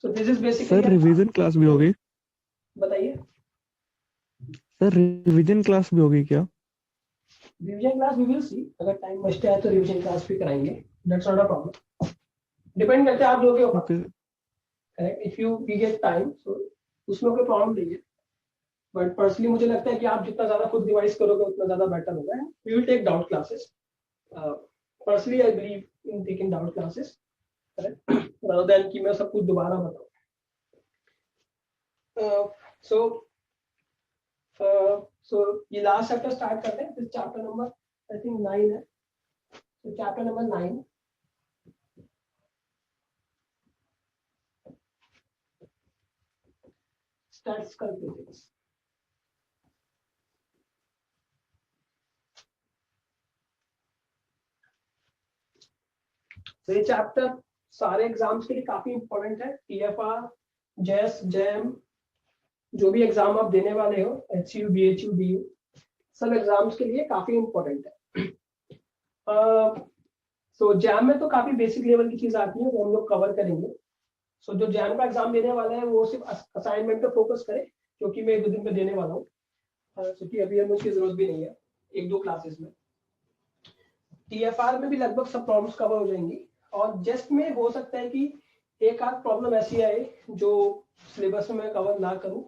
So this is sir basically, revision class भी होगी? बताइए। सर रिवीजन क्लास भी होगी क्या? Revision class we will see, अगर टाइम बचता है तो रिवीजन क्लास भी कराएंगे, that's not a problem, depend करता है आप लोगों के ऊपर। Okay. Correct, if you we get time so उसमें कोई प्रॉब्लम नहीं है, बट पर्सनली मुझे लगता है कि आप जितना ज्यादा खुद रिवाइज करोगे उतना ज्यादा बेटर होगा। We will take doubt classes, personally I believe in taking doubt classes, correct, rather than कि मैं सब कुछ दोबारा बताऊं। सो सो ये लास्ट चैप्टर स्टार्ट करते हैं, this chapter number I think 9 है, तो चैप्टर नंबर 9 स्टैटिस्टिकल फिजिक्स। तो ये चैप्टर सारे एग्जाम्स के लिए काफी इंपॉर्टेंट है, टीएफआर, जेएस, जेएम, जो भी एग्जाम आप देने वाले हो, एचयू, बीएचयू, डीयू, सब एग्जाम्स के लिए काफी इंपॉर्टेंट है। सो जैम में तो काफी बेसिक लेवल की चीज आती है, वो हम लोग कवर करेंगे। सो जो जैम का एग्जाम देने वाला है वो सिर्फ असाइनमेंट पे फोकस करे, क्योंकि मैं 1-2 दिन में देने वाला हूँ, क्योंकि अभी हमें उसकी जरूरत भी नहीं है 1-2 क्लासेस में। टीएफआर में भी लगभग सब प्रॉब्लम्स कवर हो जाएंगी, और जस्ट में हो सकता है कि एक आध प्रॉब्लम ऐसी आए जो सिलेबस में मैं कवर ना करूं,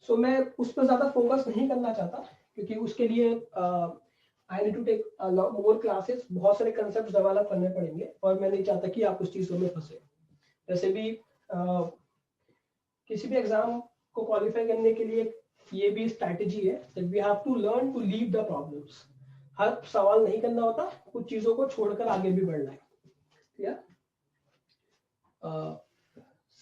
सो मैं उस पर ज्यादा फोकस नहीं करना चाहता, क्योंकि उसके लिए I need to take more classes, बहुत सारे कंसेप्ट डेवलप करने पड़ेंगे, और मैं नहीं चाहता कि आप उस चीजों में फंसे। वैसे भी किसी भी एग्जाम को क्वालिफाई करने के लिए ये भी स्ट्रैटेजी है that we have to learn to leave the problems. हर सवाल नहीं करना होता, कुछ चीजों को छोड़कर आगे भी बढ़ना है, या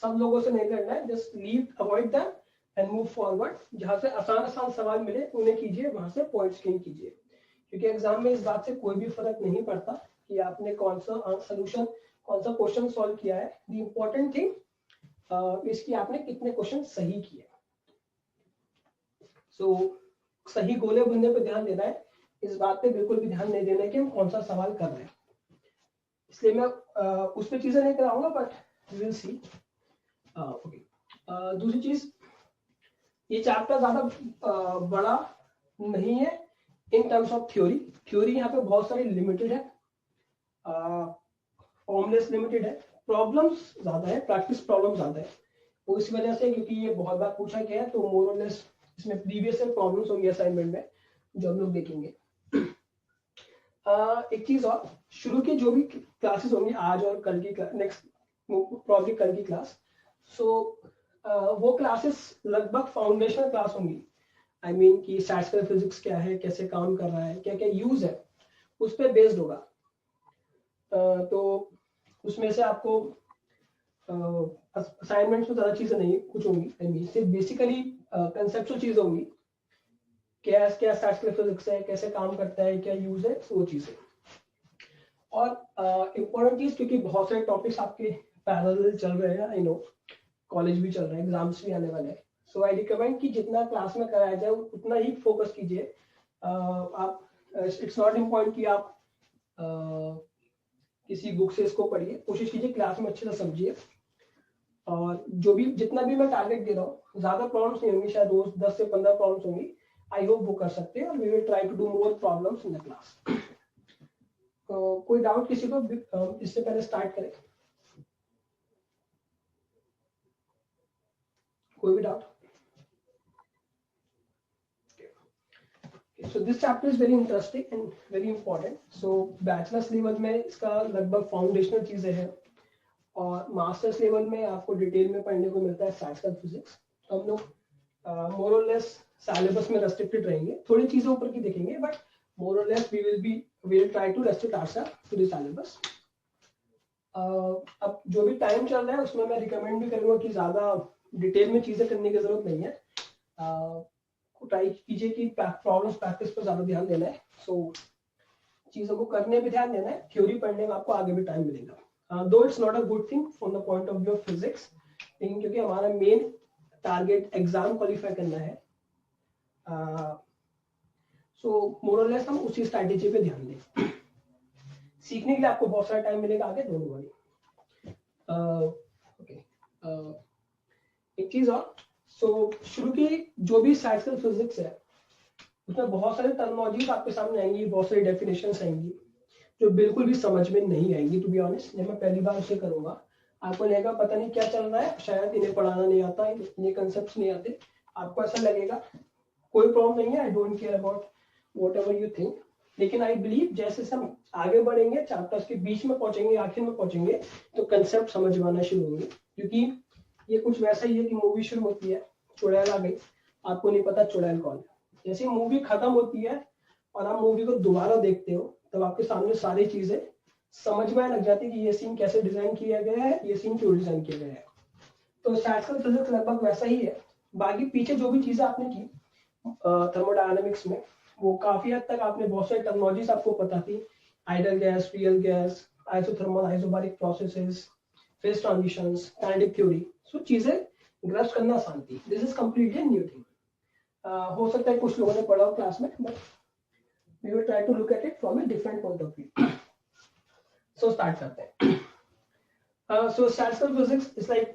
सब लोगों से नहीं करना है, just leave, avoid them and move forward. जहां से आसान आसान सवाल मिले उन्हें कीजिए, वहां से पॉइंट्स गेन कीजिए, क्योंकि एग्जाम में इस बात से कोई भी फर्क नहीं पड़ता कि आपने कौन सा सोल्यूशन, कौन सा क्वेश्चन सॉल्व किया है। द इम्पोर्टेंट थिंग इसकी आपने कितने क्वेश्चन सही किए। सो सही गोले बनने पे ध्यान देना है, इस बात पे बिल्कुल भी ध्यान नहीं देना है कि हम कौन सा सवाल कर रहे हैं। इसलिए मैं उस पर चीजें नहीं कराऊंगा, but we will see. Okay, दूसरी चीज, ये चैप्टर ज्यादा बड़ा नहीं है in terms of theory. Theory यहाँ पे बहुत सारी लिमिटेड है, फॉर्मलेस लिमिटेड है, प्रॉब्लम्स ज्यादा है, प्रैक्टिस प्रॉब्लम ज्यादा है। वो इस वजह से, क्योंकि ये बहुत बार पूछा गया है, तो मोर और लेस इसमें प्रीवियस प्रॉब्लम्स होंगे असाइनमेंट में जो हम लोग देखेंगे। एक चीज और, शुरू की जो भी क्लासेस होंगी आज और कल की नेक्स्ट प्रॉब्ली कल की क्लास, सो वो क्लासेस लगभग फाउंडेशनल क्लास होंगी। आई मीन कि स्टैटिस्टिकल फिजिक्स क्या है, कैसे काम कर रहा है, क्या क्या यूज है, उस पर बेस्ड होगा। तो उसमें से आपको असाइनमेंट्स में ज्यादा चीजें नहीं कुछ होंगी, आई मीन सिर्फ बेसिकली कंसेप्चुअल चीज होंगी, क्या क्या स्टैटिस्टिकल फिजिक्स है, कैसे काम करता है, क्या यूज है, वो चीजें। और इम्पोर्टेंट चीज, क्योंकि बहुत सारे टॉपिक्स आपके पैरेलल चल रहे हैं, आई नो कॉलेज भी चल रहा है, एग्जाम्स भी आने वाले हैं, सो आई रिकमेंड कि जितना क्लास में कराया जाए उतना ही फोकस कीजिए। आप, इट्स नॉट इम्पॉर्टेंट कि आप किसी बुक से इसको पढ़िए, कोशिश कीजिए क्लास में अच्छे से समझिए। और जो भी जितना भी मैं टारगेट दे रहा हूँ, ज्यादा प्रॉब्लम्स नहीं होंगी, शायद रोज 10 से 15 प्रॉब्लम्स होंगी, आई होप वो कर सकते हैं, और we will try to do more problems in the class. कोई डाउट किसी को इससे पहले स्टार्ट करें? कोई भी doubt? So this chapter is very interesting and very important. So bachelors level में इसका लगभग फाउंडेशनल चीजें हैं, और मास्टर्स लेवल में आपको डिटेल में पढ़ने को मिलता है स्टैटिस्टिकल फिजिक्स। तो हम लोग मोर और लेस सिलेबस में रेस्ट्रिक्टेड रहेंगे, थोड़ी चीजें ऊपर की देखेंगे, बट मोर और less we will try to restrict ourselves to the syllabus. अब जो भी टाइम चल रहा है उसमें मैं रिकमेंड भी करूंगा कि ज्यादा डिटेल में चीजें करने की जरूरत नहीं है, ट्राई कीजिए कि प्रॉब्लम्स प्रैक्टिस पर ज्यादा ध्यान देना है। सो चीजों को करने पे ध्यान देना है, थ्योरी पढ़ने में आपको आगे भी टाइम मिलेगा, दो it's not a good thing from the point of view of physics, लेकिन क्योंकि हमारा मेन टारगेट एग्जाम क्वालिफाई करना है, सो मोर और लेस हम उसी स्ट्रैटेजी पे ध्यान दें। सीखने के लिए आपको बहुत सारा टाइम मिलेगा आगे, डोंट वरी। ओके, एक चीज और, सो शुरू की जो भी स्टैटिस्टिकल फिजिक्स है उसमें बहुत सारे टर्मिनोलॉजीज आपके सामने आएंगी, बहुत सारी डेफिनेशंस आएंगी जो बिल्कुल भी समझ में नहीं आएंगी। टू बी ऑनेस्ट, जब मैं पहली बार उसे करूंगा आपको लगेगा पता नहीं क्या चल रहा है, शायद इन्हें पढ़ाना नहीं आता, इन्हें कंसेप्ट नहीं आते, आपको ऐसा लगेगा। कोई प्रॉब्लम नहीं है, I don't care about what ever you think, लेकिन आई बिलीव जैसे हम आगे बढ़ेंगे, चैप्टर्स के बीच में पहुंचेंगे, आखिर में पहुंचेंगे, तो कंसेप्ट समझ में आना शुरू होंगे। क्योंकि ये कुछ वैसा ही है कि मूवी शुरू होती है, चुड़ैल आ गई, आपको नहीं पता चुड़ैल कौन है। जैसे मूवी खत्म होती है और आप मूवी को दोबारा देखते हो तब आपके सामने सारी चीजें समझ में लग जाती है कि ये सीन कैसे डिजाइन किया गया है, ये सीन क्यों डिजाइन किया गया है। तो स्टैटिस्टिकल फिजिक्स लगभग वैसा ही है। बाकी पीछे जो भी चीजें आपने की थर्मोडायनामिक्स में, वो काफी हद तक आपने बहुत सारी टेक्नोलॉजीज आपको पता थी, ideal gas, real gas, isothermal, isobaric processes, phase transitions, kinetic theory, so चीजें ग्रैस्प करना आसान थी। This is completely new thing. हो सकता है कुछ लोगों ने पढ़ा हो क्लास में, but we will try to look at it from a different point of view. So start करते हैं। So statistical physics is like,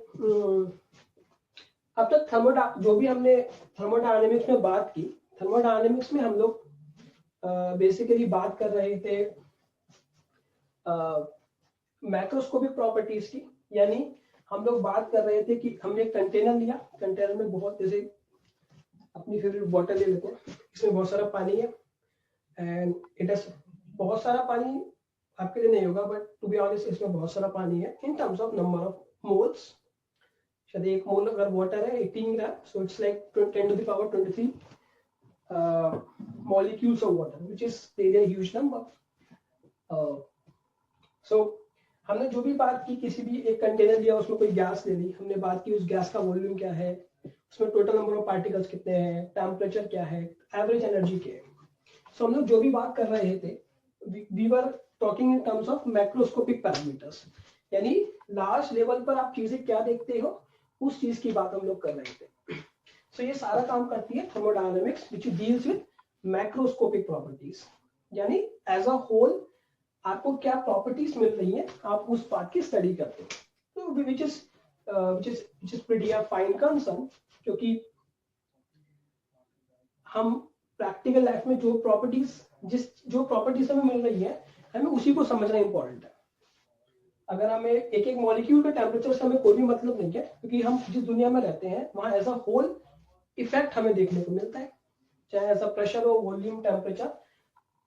अब तक जो भी हमने थर्मोडायनामिक्स में बात की, थर्मोडायनामिक्स में हम लोग बेसिकली बात कर रहे थे मैक्रोस्कोपिक प्रॉपर्टीज की। यानी हम लोग बात कर रहे थे कि हमने एक कंटेनर लिया, कंटेनर में बहुत, जैसे अपनी फेवरेट बॉटल ले लेते हैं, इसमें बहुत सारा पानी है एंड इट इज, बहुत सारा पानी आपके लिए नहीं होगा बट टू बी ऑनेस्ट इसमें बहुत सारा पानी है in terms of number of moles. शायद एक मोल अगर वाटर है 18 gram, so it's like 10 to the power 23 molecules of water, which is really a huge number. So हमने जो भी बात की, किसी भी एक कंटेनर लिया, उसमें कोई गैस ले ली, हमने बात की उस गैस का वॉल्यूम क्या है, उसमें टोटल नंबर ऑफ पार्टिकल्स कितने हैं, टेम्परेचर क्या है, एवरेज एनर्जी क्या है। सो हम लोग जो भी बात कर रहे थे, we were talking in terms of macroscopic parameters, यानी लार्ज लेवल पर आप चीजें क्या देखते हो, उस चीज की बात हम लोग कर रहे थे। सो ये सारा काम करती है thermodynamics, which deals with macroscopic properties, यानी एज अ होल आपको क्या प्रॉपर्टीज मिल रही हैं, आप उस बात की स्टडी करते हो। तो which is pretty a fine concern, क्योंकि हम प्रैक्टिकल लाइफ में जो प्रॉपर्टीज हमें मिल रही है, हमें उसी को समझना इंपॉर्टेंट है। अगर हमें एक एक मॉलिक्यूल के टेम्परेचर से हमें कोई भी मतलब नहीं है, क्योंकि हम जिस दुनिया में रहते हैं वहां एज अ होल इफेक्ट हमें देखने को मिलता है, चाहे ऐसा प्रेशर हो, वॉल्यूम, टेम्परेचर,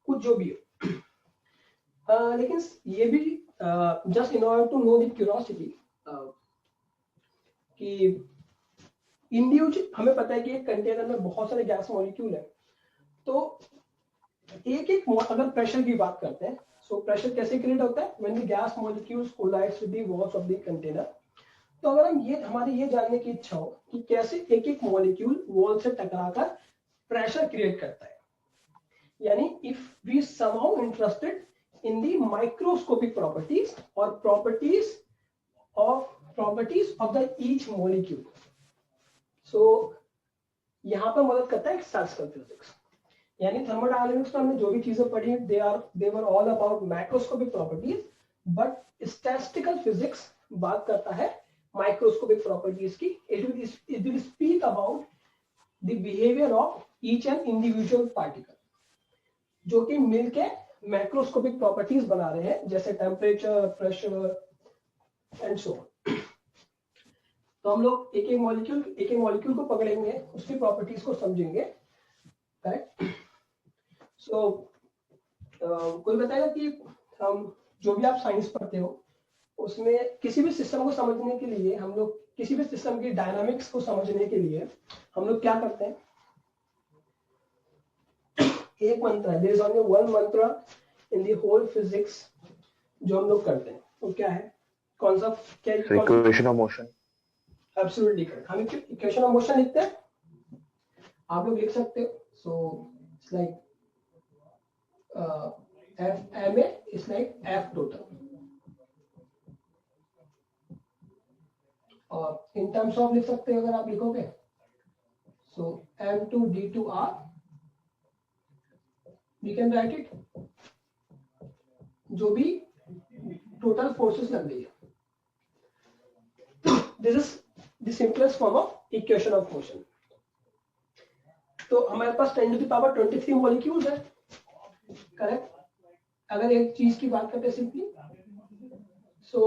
कुछ जो भी हो। लेकिन ये भी just in order to know the curiosity कि इंडिविजुअल, हमें पता है कि एक कंटेनर में बहुत सारे गैस मॉलिक्यूल है, तो एक एक अगर प्रेशर की बात करते हैं, सो प्रेशर कैसे क्रिएट होता है, when the gas molecules collides with the walls of the container. तो अगर हम हमारी ये जानने की इच्छा हो कि कैसे एक एक मॉलिक्यूल वॉल से टकराकर प्रेशर क्रिएट करता है, यानी if we somehow interested in the microscopic properties और properties of the each molecule, so यहां पर मदद करता है स्टैटिस्टिकल फिजिक्स। यानी थर्मोडायनामिक्स में हमने जो भी चीजें पढ़ी, they were all about macroscopic properties, but statistical physics बात करता है माइक्रोस्कोपिक प्रॉपर्टीज की। It will speak about the behaviour of each and individual particle, जो कि मिलके मैक्रोस्कोपिक प्रॉपर्टीज बना रहे हैं, जैसे temperature, pressure and so on. तो हम लोग एक एक मॉलिक्यूल को पकड़ेंगे, उसकी प्रॉपर्टीज को समझेंगे, राइट। सो कोई बताएगा कि हम जो भी आप साइंस पढ़ते हो उसमें किसी भी सिस्टम को समझने के लिए, हम लोग किसी भी सिस्टम की डायनामिक्स को समझने के लिए हम लोग क्या करते हैं, एक मंत्र है, देयर इज ओनली वन मंत्र इन द होल फिजिक्स जो हम लोग करते हैं, वो क्या है, कौन सा, क्या equation of motion. Absolutely correct, हम इक्वेशन ऑफ मोशन लिखते हैं, आप लोग लिख सकते हो। सो it's like F ma is like F total, और इन टर्म्स ऑफ लिख सकते हो अगर आप लिखोगे, सो M2 D2R, we can write it, जो भी टोटल फोर्सेस लग रही है। The simplest form of equation of motion. तो हमारे पास 10 to the power 23 मॉलिक्यूल्स है, करेक्ट। अगर एक चीज की बात करते हैं simply, so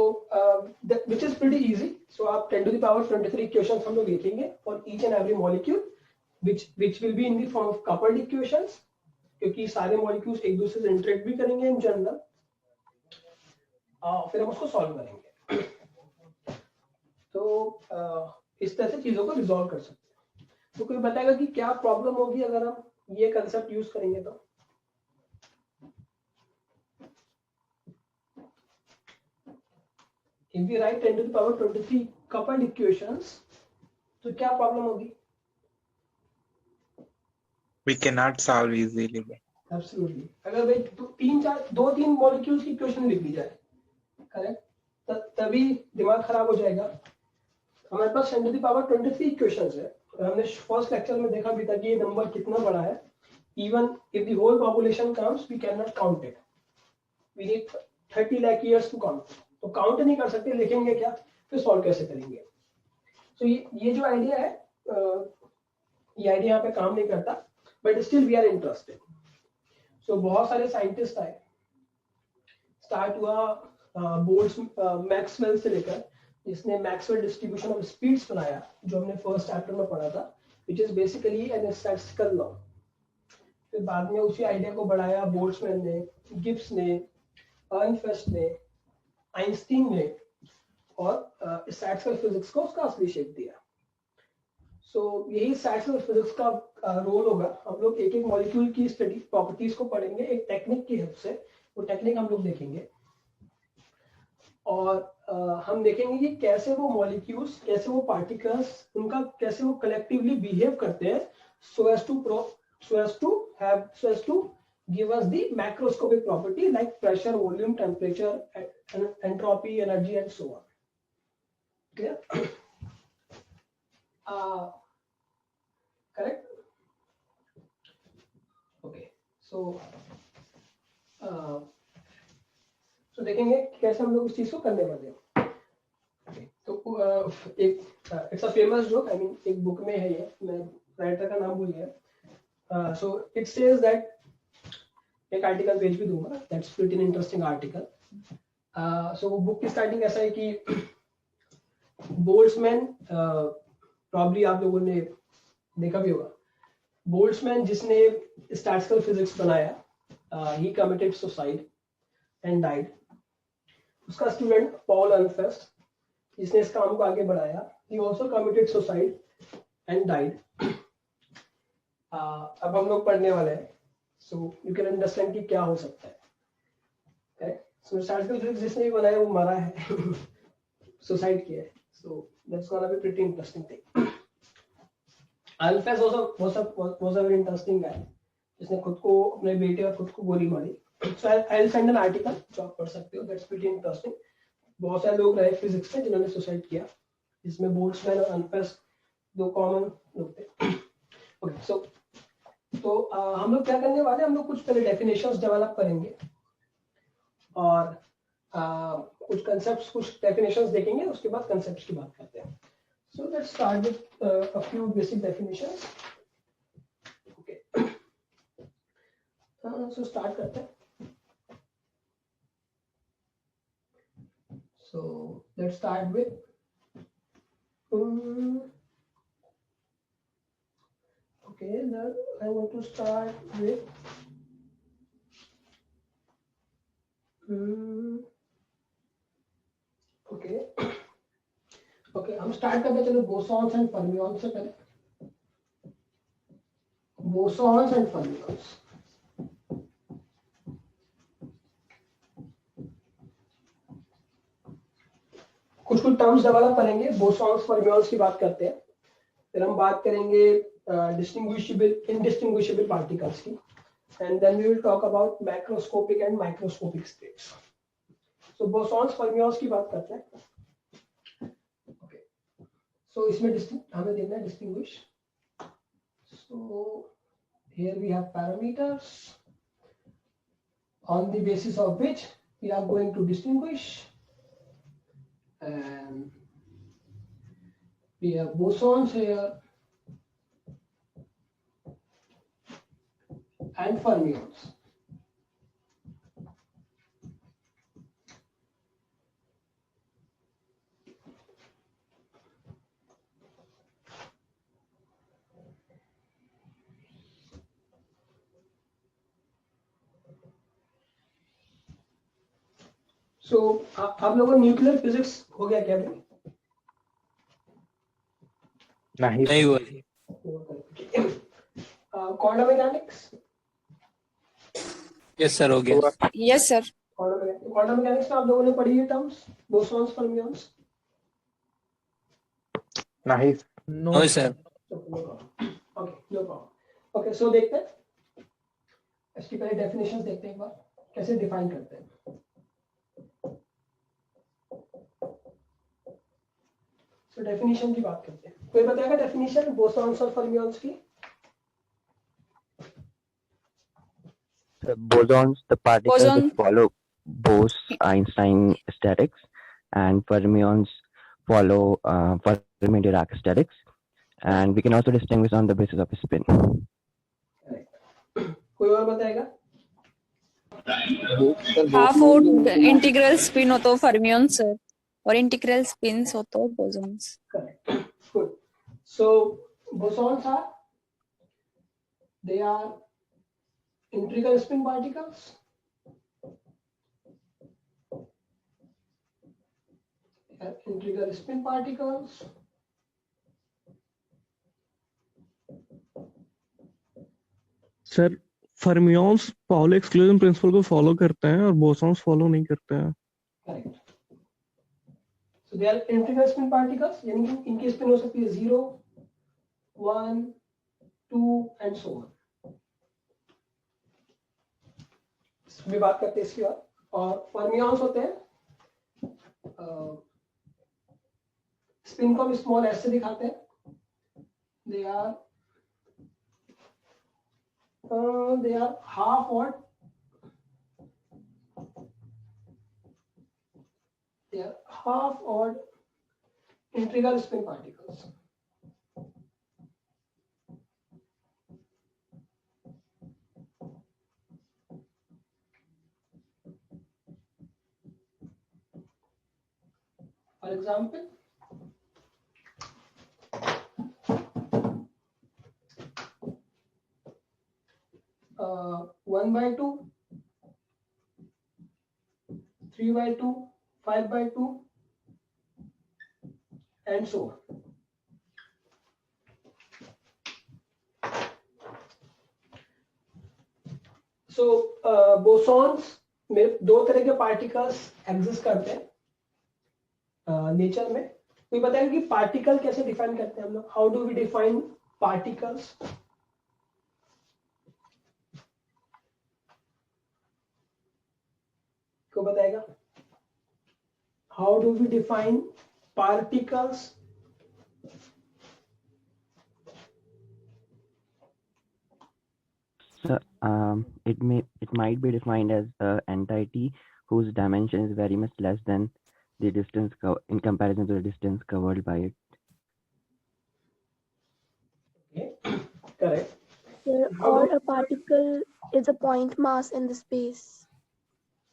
which is pretty easy. So आप 10 to the power 23 इक्वेशंस हम लोग लिखेंगे for each and every molecule which will be in the form of coupled equations, क्योंकि सारे मॉलिक्यूल्स एक दूसरे से इंटरेक्ट भी करेंगे इन जनरल, फिर हम उसको सॉल्व करेंगे। तो इस तरह से चीजों को रिजॉल्व कर सकते हैं। तो कोई बताएगा कि क्या प्रॉब्लम होगी अगर हम ये कंसेप्ट यूज करेंगे तो? If we write 10 to the power 23 coupled equations, तो क्या प्रॉब्लम होगी? We cannot solve easily. Absolutely. अगर भाई दो तीन मॉलिक्यूल्स की इक्वेशन लिख दी जाए, करेक्ट, तभी दिमाग खराब हो जाएगा। हमारे पास 10 to the power 23 इक्वेशंस है, और हमने फर्स्ट लेक्चर में देखा भी था कि ये नंबर कितना बड़ा है। Even if the whole population comes, we can not count it, we need 30 lakh years to count. तो काउंट नहीं कर सकते, लिखेंगे क्या, फिर सॉल्व कैसे करेंगे? तो ये जो आइडिया है, ये आइडिया यहाँ पे काम नहीं करता, but still we are interested. So बहुत सारे साइंटिस्ट आए, स्टार्ट हुआ बोल्ट्स मैक्सवेल से लेकर, जिसने मैक्सवेल डिस्ट्रीब्यूशन ऑफ स्पीड्स बनाया, जो हमने फर्स्ट चैप्टर में पढ़ा था, which is basically an statistical law. फिर बाद में उसी आइडिया को बढ़ाया बोल्ट्जमैन ने, गिब्स ने, अर्नफेस्ट ने, आइंस्टीन ने, और स्टैटिस्टिकल फिजिक्स को उसका असली शेप दिया। सो यही स्टैटिस्टिकल फिजिक्स का रोल होगा। हम लोग एक एक मॉलिक्यूल की स्टैटिक प्रॉपर्टीज को पढ़ेंगे एक टेक्निक की हेल्प से, वो टेक्निक हम लोग देखेंगे, और हम देखेंगे कि कैसे वो मॉलिक्यूल्स, कैसे वो पार्टिकल्स, उनका कैसे वो कलेक्टिवली बिहेव करते हैं, so as to give us the macroscopic property like pressure, volume, temperature, entropy, energy, and so on. Clear? Correct? Okay. So देखेंगे कैसे हम लोग उस चीज को करने वाले हैं। Okay. तो एक it's a famous joke, I mean एक बुक में है ये, मैं राइटर का नाम भूल गया। सो इट सेज दैट, एक आर्टिकल पेज भी दूंगा, that's pretty interesting article. So book की स्टार्टिंग ऐसा है कि बोल्ट्जमैन, प्रॉब्ली आप लोगों ने देखा भी होगा, बोल्ट्जमैन जिसने स्टैटिस्टिकल फिजिक्स बनाया, ही कमिटेड सुसाइड एंड डाइड। उसका स्टूडेंट पॉल अर्नफेस्ट, जिसने इस काम को आगे बढ़ाया, he also committed suicide and died. अब हम लोग पढ़ने वाले हैं, so you can understand कि क्या हो सकता है। So statistical physics जिसने भी बनाया वो मरा है, सुसाइड किया है, so that's gonna be pretty interesting thing. Alphas was a very interesting guy, जिसने खुद को, अपने बेटे और खुद को गोली मारी। So I'll send an article जो आप पढ़ सकते हो, that's pretty interesting. बहुत सारे लोग रहे फिजिक्स में जिन्होंने सुसाइड किया, जिसमें बोल्ट्जमैन और अर्नफेस्ट दो कॉमन लोग थे। ओके, सो तो हम लोग क्या करने वाले हैं, हम लोग कुछ पहले डेफिनेशंस डेवलप करेंगे, और कुछ कंसेप्ट्स, कुछ डेफिनेशंस देखेंगे, उसके बाद कंसेप्ट्स की बात करते हैं। So let's start with a few basic definitions. Okay, so start करते हैं। So let's start with okay, now I want to start with okay, हम स्टार्ट करते हैं, चलो बोसॉन्स एंड फर्मियॉन्स से पहले। बोसॉन्स एंड फर्मियॉन्स, कुछ टर्म्स डेवलप करेंगे, बोसॉन्स फर्मियॉन्स की बात करते हैं, फिर हम बात करेंगे indistinguishable particles की, and then we will talk about macroscopic and microscopic states. So bosons fermions की बात करते हैं। Okay, so इसमें हमें देखना है distinguish. So here we have parameters on the basis of which we are going to distinguish, and We have bosons here and fermions. So आप लोगों को न्यूक्लियर फिजिक्स हो गया क्या भाई? नहीं हुआ। Quantum mechanics? यस सर, हो गया। Yes sir. क्वांटम मैकेनिक्स में आप लोगों ने पढ़ी है टर्म्स बोसॉन्स फर्मियंस? नहीं no sir. Okay no problem. Okay so देखते हैं इसकी पहले डेफिनेशंस देखते हैं एक बार कैसे डिफाइन करते हैं। तो डेफिनेशन की बात करते हैं। कोई बताएगा डेफिनेशन बोसॉन्स और फर्मियंस की? Bosons, the particles Boson. that follow Bose-Einstein statics, and fermions follow Fermi-Dirac statics, and we can also distinguish on the basis of spin. कोई और बताएगा? हाफ और इंटीग्रल स्पिन हो तो फर्मियंस सर, और integral spins हो तो bosons. Correct. Good. So bosons are, they are integral spin particles. They are integral spin particles. Sir fermions Pauli exclusion principle को फॉलो करते हैं और बोसॉन्स फॉलो नहीं करते हैं। Correct. So they are integral spin particles. यानी कि इनकी स्पिन हो सकती है 0, 1, 2 and so on. भी बात करते हैं इसकी बात। और फर्मियंस होते हैं स्पिन को हम स्मॉल एस से दिखाते हैं। They are half odd, they are half odd integral spin particles. For example, uh, 1/2, 3/2, 5/2 and so on. So bosons में दो तरह के पार्टिकल्स एग्जिस्ट करते हैं नेचर में। तो बताएंगे कि पार्टिकल कैसे डिफाइन करते हैं हम लोग? How do we define particles? को बताएगा how do we define particles? So, it might be defined as an entity whose dimension is very much less than the distance in comparison to the distance covered by it. Okay, correct. Or a particle is a point mass in the space.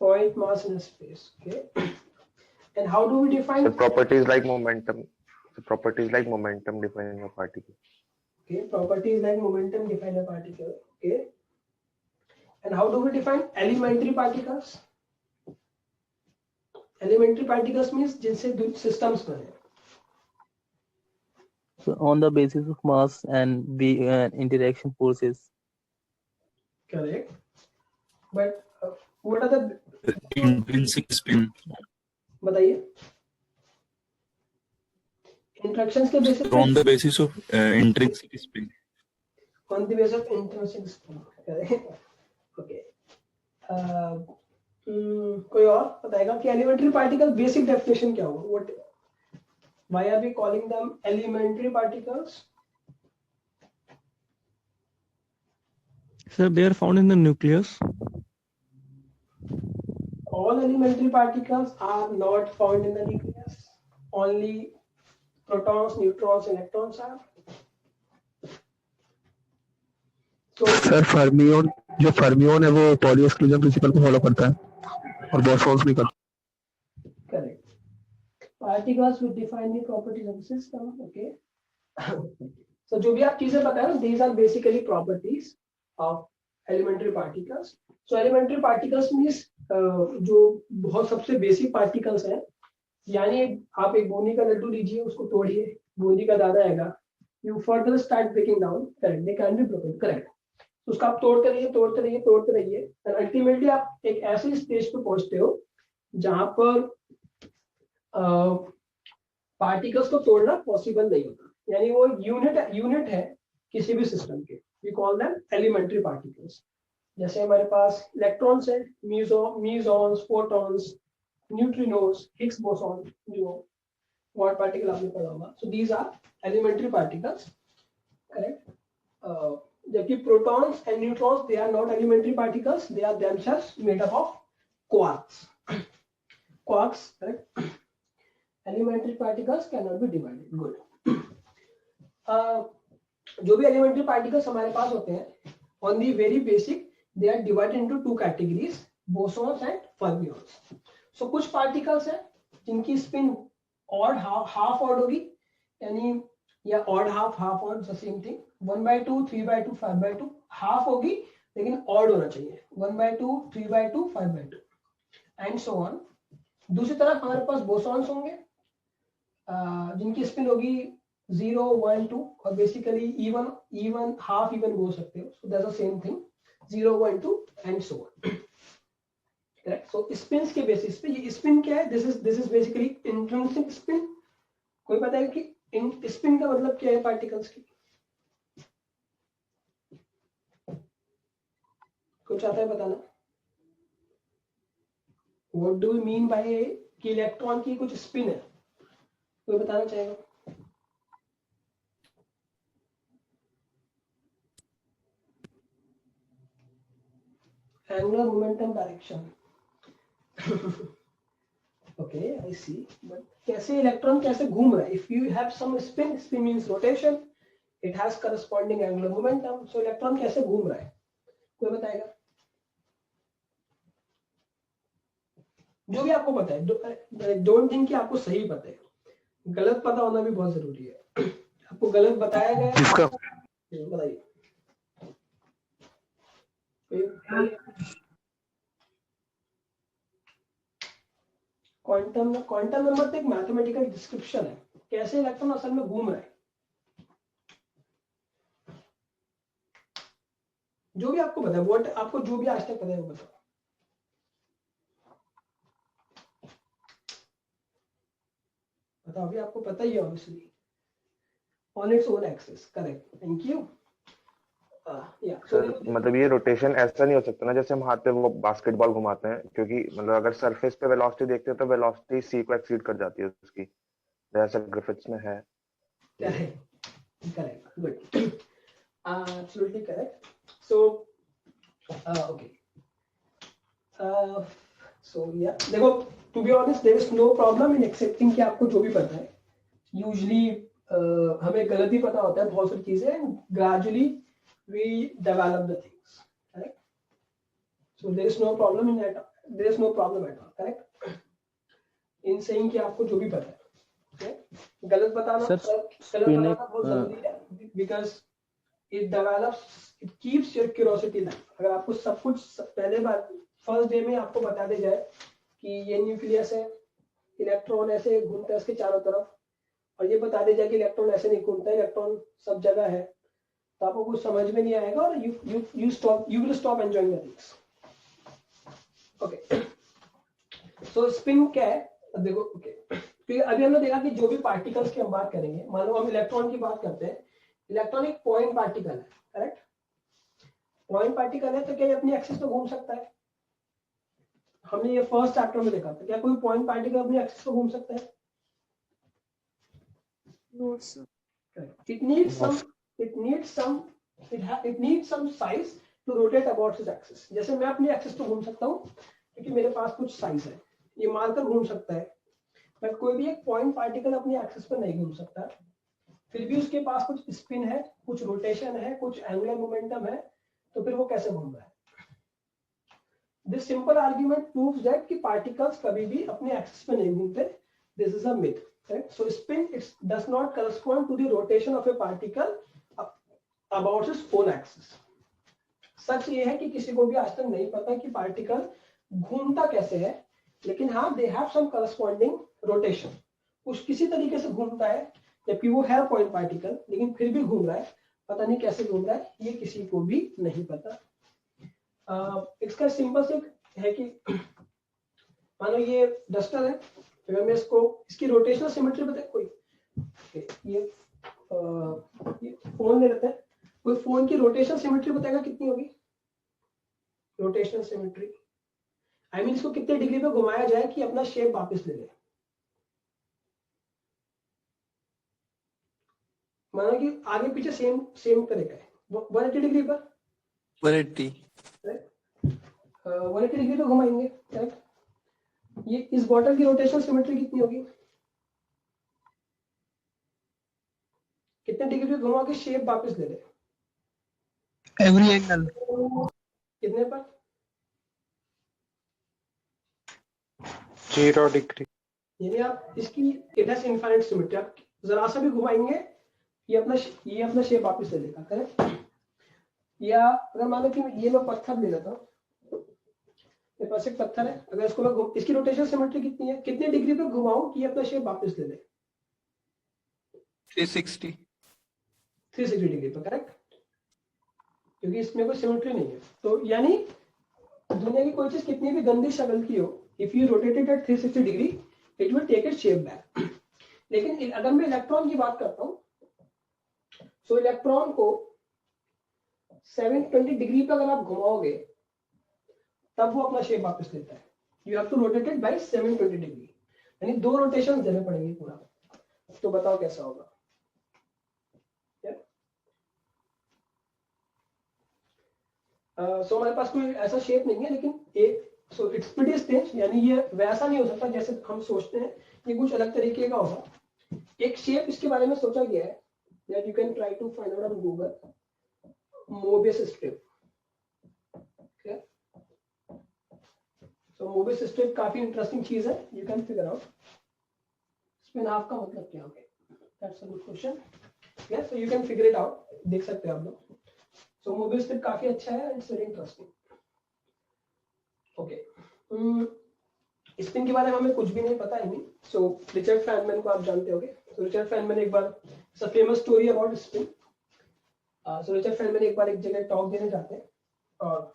Point mass in space. Okay. And how do we define? So properties like momentum. So properties like momentum define a particle. Okay, properties like momentum define a particle. Okay. And how do we define elementary particles? Elementary particles means जिनसे systems बने. So on the basis of mass and interaction forces. Correct. But what are the Intrinsic spin. बताइए. Interactions के basis On the basis of intrinsic spin. On the basis of intrinsic spin. Correct. Okay. कोई और बताएगा कि elementary particle basic definition क्या होगा? What? Why are we calling them elementary particles? Sir, they are found in the nucleus. All elementary particles are not found in the nucleus. Only protons, neutrons, electrons are. So sir fermion जो fermion है वो poly exclusion principle को follow करता है और bosons नहीं करता. correct. Particles will define the properties of the system. Okay. So जो भी आप चीजें बताए ना, these are basically properties of elementary particles. So elementary particles means जो बहुत सबसे बेसिक पार्टिकल्स हैं, यानी आप एक बूंदी का लड्डू लीजिए, उसको तोड़िए, बूंदी का दाना आएगा, you further start breaking down, correct, they can be broken, correct. तो उसका आप तोड़ते रहिए और अल्टीमेटली आप एक ऐसे स्टेज पे पहुंचते हो जहां पर पार्टिकल्स को तोड़ना पॉसिबल नहीं होता, यानी वो यूनिट है किसी भी सिस्टम के. We call them elementary particles. जैसे हमारे पास इलेक्ट्रॉन्स है, muons, photons, neutrinos, Higgs boson, जो वॉट पार्टिकल आपने पढ़ा होगा. So these are elementary particles, correct. जबकि protons and neutrons, they are not elementary particles, they are themselves made up of quarks. Correct. Elementary particles cannot be divided. Good. जो भी elementary particles हमारे पास होते हैं, on the very basic, they are divided into two categories, bosons and fermions. So कुछ particles हैं जिनकी spin odd half odd होगी, यानी या odd half odd, the same thing. 1/2, 3/2, 5/2 half होगी, लेकिन odd होना चाहिए. 1/2, 3/2, 5/2 and so on. दूसरी तरफ हमारे पास bosons होंगे जिनकी स्पिन होगी 0, 1, 2 और बेसिकली इवन हाफ इवन बोल सकते हो. So that's the same thing, 0, 1, 2 and so on. Correct. So spins के बेसिस पे, ये स्पिन क्या है, this is basically intrinsic spin. कोई पता है कि स्पिन का मतलब क्या है पार्टिकल्स की? कुछ आता है बताना? What do we mean by कि इलेक्ट्रॉन की कुछ स्पिन है? कोई बताना चाहेगा? Angular momentum direction. Okay, I see. But कैसे इलेक्ट्रॉन कैसे घूम रहा है? If you have some spin means rotation, it has corresponding angular momentum. So electron कैसे घूम रहा है? कोई बताएगा? जो भी आपको पता है, डोंट थिंक कि आपको सही पता है, गलत पता होना भी बहुत जरूरी है. आपको गलत बताया गया है, बताइए. क्वांटम नंबर तो एक मैथमेटिकल डिस्क्रिप्शन है, कैसे इलेक्ट्रॉन असल में घूम रहा है. जो भी आपको पता है, व्हाट आपको जो भी आज तक पता है वो बताओ. अभी आपको पता ही है obviously, on it's own axis. Correct, thank you. Sir मतलब ये रोटेशन ऐसा नहीं हो सकता ना जैसे हम हाथ पे वो बास्केटबॉल घुमाते हैं, क्योंकि मतलब अगर सरफेस पे वेलोसिटी देखते हैं तो वेलोसिटी c को एक्सीड कर जाती है उसकी, जैसा ग्रिफिथ्स में है. Correct, good, absolutely correct. So okay, so या देखो, to be honest there is no problem in accepting कि आपको जो भी पता है. यूजुअली हमें गलत ही पता होता है बहुत सारी चीजें, gradually we develop the things, correct? So there is no problem in that, there is no problem at all, correct? in saying कि आपको जो भी पता है, okay? गलत बताना बहुत जरूरी है, because it develops, it keeps your curiosity alive. अगर आपको सब कुछ पहले बार फर्स्ट डे में आपको बता दे जाए कि ये न्यूक्लियस है, इलेक्ट्रॉन ऐसे घूमता है इसके चारों तरफ, और ये बता दे जाए कि इलेक्ट्रॉन ऐसे नहीं घूमता, इलेक्ट्रॉन सब जगह है, तो आपको कुछ समझ में नहीं आएगा और you will stop enjoying the things. Okay. So spin क्या है? अब देखो, okay. तो अभी हमने देखा कि जो भी पार्टिकल्स की हम बात करेंगे, मान लो हम इलेक्ट्रॉन की बात करते हैं, इलेक्ट्रॉन एक पॉइंट पार्टिकल है, करेक्ट? पॉइंट पार्टिकल है तो क्या ये अपनी एक्सिस पे घूम सकता है? हमने ये फर्स्ट चैप्टर में देखा था, क्या कोई पॉइंट पार्टिकल अपनी एक्सिस पे घूम सकता है? No, sir. It needs some size to rotate about its axis. जैसे मैं अपनी एक्सिस पे घूम सकता हूँ क्योंकि मेरे पास कुछ साइज है, ये मार्कर घूम सकता है, बट कोई भी एक पॉइंट पार्टिकल अपनी एक्सिस पर नहीं घूम सकता, फिर भी उसके पास कुछ स्पिन है, कुछ रोटेशन है, कुछ एंगुलर मोमेंटम है, तो फिर वो कैसे घूम रहा है? This simple argument proves that कि पार्टिकल्स कभी भी अपने एक्सिस पे नहीं घूमते. This is a myth, right? So spin it does not correspond to the rotation of a particle about its own axis. सच ये है कि किसी को भी आज तक नहीं पता कि पार्टिकल घूमता कैसे है, लेकिन हाँ they have some corresponding rotation. कुछ किसी तरीके से घूमता है, जबकि वो है पॉइंट पार्टिकल, लेकिन फिर भी घूम रहा है. पता नहीं कैसे घूम रहा है, ये किसी को भी नहीं पता. इसका सिंपल से है कि मानो ये डस्टर है, अगर मैं इसको इसकी रोटेशनल सिमेट्री बताए कोई, ये फोन ले लेते हैं, कोई फोन की रोटेशनल सिमेट्री बताएगा कितनी होगी? रोटेशनल सिमेट्री आई मीन इसको कितने डिग्री पे घुमाया जाए कि अपना शेप वापस ले ले. मानो कि आगे पीछे सेम करेगा 180 डिग्री पर, 180 180 डिग्री पे घुमाएंगे, राइट? ये इस बॉटल की रोटेशनल सिमेट्री कितनी होगी? कितने डिग्री पे घुमा के शेप वापस ले ले? एवरी एंगल कितने पर? 0 डिग्री. यानी आप इसकी इट हैज इनफाइनाइट सिमेट्री, आप जरा सा भी घुमाएंगे ये अपना शेप वापस ले लेगा, करेक्ट? या अगर मान लो कि ये मैं पत्थर ले लेता हूँ, मेरे पास एक पत्थर है, अगर इसको मैं इसकी रोटेशन सिमेट्री कितनी है, कितने डिग्री पे घुमाऊं कि ये अपना शेप वापस ले ले? 360 डिग्री पे, करेक्ट? क्योंकि इसमें कोई सिमेट्री नहीं है. तो यानी दुनिया की कोई चीज कितनी भी गंदी शक्ल की हो, if you rotate it at 360 degree it will take it shape back. लेकिन अगर मैं इलेक्ट्रॉन की बात करता हूँ, सो इलेक्ट्रॉन को 720 डिग्री पे अगर आप घुमाओगे तब वो अपना शेप वापस लेता है. You have to rotate it by 720 degree, यानी 2 रोटेशन देने पड़ेंगे पूरा. तो बताओ कैसा होगा? सो हमारे पास कोई ऐसा शेप नहीं है, लेकिन एक सो इट्स प्रीटी स्ट्रेंज, यानी ये वैसा नहीं हो सकता जैसे हम सोचते हैं, ये कुछ अलग तरीके का होगा. एक शेप इसके बारे में सोचा गया है that you can try to find out on Google, Mobius strip. Okay, so Mobius strip काफी इंटरेस्टिंग चीज है, you can figure out. Spin half का मतलब क्या होगा? That's a good question. Yes, so you can figure it out. देख सकते हैं आप लोग. So Mobius strip काफी अच्छा है, it's very interesting. Okay. Spin के बारे में हमें कुछ भी नहीं पता है. सो रिचर्ड फैनमैन को आप जानते होंगे. तो रिचर्ड फैनमैन एक बार famous story about spin. So Richard Feynman एक बार एक जगह टॉक देने जाते हैं और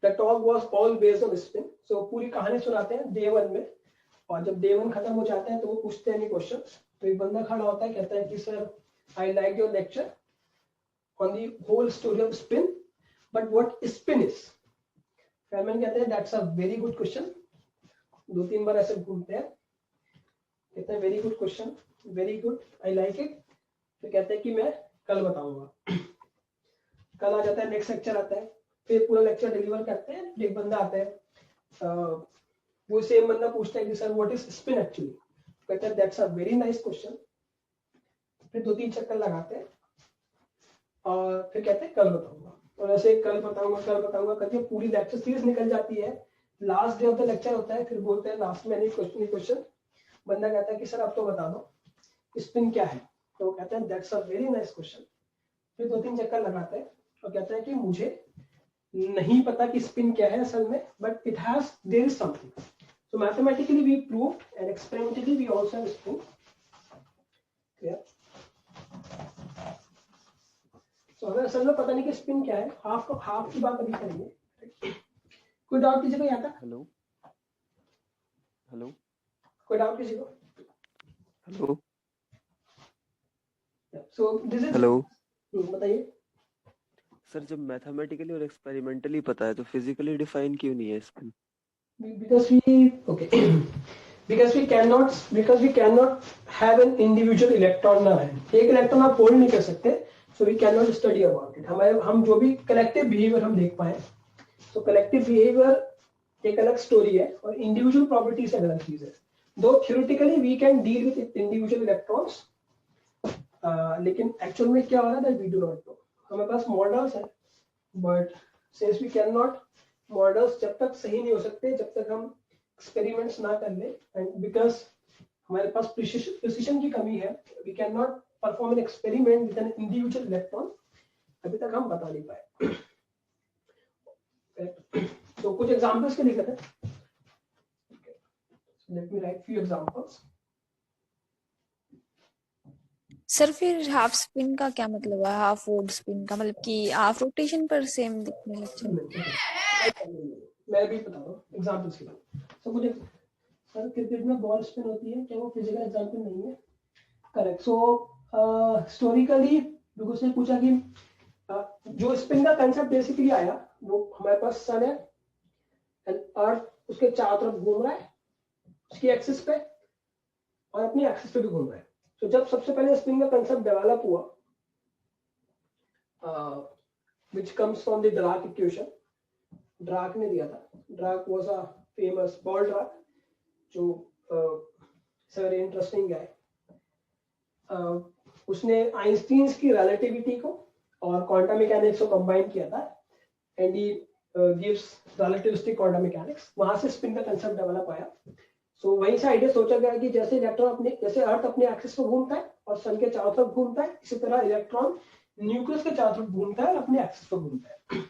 the talk was all based on spin. So पूरी कहानी सुनाते हैं डे 1 में, और जब डे 1 खत्म हो जाता है तो वो पूछते हैं क्वेश्चन. तो एक बंदा खड़ा होता है, कहता है कि sir I like your lecture on the whole story of spin, but what spin is? Feynman कहते हैं that's a very good question. 2-3 बार ऐसे घूमते हैं, कहते हैं very good question, very good, I like it. फिर कहते हैं कि मैं कल बताऊंगा. कल आ जाता है, नेक्स्ट लेक्चर आता है, फिर पूरा लेक्चर डिलीवर करते हैं. एक बंदा आता है, वो सेम बंदा पूछता है कि sir what is spin actually? कहते हैं that's a very nice question. फिर 2-3 चक्कर लगाते हैं और फिर कहते हैं कल बताऊंगा. और ऐसे कल बताऊंगा करके पूरी लेक्चर सीरीज निकल जाती है. Last day of the lecture होता है, फिर बोलते हैं लास्ट में क्वेश्चन. बंदा कहता है कि सर आप तो बता दो स्पिन क्या है? तो कहते हैं that's a very nice question. फिर 2-3 चक्कर लगाते हैं और कहता है कि मुझे नहीं पता कि स्पिन क्या है असल में, but it has there is something. So mathematically we proved and experimentally we also have spin. Clear? So हमें असल में पता नहीं कि स्पिन क्या है. हाफ की बात अभी करेंगे. कोई डाउट किसी को यहाँ तक? हेलो हेलो कोई डाउट किसी को? Hello so this is hello बताइए. सर जब मैथमेटिकली और एक्सपेरिमेंटली पता है तो फिजिकली डिफाइन क्यों नहीं है spin? because we cannot have an individual electron ना है. एक इलेक्ट्रॉन आप होल्ड नहीं कर सकते, so we cannot study about it. हम जो भी कलेक्टिव बिहेवियर हम देख पाए, तो कलेक्टिव बिहेवियर एक अलग स्टोरी है और इंडिविजुअल प्रॉपर्टीज एक अलग चीज है. दो theoretically we can deal with individual electrons, लेकिन एक्चुअल में क्या हो रहा है that we do not know. हमारे पास मॉडल्स है, but since we cannot, models जब तक सही नहीं हो सकते जब तक हम एक्सपेरिमेंट्स ना कर ले, एंड बिकॉज हमारे पास प्रिसिशन की कमी है, we cannot perform an experiment with an individual electron, अभी तक हम बता नहीं पाए. तो कुछ एग्जांपल्स के लिख लेते हैं. Let me write few examples. Sir फिर हाफ स्पिन का क्या मतलब है? हाफ वोड स्पिन का मतलब कि हाफ रोटेशन पर सेम दिखने लगता है. मैं भी बता रहा हूँ एग्जांपल्स के लिए. सो मुझे सर क्रिकेट में बॉल स्पिन होती है, क्या वो फिजिकल एग्जांपल नहीं है? करेक्ट. सो हिस्टोरिकली बिल्कुल से पूछा कि जो स्पिन का कंसेप्ट बेसिकली आया वो हमारे पास सन है एंड अर्थ उसके चारों तरफ घूम रहा है उसकी एक्सिस पे और अपनी एक्सिस पे भी घूम रहा है. तो जब सबसे पहले स्पिन का कंसेप्ट डेवलप हुआ, which comes from the Dirac equation, ड्राक ने दिया था. ड्राक वाज अ फेमस बॉल ड्राक जो वेरी इंटरेस्टिंग है. उसने आइंस्टीन्स की रिलेटिविटी को और क्वांटम मैकेनिक्स को कंबाइन किया था and he gives relativistic quantum mechanics. वहां से स्पिन का कंसेप्ट डेवलप आया. सो वहीं से आइडिया सोचा गया कि जैसे इलेक्ट्रॉन अपने जैसे अर्थ अपने एक्सिस पर घूमता है और सन के चारों तरफ घूमता है, इसी तरह इलेक्ट्रॉन न्यूक्लियस के चारों तरफ घूमता है और अपने एक्सिस पर घूमता है.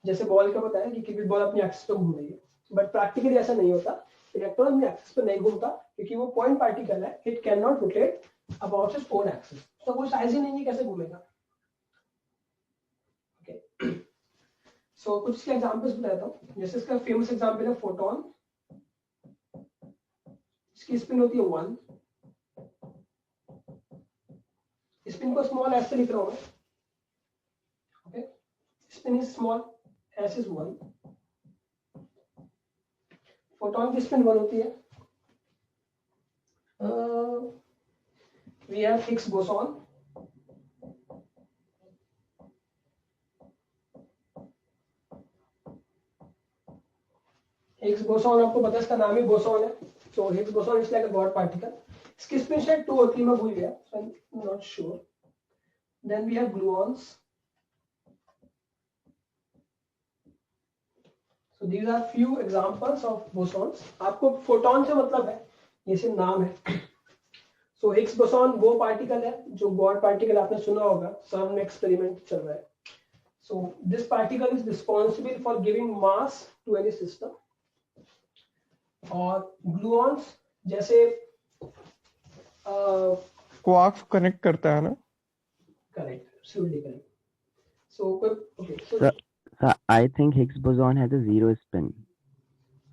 जैसे बॉल का बताया कि क्रिकेट बॉल अपनी एक्सिस पर घूम रही है, बट प्रैक्टिकली ऐसा नहीं होता. इलेक्ट्रॉन अपने एक्सिस पर नहीं घूमता क्योंकि वो पॉइंट पार्टिकल है. It can not rotate about its own axis. तो कोई साइज ही नहीं है कैसे घूमेगा. ओके. सो कुछ इसके एग्जांपल्स बताता हूँ. जैसे इसका फेमस एग्जांपल है फोटोन. इसकी स्पिन होती है 1. स्पिन को स्मॉल एस से लिख रहा हूं. ओके. Spin is small, S is 1. Photon की स्पिन 1 होती है. We have Higgs boson. Higgs boson आपको पता है, इसका नाम ही बोसॉन है. So Higgs boson is like a God particle. इसकी spin शायद 2 और 3 में भूल गया, so I'm not sure. Then we have gluons. So these are few examples of bosons. आपको photon से मतलब है, ये सिर्फ नाम है. So Higgs boson वो पार्टिकल है जो God particle आपने सुना होगा, CERN में एक्सपेरिमेंट चल रहा है. So this particle is responsible for giving mass to any system. और ग्लूऑन्स जैसे क्वार्क्स कनेक्ट करता है ना. Correct, absolutely correct. So okay. So I think Higgs boson has a zero spin.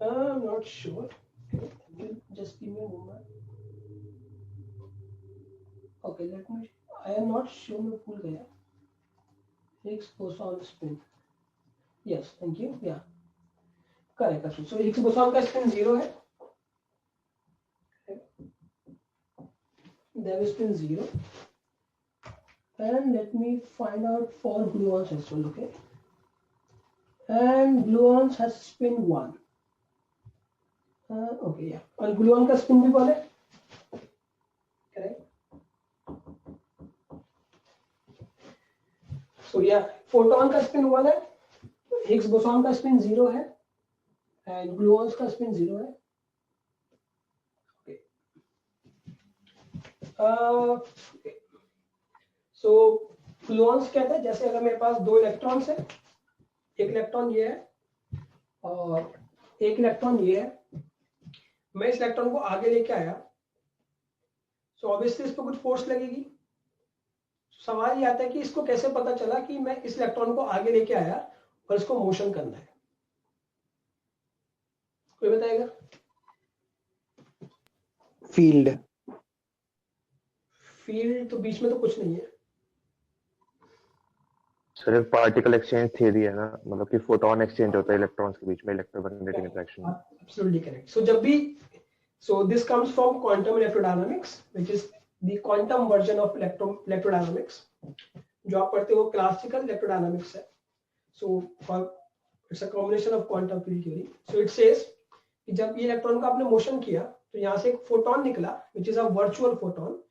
I'm not sure. Just give me a moment. Okay, let me. I am not sure. मैं भूल गया. Higgs boson spin. Yes, thank you. Yeah. Correct. So Higgs boson का spin 0 है. There is spin 0. And let me find out for gluons as well. Okay. And gluons has spin 1. Okay, yeah. और gluon का spin भी 1 है. Correct. So yeah, photon का spin 1 है. Higgs boson का spin 0 है. And gluons का spin 0 है. Okay. So gluons कहते हैं जैसे अगर मेरे पास 2 इलेक्ट्रॉन्स है, एक इलेक्ट्रॉन ये है और एक इलेक्ट्रॉन ये है. मैं इस इलेक्ट्रॉन को आगे लेके आया, सो ऑब्वियसली इस पर कुछ फोर्स लगेगी. सवाल ये आता है कि इसको कैसे पता चला कि मैं इस इलेक्ट्रॉन को आगे लेके आया और इसको मोशन करना है. कोई बताएगा? फील्ड. फील्ड तो बीच में तो कुछ नहीं है. सिर्फ पार्टिकल एक्सचेंज थ्योरी है ना, मतलब कि फोटोन एक्सचेंज होता है इलेक्ट्रॉन्स के बीच में electromagnetic interaction. Absolutely correct. So जब भी this comes from quantum electrodynamics which is the quantum version of electrodynamics. जो आप पढ़ते हो क्लासिकल इलेक्ट्रोडायनामिक्स है. So it's a combination of quantum field theory. So it says कि जब ये इलेक्ट्रॉन का आपने मोशन किया तो यहाँ से एक फोटोन निकला which is a virtual photon,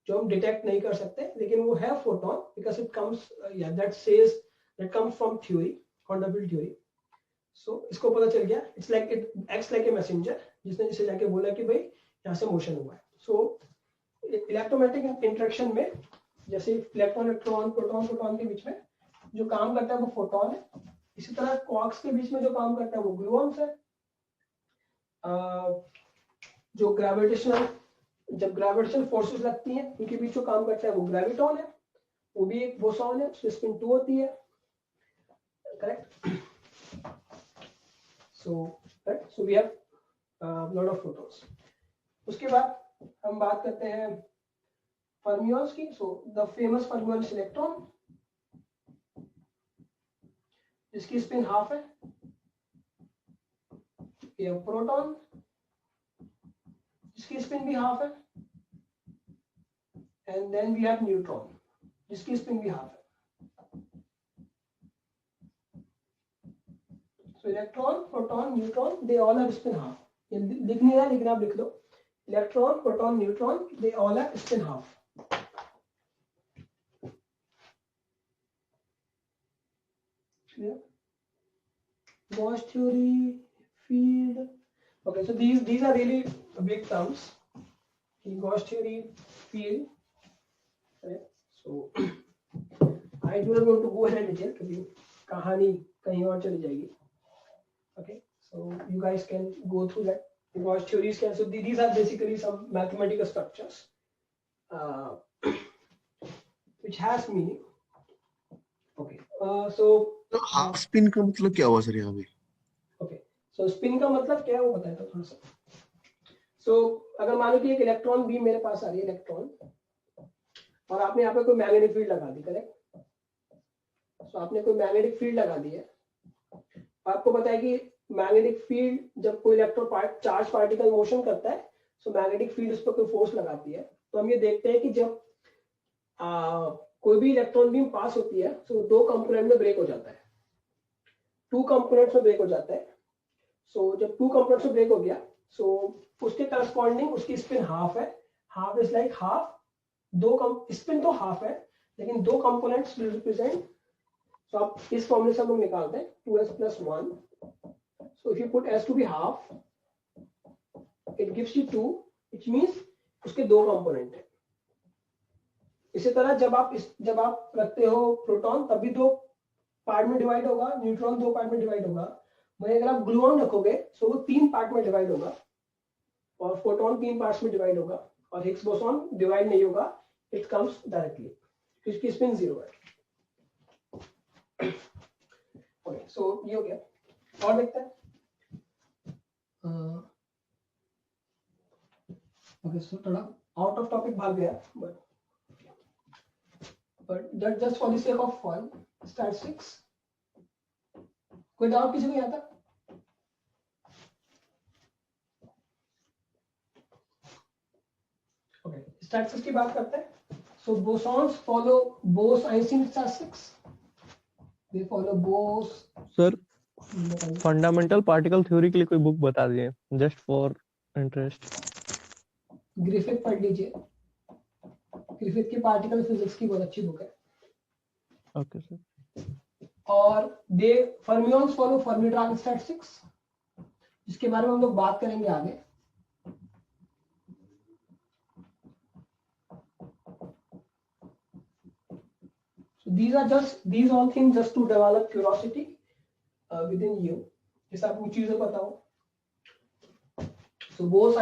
जो हम डिटेक्ट नहीं कर सकते, लेकिन वो है photon because it comes that says that comes from theory, quantum field theory. So इसको पता चल गया it's like it acts like a messenger, जिसने जिसे जाके बोला कि भाई यहाँ से मोशन हुआ है. सो इलेक्ट्रोमैग्नेटिक इंटरेक्शन में जैसे इलेक्ट्रॉन इलेक्ट्रॉन प्रोटॉन प्रोटॉन के बीच में जो काम करता है वो फोटोन है. इसी तरह क्वार्क्स के बीच में जो काम करता है वो ग्लूऑन्स है. जो ग्रेविटेशनल जब ग्रेविटेशनल फोर्सेस लगती हैं उनके बीच जो काम करता है वो ग्रेविटॉन है, वो भी एक बोसॉन है, उसमें स्पिन 2 होती है. Correct. So we have lot of photons. उसके बाद हम बात करते हैं फर्मियंस की. So the famous fermion electron जिसकी स्पिन हाफ है. ये प्रोटॉन जिसकी स्पिन भी हाफ है. And then we have neutron जिसकी स्पिन भी हाफ है. So electron proton neutron they all have spin half. ये लिख नहीं रहा लेकिन आप लिख दो. Electron proton neutron they all have spin half. Gauss theory, field. Okay, so these are really big terms. Gauss theory, field. Okay, so I do not want to go ahead and detail क्योंकि कहानी कहीं और चली जाएगी. Okay, so you guys can go through that. Gauss theories can, so these are basically some mathematical structures which has meaning. Okay, so half spin का मतलब क्या हुआ सर यहाँ पे? ओके, सो स्पिन का मतलब क्या है वो बताता हूँ थोड़ा सा. सो अगर मान लो कि एक इलेक्ट्रॉन बीम मेरे पास आ रही है, इलेक्ट्रॉन, और आपने यहाँ पे कोई मैग्नेटिक फील्ड लगा दी. करेक्ट. सो आपने कोई मैग्नेटिक फील्ड लगा दी है. आपको पता है कि मैग्नेटिक फील्ड जब कोई इलेक्ट्रॉन चार्ज पार्टिकल मोशन करता है, सो मैग्नेटिक फील्ड उस पर कोई फोर्स लगाती है. तो हम ये देखते हैं कि जब कोई भी इलेक्ट्रॉन बीम पास होती है, सो दो कंपोनेंट में ब्रेक हो जाता है, 2 कंपोनेंट्स में ब्रेक हो जाता है. सो जब 2 कंपोनेंट्स में ब्रेक हो गया, सो उसके करस्पॉन्डिंग उसकी स्पिन हाफ है. Half is like half. Spin तो हाफ है लेकिन 2 कंपोनेंट्स रिप्रेजेंट. सो आप इस फॉर्मूले से हम लोग निकालते हैं 2s + 1. So if you put s to be half it gives you 2, which means उसके 2 कंपोनेंट है. इसी तरह जब आप रखते हो प्रोटॉन, तब भी 2 पार्ट में डिवाइड होगा. न्यूट्रॉन 2 पार्ट में डिवाइड होगा. वहीं अगर आप ग्लूऑन रखोगे सो वो 3 पार्ट में डिवाइड होगा, और फोटोन 3 पार्ट्स में डिवाइड होगा. और हिग्स बोसॉन डिवाइड नहीं होगा, इट कम्स डायरेक्टली क्योंकि स्पिन 0 है. ओके, सो ये हो गया. और देखते हैं. ओके, सो थोड़ा आउट ऑफ टॉपिक भाग गया, but that just for the sake of fun, statistics. कोई डाउट किसी को यहाँ तक? ओके, स्टैटिस्टिक्स की बात करते हैं. So bosons follow Bose Einstein statistics. They follow Bose. Sir fundamental particle theory के लिए कोई बुक बता दीजिए, जस्ट फॉर इंटरेस्ट. ग्रिफिथ पढ़ लीजिए. ग्रिफिथ की पार्टिकल फिजिक्स की बहुत अच्छी बुक है. Okay sir. और दे फर्मियंस फॉलो फर्मी-डिराक स्टैटिस्टिक्स, जिसके बारे में हम लोग बात करेंगे आगे. So these all things just to develop curiosity within you. जैसे आपको चीजें पता हो. So Bose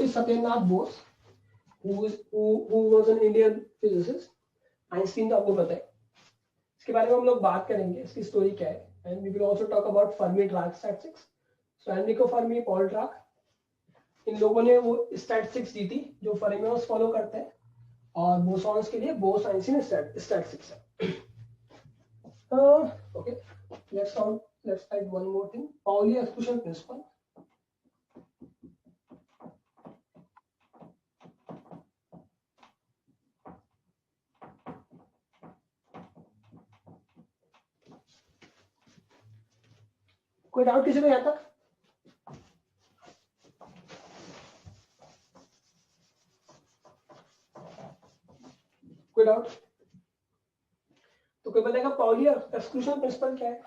is Satyendrath Bose, who was an Indian physicist. Einstein तो आपको पता है. इसके बारे में हम लोग बात करेंगे, इसकी स्टोरी क्या है. And we will also talk about Fermi Dirac statistics. So Enrico Fermi, Paul Dirac, इन लोगों ने वो स्टैटिस्टिक्स दी थी जो फर्मियंस फॉलो करते हैं, और बोसॉन्स के लिए बोस-आइंस्टीन स्टैटिस्टिक्स है. Okay, let's add one more thing. Pauli exclusion principle. कोई डाउट किसी को यहाँ तक? कोई डाउट? तो कोई बताएगा पाउली एक्सक्लूजन प्रिंसिपल क्या है?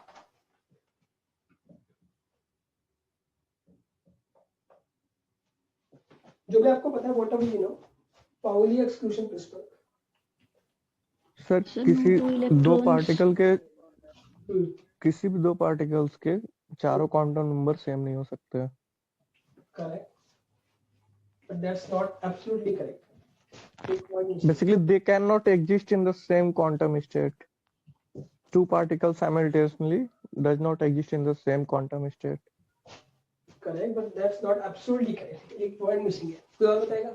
जो भी आपको पता है whatever you know, Pauli exclusion principle. Sir किसी दो पार्टिकल के किसी भी दो पार्टिकल्स के चारों क्वांटम नंबर सेम नहीं हो सकते। Correct, but that's not absolutely correct. Basically, they cannot exist in the same quantum state. Two particles simultaneously does not exist in the same quantum state. Correct, but that's not absolutely correct. एक word missing है, कोई और बताएगा?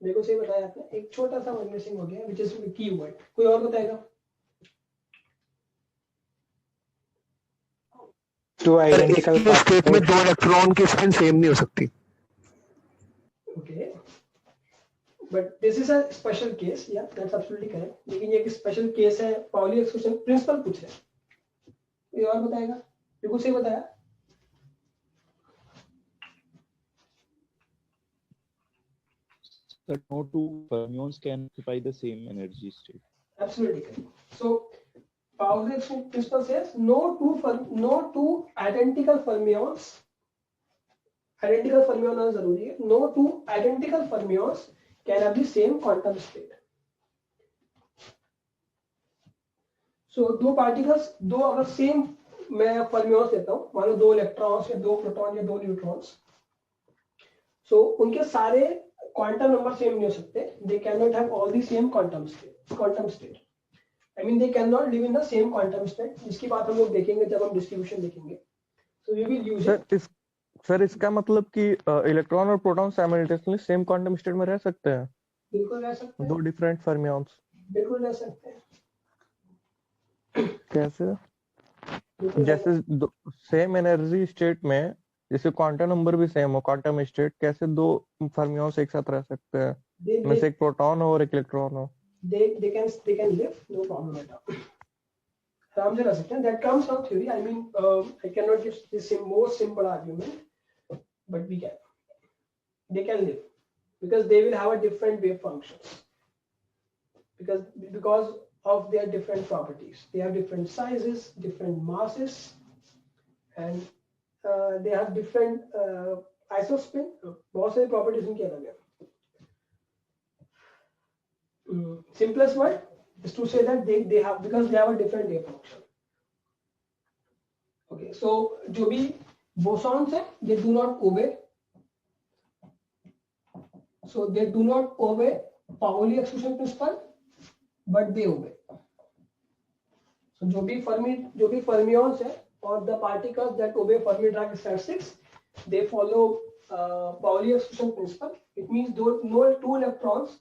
देखो सही बताया आपने, एक छोटा सा वर्ड मिसिंग हो गया व्हिच इज की वर्ड। कोई और बताएगा? टू आइडेंटिकल स्टेट में दो इलेक्ट्रॉन की स्पिन सेम नहीं हो सकती। Okay, but this is a special case, या दैट्स एब्सोल्युटली करेक्ट। लेकिन ये एक स्पेशल केस है, पाउली एक्सक्लूजन प्रिंसिपल पूछ रहे हैं। कोई और बताएगा? बिल्कुल सही बताया। That no two fermions can occupy the same energy state. Absolutely correct. So Pauli exclusion principle says no two identical fermions, identical fermion होना जरूरी है, no two identical fermions can have the same quantum state. So दो particles, दो अगर same मैं fermions लेता हूँ, मान लो दो इलेक्ट्रॉन्स या दो प्रोटॉन या दो न्यूट्रॉन्स, so उनके सारे क्वांटम नंबर सेम नहीं हो सकते। They can not have all the same quantum state. I mean they can not live in the same quantum state, जिसकी बात हम लोग देखेंगे जब हम डिस्ट्रीब्यूशन देखेंगे। So we will use it. Sir इसका मतलब कि इलेक्ट्रॉन और proton simultaneously same quantum state में रह सकते हैं? बिल्कुल रह सकते हैं। दो डिफरेंट फर्मियंस बिल्कुल रह सकते हैं। कैसे? जैसे सेम एनर्जी स्टेट में जैसे क्वांटम नंबर भी सेम हो, क्वांटम स्टेट, कैसे दो फर्मियंस एक साथ रह सकते हैं? में से एक प्रोटॉन हो और एक इलेक्ट्रॉन हो। they can live, no problem at all. आराम से रह सकते हैं। That comes from theory. I mean, I cannot give this most simple argument, but we can. They can live because they will have a different wave functions. Because of their different properties, they have different sizes, different masses, and they have different isospin. बहुत सारी properties उनकी अलग है। Simplest word is to say that they have, because they have a different wave function. Okay, so जो भी bosons है, they do not obey. So they do not obey Pauli exclusion principle, but they obey. So जो भी fermions है or the particles that obey Fermi-Dirac statistics, they follow Pauli exclusion principle. It means no two electrons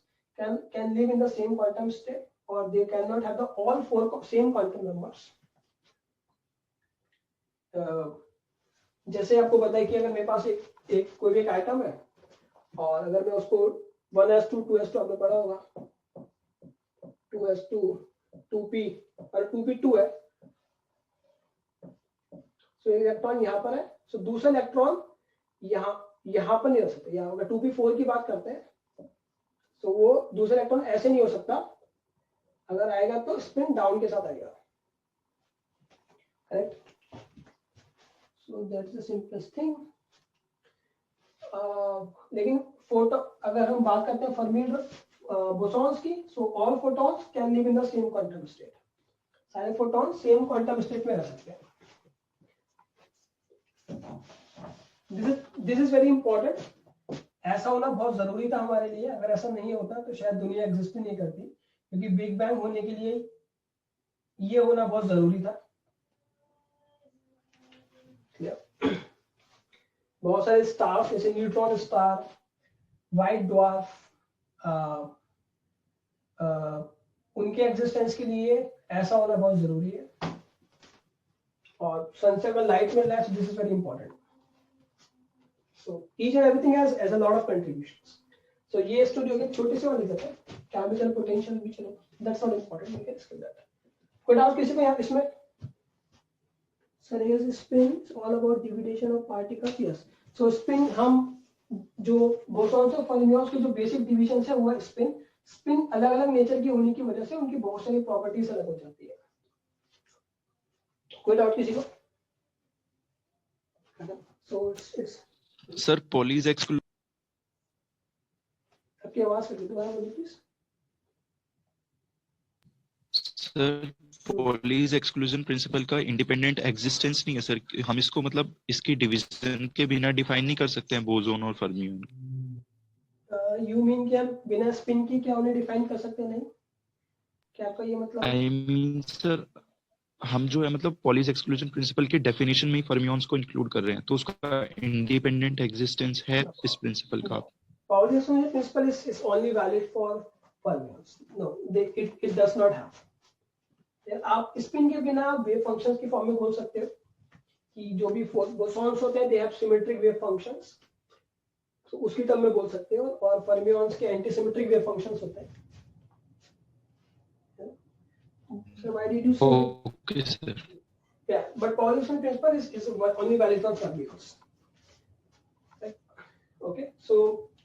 can live in the same quantum state, or they cannot have all four same quantum numbers. जैसे आपको पता है कि अगर मेरे पास कोई भी एक आइटम है और अगर मैं उसको 1s2 2s2 आपने पढ़ा होगा 2s2 2p और 2p2 है, सो एक इलेक्ट्रॉन यहाँ पर है, सो दूसरा इलेक्ट्रॉन यहाँ पर नहीं रह सकता। यहाँ अगर 2p4 की बात करते हैं तो वो दूसरा इलेक्ट्रॉन ऐसे नहीं हो सकता, अगर आएगा तो स्पिन डाउन के साथ आएगा। Correct? So that's the simplest thing. लेकिन फोटो अगर हम बात करते हैं फर्मी बोसॉन्स की, so all photons can live in the same quantum state. सारे फोटॉन सेम क्वांटम स्टेट में रह सकते हैं। This is very important. ऐसा होना बहुत जरूरी था हमारे लिए। अगर ऐसा नहीं होता तो शायद दुनिया एग्जिस्ट नहीं करती, क्योंकि बिग बैंग होने के लिए ये होना बहुत जरूरी था। बहुत सारे स्टार्स जैसे न्यूट्रॉन स्टार, व्हाइट ड्वार्फ, उनके एग्जिस्टेंस के लिए ऐसा होना बहुत जरूरी है। और सन से अगर लाइट मिल रहा है, this is very important. So each and everything has a lot of contributions. So ये स्टूडियो के छोटे से वाले कहते हैं केमिकल पोटेंशियल भी चलो, that's not important, we can skip that. कोई डाउट किसी को यहाँ इसमें? Sir, here's a spin. It's all about division of particles. Yes. So spin हम जो बोसॉन्स और फर्मियंस के जो बेसिक डिविजन है वो है स्पिन। स्पिन अलग अलग नेचर की होने की वजह से उनकी बहुत सारी प्रॉपर्टीज अलग हो जाती है। कोई डाउट किसी को? So it's Sir, Pauli's exclusion. आपकी आवाज कट गई, दोबारा बोलिए please. Sir, Pauli's exclusion principle का इंडिपेंडेंट एग्जिस्टेंस नहीं है सर। हम इसको मतलब इसकी डिवीजन के बिना डिफाइन नहीं कर सकते हैं बोसोन और फर्मियन। यू मीन कि हम बिना स्पिन की क्या उन्हें डिफाइन कर सकते नहीं? क्या आपका ये मतलब? आई मीन सर, हम जो है मतलब पॉलीज एक्सक्लूजन प्रिंसिपल की डेफिनेशन में ही फर्मियंस को इंक्लूड कर रहे हैं, तो उसका इंडिपेंडेंट एग्जिस्टेंस है इस प्रिंसिपल का। Pauli exclusion principle is only valid for fermions. No, it does not have. आप स्पिन के बिना वेव फंक्शंस की फॉर्म में बोल सकते हो कि जो भी बोसॉन्स होते हैं they have symmetric wave functions, तो उसकी टर्म में बोल सकते हो, और फर्मियंस के एंटी सिमेट्रिक वेव फंक्शंस होते हैं। So why did you say? Okay sir. Yeah, but Pauli exclusion principle is only valid for fermions. Right? Okay, so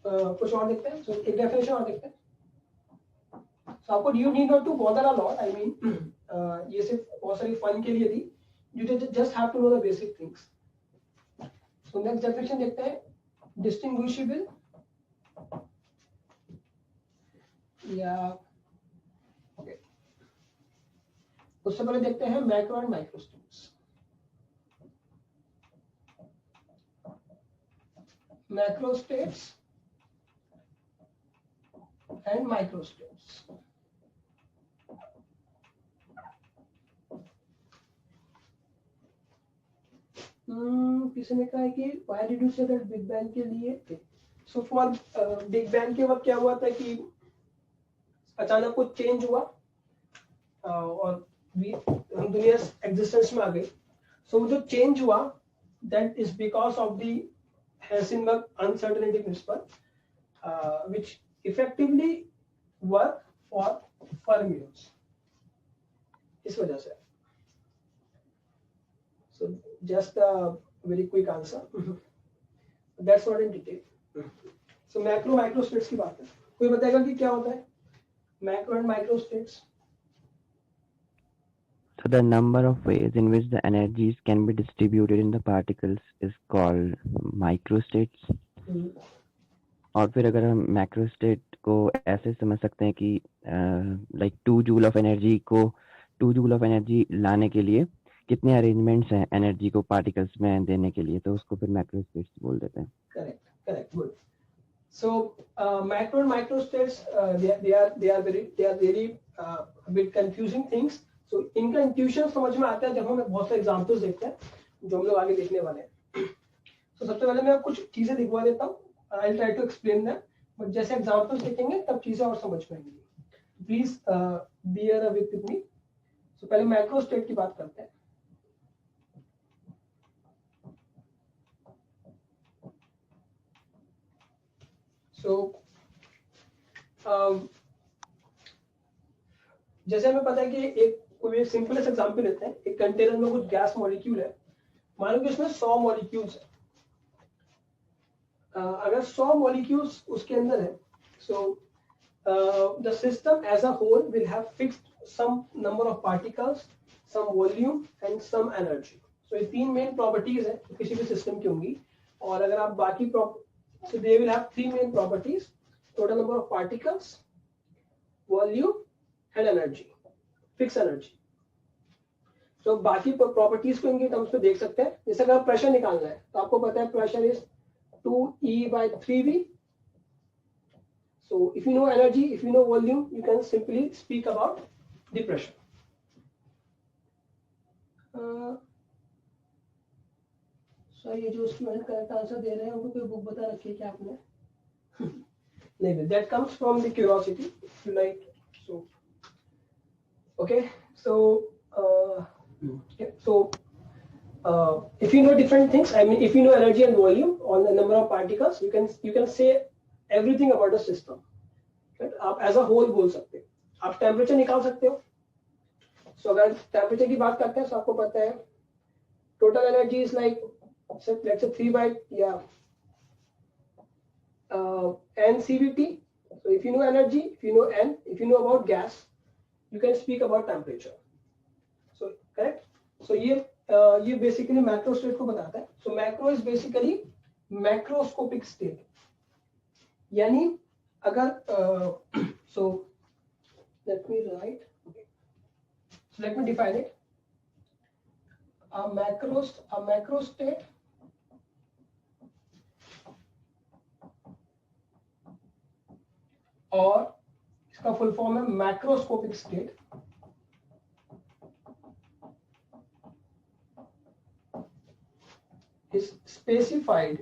कुछ और देखते हैं। So एक डेफिनेशन और देखते हैं। So आपको you need not to bother a lot. I mean, ये सिर्फ बहुत सारी फन के लिए थी। You just have to know the basic things. So next definition देखते हैं, distinguishable या okay. उससे पहले देखते हैं macro and micro states. Macro states and micro states. किसी ने कहा है कि why did you say that big bang के लिए? सो फॉर बिग बैंग के वक्त क्या हुआ था कि अचानक कुछ चेंज हुआ और हम दुनिया एग्जिस्टेंस में आ गई। सो वो जो चेंज हुआ that is because of the Heisenberg uncertainty principle which effectively work for fermions. इस वजह से so just a very quick answer that's not in detail। so macro micro states की बात है। कोई बताएगा कि क्या होता है macro and micro states? So the number of ways in which the energies can be distributed in the particles is called microstates। और फिर अगर हम मैक्रोस्टेट को ऐसे समझ सकते हैं कि लाइक 2 जूल ऑफ एनर्जी को 2 जूल ऑफ एनर्जी लाने के लिए कितने अरेंजमेंट्स हैं एनर्जी को पार्टिकल्स में देने के लिए, तो उसको फिर मैक्रोस्टेट्स बोल देते हैं। Correct, good। So macro and micro states they are very a bit confusing things। So इनका इंट्यूशन समझ में आता है जब हम बहुत सारे एग्जांपल्स देखते हैं जो हम लोग आगे देखने वाले हैं। तो सबसे पहले मैं आपको कुछ चीजें दिखवा देता हूँ। I'll try to explain them, but जैसे एग्जांपल्स देखेंगे तब चीजें और समझ में आएंगी। Please bear with me। So पहले मैक्रो स्टेट की बात करते हैं। So जैसे हमें पता है कि एक कोई सिंपलेस्ट एग्जांपल लेते हैं। एक कंटेनर में कुछ गैस मॉलिक्यूल है, मान लो कि उसमें 100 मॉलिक्यूल्स है। अगर 100 मॉलिक्यूल्स उसके अंदर है, so the system as a whole will have fixed some number of particles, some volume and some energy. So ये 3 मेन प्रॉपर्टीज है किसी भी सिस्टम की होंगी। और अगर आप बाकी so they will have 3 main properties: total number of particles, volume and energy, fixed energy। so बाकी प्रॉपर्टीज को इनके टर्म्स में देख सकते हैं। जैसे अगर प्रेशर निकालना है तो आपको पता है pressure is 2E/3V। so if you know energy, if you know volume, you can simply speak about the pressure। Sir ये जो स्टूडेंट करेक्ट आंसर दे रहे हैं उनको कोई बुक बता रखी है क्या आपने? नहीं, that comes from the curiosity if you like। so okay, so if you know different things, I mean if you know energy and volume on the number of particles, you can say everything about the system। right? आप as a whole बोल सकते हो, आप temperature निकाल सकते हो। so अगर temperature की बात करते हैं तो आपको पता है total energy is like let's say 3 by NCVT। So if you know energy, if you know N, if you know about gas, you can speak about temperature. So correct. So ये basically macro state को बताता है. So macro is basically macroscopic state. यानी अगर so let me write. So let me define it. A macro state और इसका full form है macroscopic state. is specified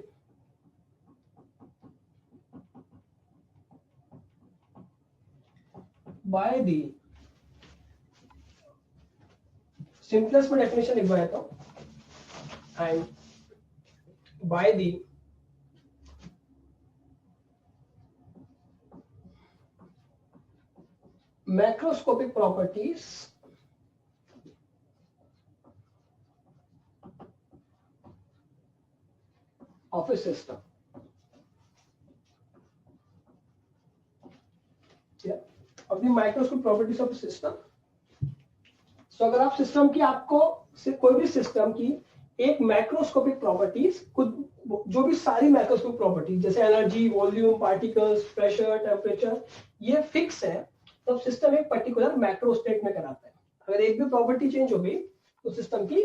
by the simplest में definition लिखवा देता हूँ, and by the macroscopic properties of a system. Yeah, of the microscopic properties of a system. So अगर आप system की आपको कोई भी सिस्टम की एक मैक्रोस्कोपिक प्रॉपर्टीज खुद जो भी सारी मैक्रोस्कोपिक प्रॉपर्टीज जैसे energy, volume, particles, pressure, temperature ये फिक्स है, तब सिस्टम एक पर्टिकुलर मैक्रो स्टेट में कराता है. अगर एक भी प्रॉपर्टी चेंज हो गई तो सिस्टम की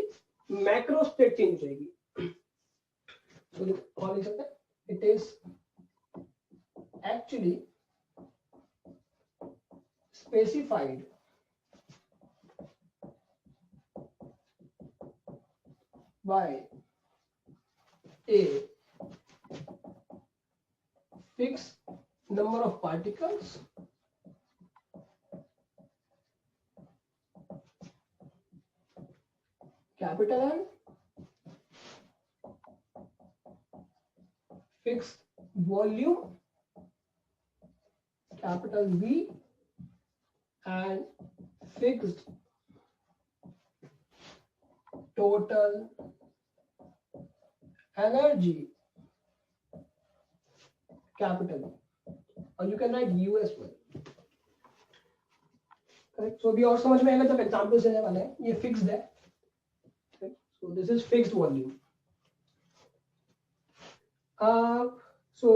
मैक्रो स्टेट चेंज हो जाएगी. So it is actually specified by a fixed number of particles capital N, fixed volume capital V, and fixed total energy capital V, or you can write U as well. Correct. So अभी और समझ में आएगा जब examples देने वाले हैं. ये फिक्स्ड है. So this is fixed volume. So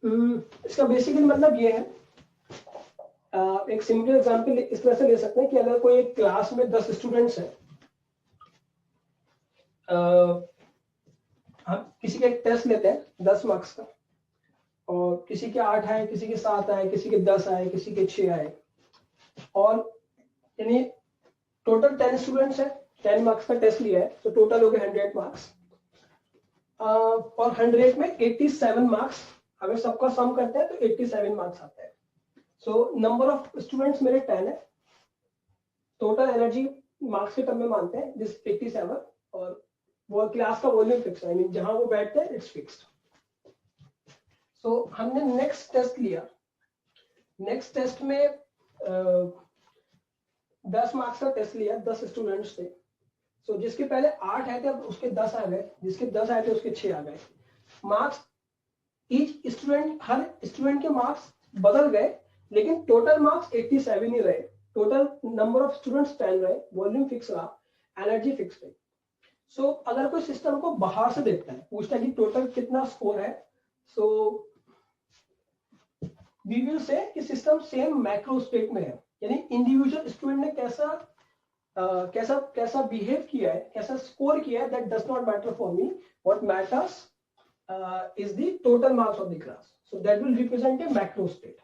इसका बेसिकली मतलब ये है, एक सिंपल एग्जांपल इस तरह से ले सकते हैं कि अगर कोई एक क्लास में 10 स्टूडेंट्स हैं, हम किसी का एक टेस्ट लेते हैं 10 मार्क्स का, और किसी के 8 आए, किसी के 7 आए, किसी के 10 आए, किसी के 6 आए, और यानी टोटल 10 स्टूडेंट्स है, 10 मार्क्स का टेस्ट लिया है, तो टोटल हो गए 100 मार्क्स. और 100 में 87 मार्क्स अगर सबका सम करते हैं तो 87 मार्क्स आते हैं. सो नंबर ऑफ स्टूडेंट्स मेरे 10 है, टोटल एनर्जी मार्क्स के टर्म में मानते हैं जिस 87, और वो क्लास का वॉल्यूम फिक्स है, आई मीन जहां वो बैठते हैं इट्स फिक्स्ड. सो हमने नेक्स्ट टेस्ट लिया. नेक्स्ट टेस्ट में 10 मार्क्स का टेस्ट लिया, 10 स्टूडेंट्स थे. सो जिसके पहले 8 आए थे अब उसके 10 आ गए, जिसके 10 आए थे उसके 6 आ गए. मार्क्स ईच स्टूडेंट, हर स्टूडेंट के मार्क्स बदल गए, लेकिन टोटल मार्क्स 87 ही रहे. टोटल नंबर ऑफ स्टूडेंट्स 10 रहे, वॉल्यूम फिक्स रहा, एनर्जी फिक्स रही. सो अगर कोई सिस्टम को बाहर से देखता है, पूछता है कि टोटल कितना स्कोर है, सो वी विल से कि सिस्टम सेम मैक्रो स्टेट में है, यानी इंडिविजुअल स्टूडेंट ने कैसा बिहेव किया है, कैसा स्कोर किया है, that does not matter for me. What matters is the total marks of the class. So that will represent a macro state.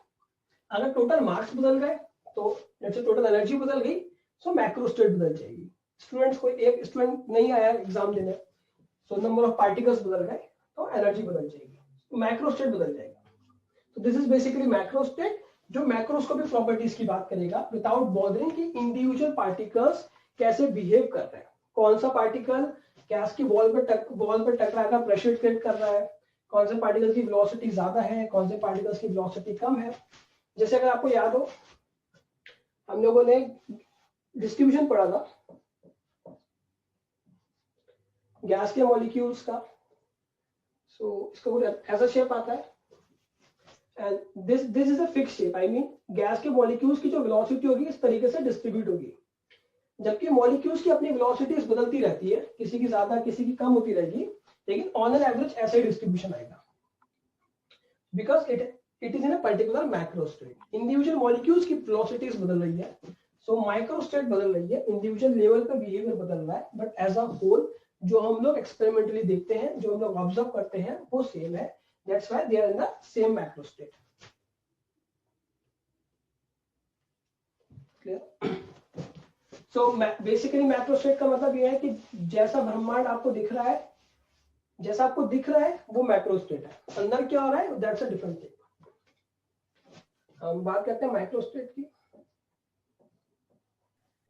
अगर टोटल मार्क्स बदल गए तो जैसे टोटल एनर्जी बदल गई, सो मैक्रो स्टेट बदल जाएगी. स्टूडेंट्स कोई एक स्टूडेंट नहीं आया एग्जाम देने, सो नंबर ऑफ पार्टिकल्स बदल गए तो एनर्जी बदल जाएगी, मैक्रो स्टेट बदल जाएगा. तो this is basically macro state, जो मैक्रोस्कोपिक प्रॉपर्टीज की बात करेगा विदाउट बॉदरिंग कि इंडिविजुअल पार्टिकल्स कैसे बिहेव कर रहे हैं. कौन सा पार्टिकल गैस की वॉल पर टकरा कर प्रेशर क्रिएट कर रहा है, कौन से पार्टिकल की वेलोसिटी ज्यादा है, कौन से पार्टिकल्स की वेलोसिटी कम है. जैसे अगर आपको याद हो, हम लोगों ने डिस्ट्रीब्यूशन पढ़ा था गैस के मॉलिक्यूल्स का. सो इसका कुछ ऐसा शेप आता है, and this is a fix shape, I mean gas के मॉलिक्यूल्स की जो वेलोसिटी होगी इस तरीके से डिस्ट्रीब्यूट होगी, जबकि मॉलिक्यूल्स की अपनी वेलोसिटीज बदलती रहती है, किसी की ज्यादा किसी की कम होती रहेगी, लेकिन ऑन एन एवरेज ऐसा ही डिस्ट्रीब्यूशन आएगा, because it is in a particular macro state. Individual molecules की वेलोसिटीज बदल रही है, सो माइक्रो स्टेट बदल रही है, इंडिविजुअल लेवल पे बिहेवियर बदल रहा है, बट एज अ होल जो हम लोग एक्सपेरिमेंटली देखते हैं, जो हम लोग ऑब्जर्व करते हैं, वो सेम है. That's why they are in the same macro state. Clear? So basically macro state का मतलब ये है कि जैसा ब्रह्मांड आपको दिख रहा है, जैसा आपको दिख रहा है वो मैक्रो स्टेट है, अंदर क्या हो रहा है दैट्स अ डिफरेंट थिंग. हम बात करते हैं माइक्रो स्टेट की.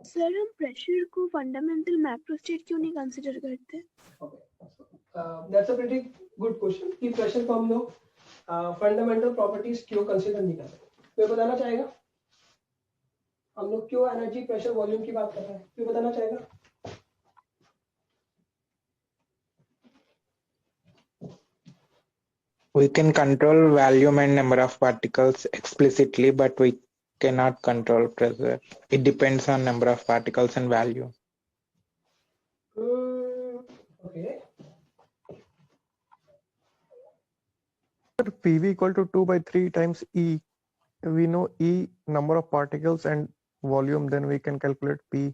सर हम प्रेशर को फंडामेंटल मैक्रो स्टेट क्यों नहीं कंसीडर करते? That's a pretty good question कि प्रेशर को हम लोग फंडामेंटल प्रॉपर्टीज क्यों कंसीडर नहीं करते. कोई बताना चाहेगा हम लोग क्यों एनर्जी प्रेशर वॉल्यूम की बात कर रहे हैं? क्यों बताना चाहेगा? We can control volume and number of particles explicitly, but we cannot control pressure. It depends on number of particles and volume. Okay. PV equal to 2/3 times E. We know E number of particles and volume, then we can calculate P.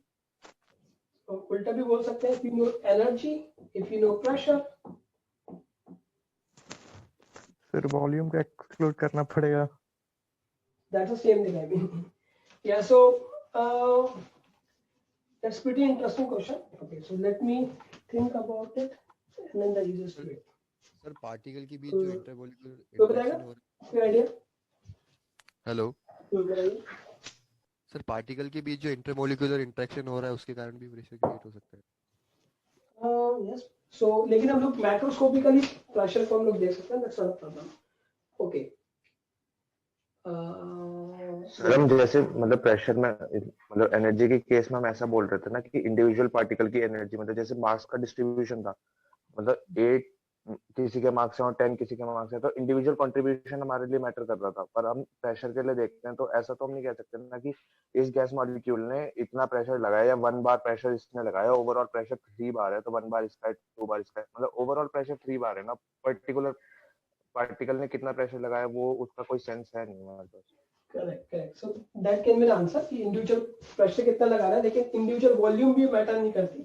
उल्टा भी बोल सकते हैं, if you know energy, if you know pressure. फिर volume का exclude करना पड़ेगा. That's the same thing, I mean. Yeah, so that's pretty interesting question. Okay, so let me think about it and then the easiest way. Sir particle के बीच जो intermolecular तो बताएगा interaction हो रहा कोई आइडिया? है, हेलो तो बताइए. सर पार्टिकल के बीच जो इंटरमोलिकुलर इंटरेक्शन हो रहा है उसके कारण भी प्रेशर क्रिएट हो सकता है. Yes. So लेकिन हम लोग मैक्रोस्कोपिकली प्रेशर को हम लोग देख सकते हैं, that's not a problem. Okay. Sir हम जैसे मतलब प्रेशर में मतलब एनर्जी के केस में हम ऐसा बोल रहे थे ना कि इंडिविजुअल पार्टिकल की एनर्जी मतलब जैसे मास का डिस्ट्रीब्यूशन था, मतलब 8 किसी के मार्क्स से और 10 किसी के मार्क्स से, तो इंडिविजुअल कंट्रीब्यूशन हमारे लिए मैटर कर रहा था. पर हम प्रेशर के लिए देखते हैं तो ऐसा तो हम नहीं कह सकते ना कि इस गैस मॉलिक्यूल ने इतना प्रेशर लगाया या 1 बार प्रेशर इसने लगाया, ओवरऑल प्रेशर 3 बार है तो 1 बार इसका 2 बार इसका, मतलब ओवरऑल प्रेशर 3 बार है ना, पर्टिकुलर पार्टिकल ने कितना प्रेशर लगाया वो उसका कोई सेंस है नहीं हमारे पास. Correct. So that can be the answer कि इंडिविजुअल प्रेशर कितना लगा रहा है, लेकिन इंडिविजुअल वॉल्यूम भी मैटर नहीं करती.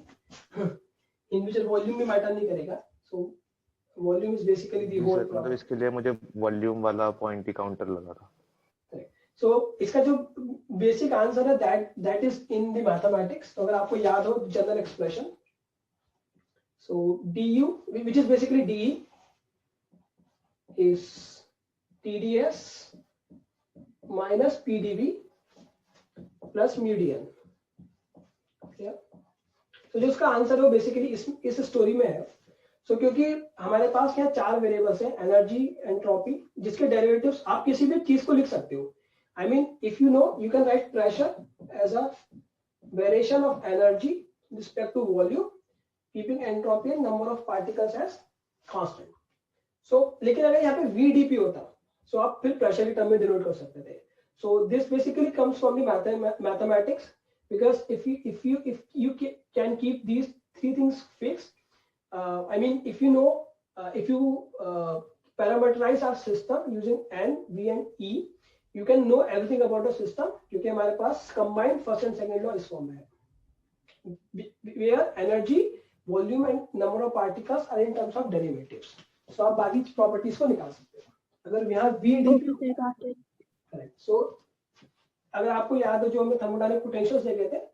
इंडिविजुअल वॉल्यूम भी मैटर नहीं करेगा. So volume is basically the whole मतलब इसके लिए मुझे वॉल्यूम वाला पॉइंट ही काउंटर लगा था. सो इसका जो बेसिक आंसर है that is in the mathematics. तो अगर आपको याद हो general expression, so du which is basically de is TdS minus PdV plus mu dn. तो जो उसका आंसर है वो बेसिकली इस स्टोरी में है. सो क्योंकि हमारे पास यहाँ 4 वेरिएबल्स हैं, एनर्जी, एंट्रोपी, जिसके डेरिवेटिव्स आप किसी भी चीज को लिख सकते हो. I mean, if you know, you can write pressure as a variation of energy with respect to volume, keeping entropy and number of particles as constant. So, लेकिन अगर यहाँ पे VdP होता, so आप फिर pressure की term में denote कर सकते थे. So this basically comes from the mathematics, because if you can keep these 3 things fixed, I mean, if you know, if you parameterize our system using N, V and E, you can know everything about the system, क्योंकि हमारे पास combined first and second law इस form में है, where energy, volume and number of particles are in terms of derivatives. So आप बाकी properties को निकाल सकते हो. अगर यहाँ VdP, correct. So अगर आपको याद हो जो हमने थर्मोडायनामिक पोटेंशियल्स देखे थे,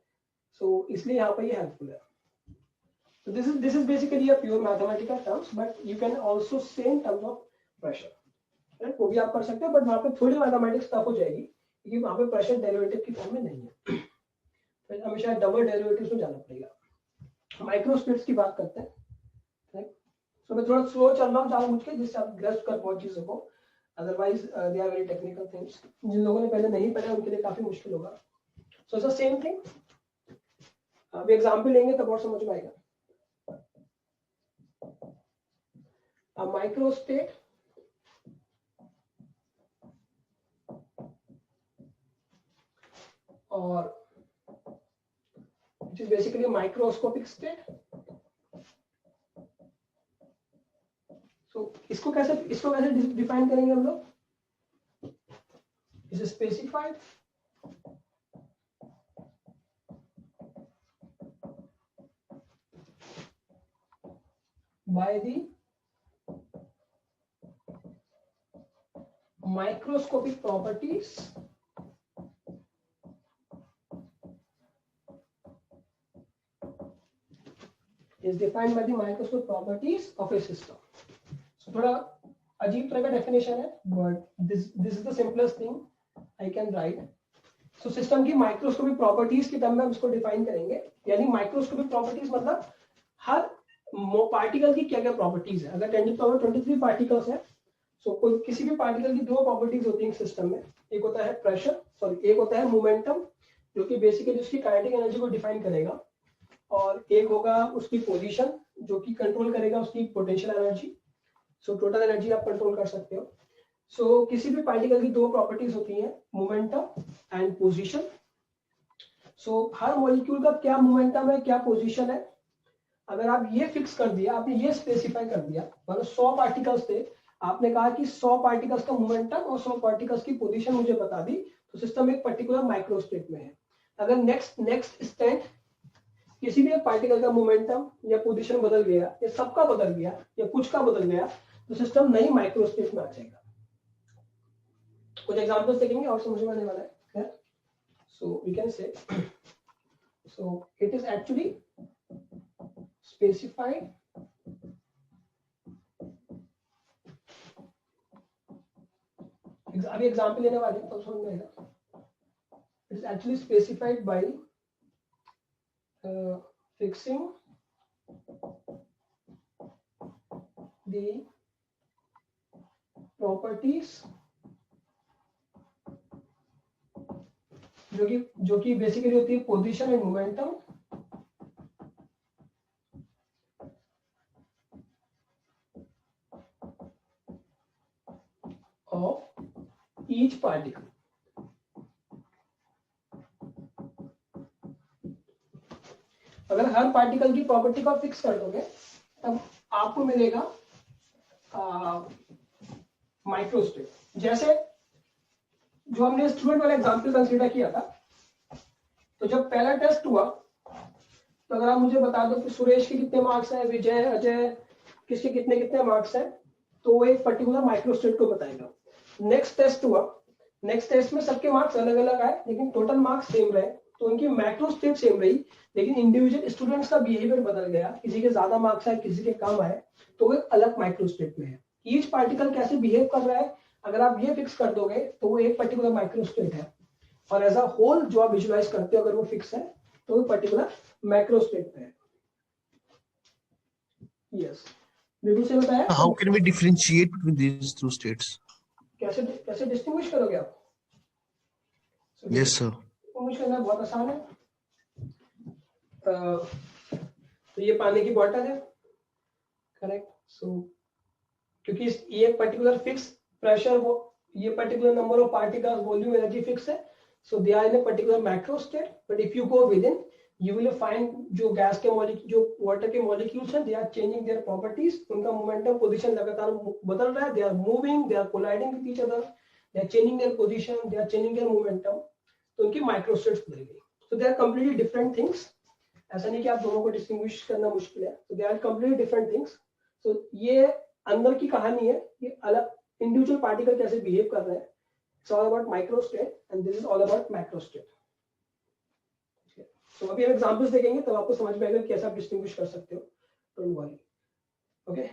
so इसलिए यहाँ पर ये हेल्पफुल है. So this is basically a pure mathematical terms, but you can also say in terms of pressure. वो भी आप कर सकते हो, बट वहाँ पे थोड़ी मैथमेटिक्स टफ हो जाएगी क्योंकि वहाँ पे प्रेशर डेरिवेटिव की फॉर्म में नहीं है, फिर हमेशा डबल डेरिवेटिव्स में जाना पड़ेगा. माइक्रो स्टेट्स की बात करते हैं. सो मैं थोड़ा स्लो चल रहा हूँ जानबूझ के, जिससे आप ग्रेस्प कर पाओ चीजों को, otherwise they are very technical things. जिन लोगों ने पहले नहीं पढ़ा उनके लिए काफी मुश्किल होगा. So it's the same thing. अब एग्जांपल लेंगे तब और समझ में आएगा. A microstate और which is basically microscopic state. So इसको कैसे डिफाइन करेंगे हम लोग? Is specified by the microscopic properties is defined by the microscopic properties of a system. So थोड़ा अजीब तरह का डेफिनेशन है, but this is the simplest thing I can write. So system की माइक्रोस्कोपिक प्रॉपर्टीज के टर्म में हम इसको डिफाइन करेंगे. यानी माइक्रोस्कोपिक प्रॉपर्टीज मतलब हर पार्टिकल की क्या क्या प्रॉपर्टीज है. अगर 10⁻23 पार्टिकल्स है, सो कोई किसी भी पार्टिकल की दो प्रॉपर्टीज होती है सिस्टम में. एक होता है प्रेशर, एक होता है मोमेंटम जो कि बेसिकली उसकी काइनेटिक एनर्जी को डिफाइन करेगा, और एक होगा उसकी पोजीशन जो कि कंट्रोल करेगा उसकी potential energy. So total energy आप कंट्रोल कर सकते हो. सो किसी भी पार्टिकल की दो प्रॉपर्टीज होती हैं, momentum and position. So her molecule का क्या मोमेंटम है, क्या पोजीशन है, अगर आप ये फिक्स कर दिया, आपने ये स्पेसिफाई कर दिया, मतलब 100 पार्टिकल्स थे, आपने कहा कि 100 पार्टिकल्स का मोमेंटम और 100 पार्टिकल्स की पोजीशन मुझे बता दी, तो सिस्टम एक पर्टिकुलर माइक्रोस्टेट में है. अगर नेक्स्ट स्टेट किसी भी एक पार्टिकल का मोमेंटम या पोजीशन बदल गया, या सबका बदल गया, या कुछ का बदल गया, तो सिस्टम नई माइक्रोस्टेट में आ जाएगा. कुछ एग्जांपल्स देखेंगे और समझ में आने वाला है. So we can say, so it is actually specified अभी एग्जांपल लेने वाले हैं तो समझ में आएगा. It is actually specified by fixing the properties जो कि बेसिकली होती है position and momentum of each particle. अगर हर पार्टिकल की प्रॉपर्टी को फिक्स कर दोगे तब आपको मिलेगा माइक्रोस्टेट. जैसे जो हमने स्टूडेंट वाला एग्जांपल कंसीडर किया था, तो जब पहला टेस्ट हुआ तो अगर आप मुझे बता दो कि सुरेश के कितने मार्क्स हैं, विजय, अजय किसके कितने कितने मार्क्स हैं, तो वो एक पर्टिकुलर माइक्रोस्टेट को बताएगा. नेक्स्ट टेस्ट हुआ, नेक्स्ट टेस्ट में सबके मार्क्स अलग अलग आए लेकिन टोटल मार्क्स सेम रहे, तो उनकी माइक्रोस्टेट सेम रही, लेकिन इंडिविजुअल स्टूडेंट्स का बिहेवियर बदल गया, किसी के ज्यादा मार्क्स आए, किसी के कम आए, तो वो एक अलग माइक्रोस्टेट में है. ईच पार्टिकल कैसे बिहेव कर रहा है, अगर आप ये फिक्स कर दोगे तो वो एक पर्टिकुलर माइक्रोस्टेट है, और एज अ होल जो आप विजुअलाइज करते हो अगर वो फिक्स है तो वो पर्टिकुलर माइक्रोस्टेट में है. यस, बिल्कुल सही बताया. How can we differentiate between these two states? कैसे डिस्टिंग्विश करोगे आप? Yes, sir. डिस्टिंग्विश करना बहुत आसान है. तो ये पानी की बॉटल है, करेक्ट. सो क्योंकि ये एक पर्टिकुलर फिक्स प्रेशर, वो ये particular number of particles, volume, energy fix है, so they are in a particular macro state. But if you go within, you will find जो गैस के मॉलिक्यूल, जो वाटर के मॉलिक्यूल्स हैं, they are changing their properties. उनका momentum, position लगातार बदल रहा है. They are moving, they are colliding with each other, they are changing their position, they are changing their momentum. तो उनकी माइक्रोस्टेट्स बदल गई. So they are completely different things. ऐसा नहीं कि आप दोनों को डिस्टिंग्विश करना मुश्किल है. तो they are completely different things. So ये अंदर की कहानी है, ये अलग इंडिविजुअल पार्टिकल कैसे बिहेव कर रहे हैं. It's all about microstate and this is all about macrostate. तो अभी हम एग्जांपल्स देखेंगे तब आपको समझ में आएगा कैसे आप डिस्टिंग्विश कर सकते हो. Don't worry. ओके,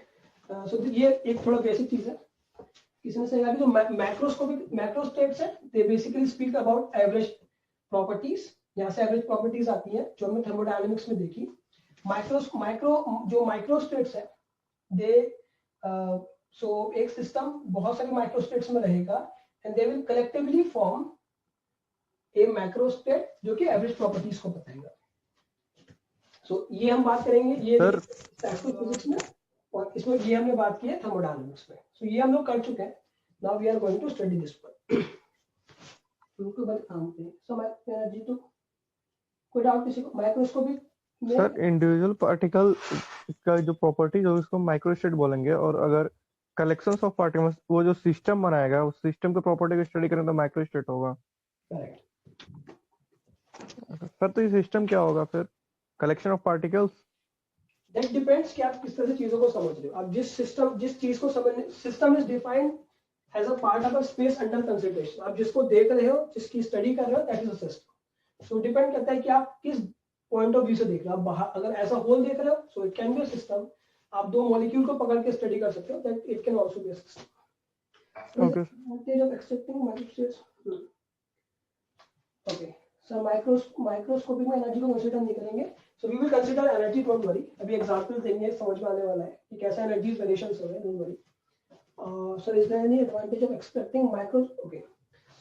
सो ये एक थोड़ा बेसिक चीज है. किसी ने कहा कि जो मैक्रोस्कोपिक मैक्रोस्टेट्स है, they basically speak about average properties. यहाँ से एवरेज प्रॉपर्टीज आती है जो हमने थर्मोडायनामिक्स में देखी. जो माइक्रोस्टेट्स है, दे सो एक सिस्टम बहुत सारे माइक्रोस्टेट्स में रहेगा and they will collectively form A macrostate जो कि एवरेज प्रॉपर्टीज को बताएगा. सो ये हम बात करेंगे ये फिजिक्स में, और इसमें ये हमने बात की है थर्मोडायनामिक्स में. सो ये हम लोग कर चुके हैं. Now we are going to study this one. उनको बड़े काम पे सो एनर्जी तो कोई डाउट किसी को माइक्रोस्कोपिक में सर इंडिविजुअल पार्टिकल का जो प्रॉपर्टीज है उसको माइक्रोस्टेट बोलेंगे, और अगर कलेक्शंस ऑफ पार्टिकल्स वो जो सिस्टम बनाएगा उस सिस्टम के प्रॉपर्टी को स्टडी करें तो माइक्रोस्टेट होगा। करेक्ट। सर तो ये सिस्टम क्या होगा फिर? Collection of particles? That depends कि आप किस तरह से चीजों को समझ रहे हो। आप जिस चीज को समझने, system is defined as a part of a space under consideration. आप जिसको देख रहे हो, जिसकी स्टडी कर रहे हो, that is a system. So depend करता है कि आप किस पॉइंट ऑफ व्यू से देख रहे हो। आप बाहर अगर ऐसा होल देख रहे हो, so it can be a system. आप दो मॉलिक्यूल को पकड़ के स्टडी कर सकते हो, that it can also be a system. Okay advantage of extracting microstates. Okay sir, microscopic में एनर्जी को कंसीडर नहीं करेंगे। So we will consider energy, don't worry. अभी एग्जांपल देंगे, समझ में आने वाला है कि कैसे एनर्जीज वेरिएशंस हो रहे हैं, don't worry. Sir is there any advantage of extracting micro? Okay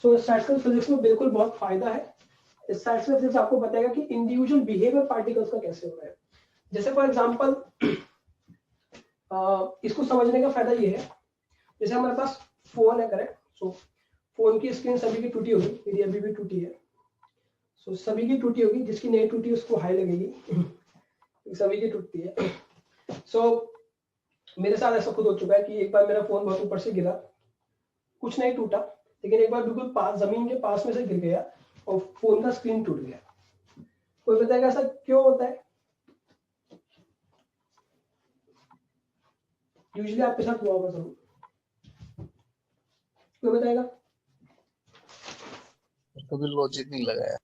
so statistical physics में बिल्कुल बहुत फायदा है। स्टैटिस्टिकल फिजिक्स आपको बताएगा कि इंडिविजुअल बिहेवियर पार्टिकल्स का कैसे हो रहा है। जैसे फॉर एग्जांपल इसको समझने का फायदा ये है, जैसे हमारे पास फोन है, करेक्ट। सो फोन की स्क्रीन सभी की टूटी होगी, मेरी अभी भी टूटी है। सो सभी की टूटी होगी, जिसकी नहीं टूटी उसको हाई लगेगी। सभी की टूटती है। सो मेरे साथ ऐसा खुद हो चुका है कि एक बार मेरा फोन बहुत ऊपर से गिरा, कुछ नहीं टूटा, लेकिन एक बार बिल्कुल पास, जमीन के पास में से गिर गया और फोन का स्क्रीन टूट गया। कोई बताएगा ऐसा क्यों होता है? यूजुअली आपके साथ हुआ होगा जरूर, कोई बताएगा? कभी लॉजिक नहीं लगाया।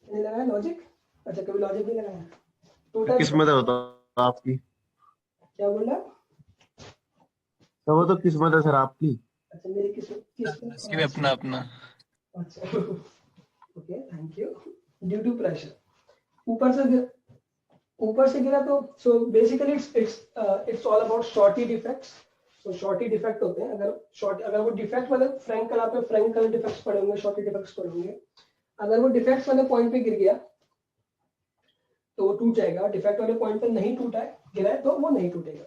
नहीं लगाया लॉजिक? अच्छा, कभी लॉजिक नहीं लगाया, टूटा। किस्मत है होता आपकी। क्या बोल रहा? तो वो तो किस्मत है सर आपकी। अच्छा, मेरी किस्मत इसकी भी अपना अपना। अच्छा okay, thank you. Due to pressure ऊपर से गिरा तो so basically it's all about Schottky defects. So Schottky defect होते हैं। अगर वो डिफेक्ट वाले फ्रैंकल, आपने फ्रैंकल डिफेक्ट्स पढ़े होंगे, शॉर्टी डिफेक्ट्स पढ़े होंगे। अगर वो डिफेक्ट्स वाले पॉइंट पे गिर गया तो वो टूट जाएगा। डिफेक्ट वाले पॉइंट पे नहीं टूटा है, गिरा है, तो वो नहीं टूटेगा।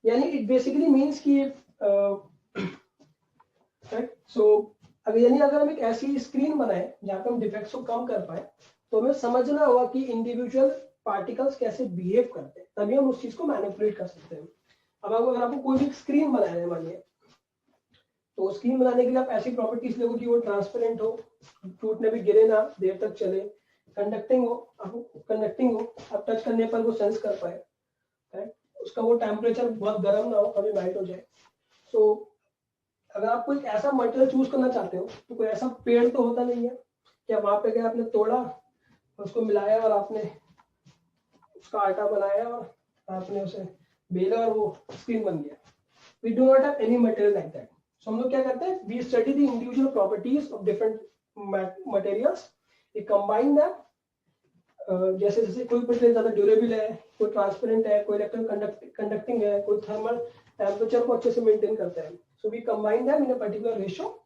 यानी इट बेसिकली मींस कि सो अगर हम एक ऐसी स्क्रीन बनाए जहाँ पे हम डिफेक्ट्स को कम कर पाए, तो हमें समझना होगा कि इंडिविजुअल पार्टिकल्स कैसे बिहेव करते हैं, तभी हम उस चीज को मैनिपुलेट कर सकते हैं। अब अगर आपको कोई भी स्क्रीन बनाना है मानिए, तो स्क्रीन बनाने के लिए आप ऐसी प्रॉपर्टीज लोगे कि वो ट्रांसपेरेंट हो, टूटने भी गिरे ना, देर तक चले, कंडक्टिंग हो, आप टच करने पर वो सेंस कर पाए, उसका वो टेम्परेचर बहुत गर्म ना हो, कभी मेल्ट हो जाए। सो अगर आप कोई ऐसा मटेरियल चूज करना चाहते हो, तो कोई ऐसा पेड़ तो होता नहीं है कि आप वहां पे गए, आपने तोड़ा, उसको मिलाया और आपने उसका आटा बनाया और आपने उसे बेला और वो स्क्रीन बन गया। We do not have any material like that. So हम लोग क्या करते हैं, we study the individual properties of different materials, we combine them. जैसे जैसे कोई मटेरियल ज्यादा ड्यूरेबल है, कोई ट्रांसपेरेंट है, कोई इलेक्ट्रिकल कंडक्टिंग है, कोई थर्मल टेम्परेचर को अच्छे से मेंटेन करता है। So we combine them in a particular ratio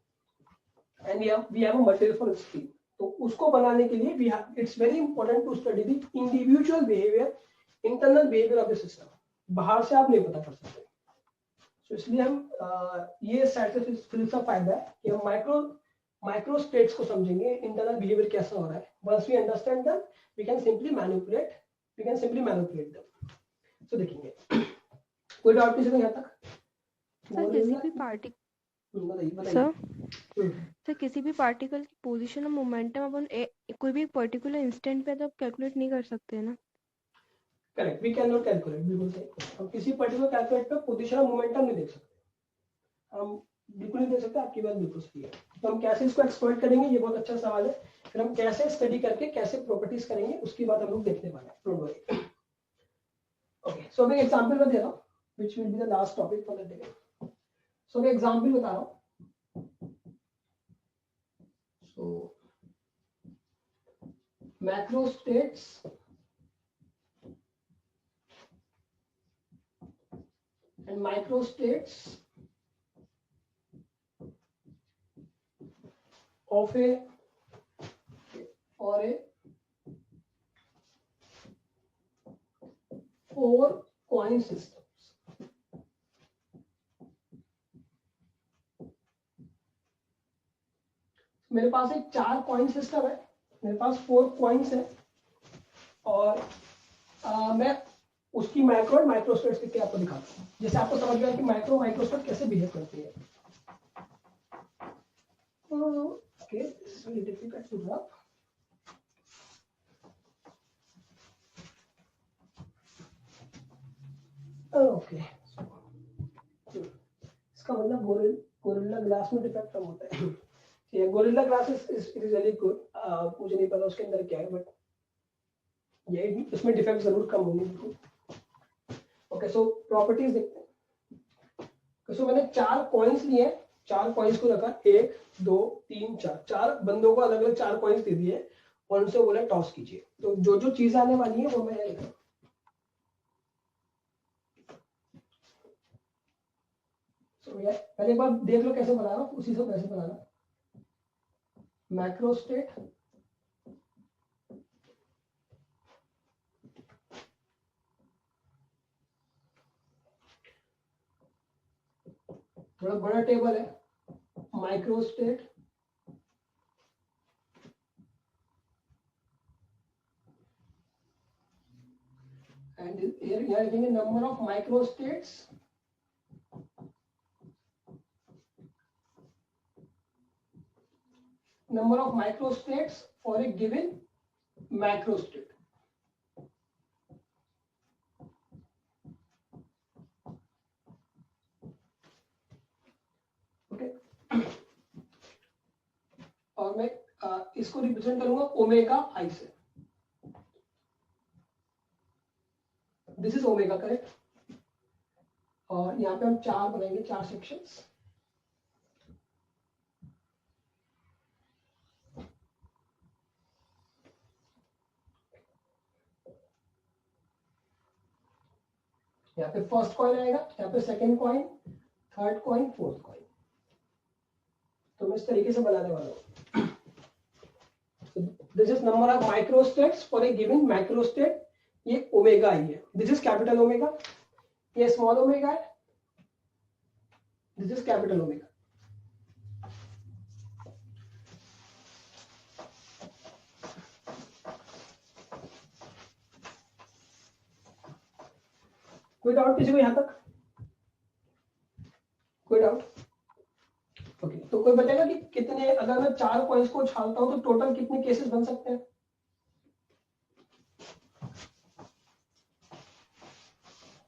and we have a material for screen. तो उसको बनाने के लिए it's very important to study the individual behaviour, internal behaviour of the system. बाहर से आप नहीं पता कर सकते। तो इसलिए हम ये स्टैटिस्टिक्स फिजिक्स का फायदा है कि हम माइक्रो स्टेट्स को समझेंगे, इंटरनल बिहेवियर कैसा हो रहा है। Once we understand them, we can simply manipulate them. So देखेंगे, कोई डाउट किसी को यहाँ तक? सर किसी भी पार्टिकल सर किसी भी पार्टिकल की पोजीशन और मोमेंटम अपन कोई भी पर्टिकुलर इंस्टेंट पे तो आप कैलकुलेट नहीं कर सकते हैं ना? Correct, we can not calculate. बिल्कुल सही। हम किसी पर्टिकुलर कैलकुलेट पे पोजीशन और मोमेंटम नहीं देख सकते, हम बिल्कुल नहीं देख सकते। आपकी बात बिल्कुल सही है। तो हम कैसे इसको एक्सप्लॉइट करेंगे, ये बहुत अच्छा सवाल है। फिर हम कैसे स्टडी करके कैसे प्रॉपर्टीज करेंगे, उसकी बात हम लोग देखने वाले हैं, डोंट वरी। ओके, सो मैं एग्जांपल में दे रहा हूं, which will be the last topic for the day. So मैं एग्जांपल बता रहा हूं। So macro states and microstates of a four coin systems. मेरे पास एक 4 कॉइन सिस्टम है, मेरे पास 4 कॉइन्स है और मैं उसकी मैक्रो और माइक्रोस्टेट्स करके आपको दिखाता हूँ, जैसे आपको समझ गया कि मैक्रो माइक्रोस्टेट कैसे बिहेव करती है। Okay, this is very difficult to draw. Okay, इसका मतलब गोरिल्ला ग्लास में डिफेक्ट कम होता है। ये Gorilla Glass is really good, मुझे नहीं पता उसके अंदर क्या है, बट ये इसमें डिफेक्ट जरूर कम होंगे बिल्कुल। ओके, सो प्रॉपर्टीज देखते हैं। सो मैंने 4 कॉइन्स लिए, 4 कॉइन्स को रखा, 1 2 3 4, 4 बंदों को अलग अलग 4 कॉइन्स दे दिए और उनसे बोला टॉस कीजिए। तो जो जो चीज आने वाली है वो मैं लिख रहा हूं। पहले एक बार देख लो कैसे बना रहा हूं, उसी से कैसे बनाना। मैक्रो स्टेट थोड़ा बड़ा टेबल है, micro state and here we are giving a number of microstates. Number of microstates for a given macrostate. Okay. और मैं इसको रिप्रेजेंट करूंगा ओमेगा आई से। This is omega, correct. और यहाँ पे हम 4 बनाएंगे, 4 सेक्शंस। यहाँ पे फर्स्ट कॉइन आएगा, यहाँ पे second coin, third coin, fourth coin. तो मैं इस तरीके से बनाने वाला हूँ। This is number of microstates for a given macrostate. ये ओमेगा आई है, दिस इज कैपिटल ओमेगा। ये स्मॉल ओमेगा है, दिस इज कैपिटल ओमेगा। कोई डाउट किसी को यहां तक? कोई डाउट? ओके, तो कोई बताएगा कि कितने, अगर मैं 4 कॉइन्स को उछालता हूं तो टोटल कितने केसेस बन सकते हैं?